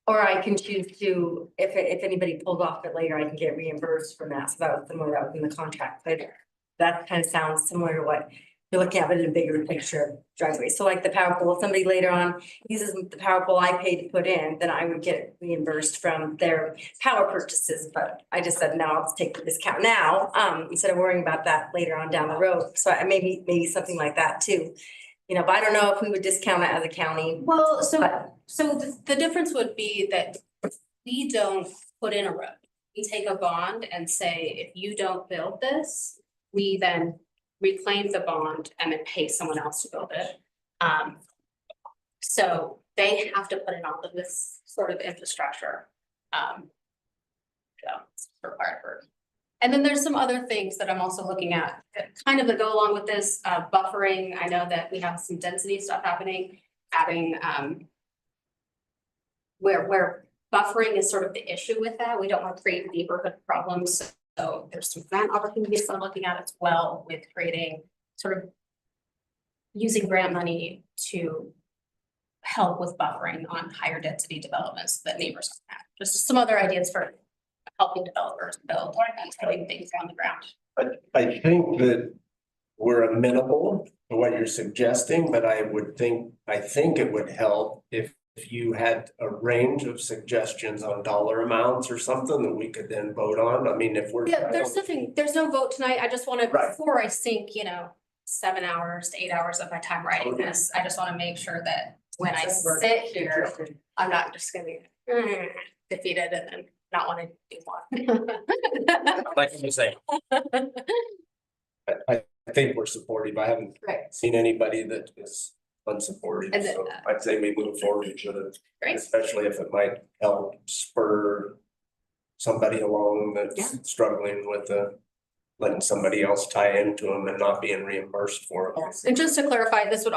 Or I can choose to, if anybody pulled off it later, I can get reimbursed from that. So that was similar, that was in the contract, but that kind of sounds similar to what you're looking at, but in a bigger picture of driveway. So like the power pole, if somebody later on uses the power pole I paid to put in, then I would get reimbursed from their power purchases. But I just said, no, I'll take the discount now, instead of worrying about that later on down the road. So maybe something like that too. You know, but I don't know if we would discount it as a county. Well, so the difference would be that we don't put in a road. We take a bond and say, if you don't build this, we then reclaim the bond and then pay someone else to build it. So they have to put in all of this sort of infrastructure. So it's required work. And then there's some other things that I'm also looking at, kind of that go along with this, buffering. I know that we have some density stuff happening, adding, where buffering is sort of the issue with that. We don't want to create neighborhood problems. So there's some grant opportunities I'm looking at as well with creating sort of using grant money to help with buffering on higher density developments that neighbors don't have. Just some other ideas for helping developers build and putting things on the ground. I think that we're amenable to what you're suggesting, but I think it would help if you had a range of suggestions on dollar amounts or something that we could then vote on. I mean, if we're. Yeah, there's no vote tonight. I just want to, Right. before I sink, 7 hours to 8 hours of my time writing this, I just want to make sure that when I sit here, I'm not just gonna be defeated and then not want to do more. Like you say. I think we're supportive. I haven't Right. seen anybody that is unsupportive, And then, so I'd say we move forward with it. Great. Especially if it might help spur somebody along that's struggling with letting somebody else tie into them and not being reimbursed for it. And just to clarify, this would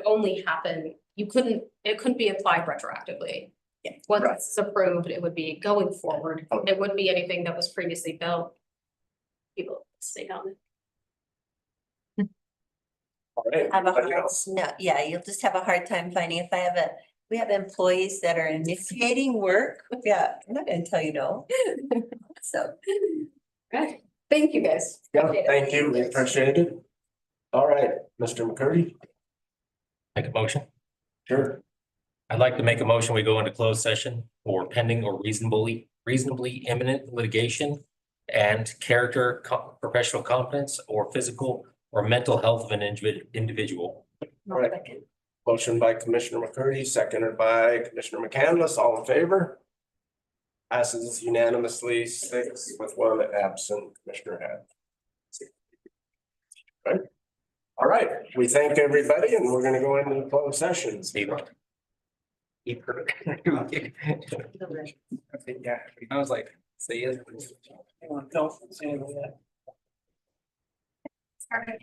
only happen, it couldn't be applied retroactively. Yeah. Once it's approved, it would be going forward. It wouldn't be anything that was previously built. People stay on it. All right. Have a Anybody hard, else? no, yeah, you'll just have a hard time finding, we have employees that are initiating work. Yeah, I'm not gonna tell you no. So. Okay, thank you guys. Yeah, thank you. We appreciate it. All right, Mr. McCurdy. Make a motion. Sure. I'd like to make a motion. We go into closed session for pending or reasonably imminent litigation and character, professional competence or physical or mental health of an individual. All right. Motion by Commissioner McCurdy, seconded by Commissioner McCandless. All in favor? Passes unanimously, 6 with 1 absent, Commissioner Head. Right. All right, we thank everybody and we're gonna go into the closed sessions. Yeah, I was like, say yes. Don't say anything. Sorry.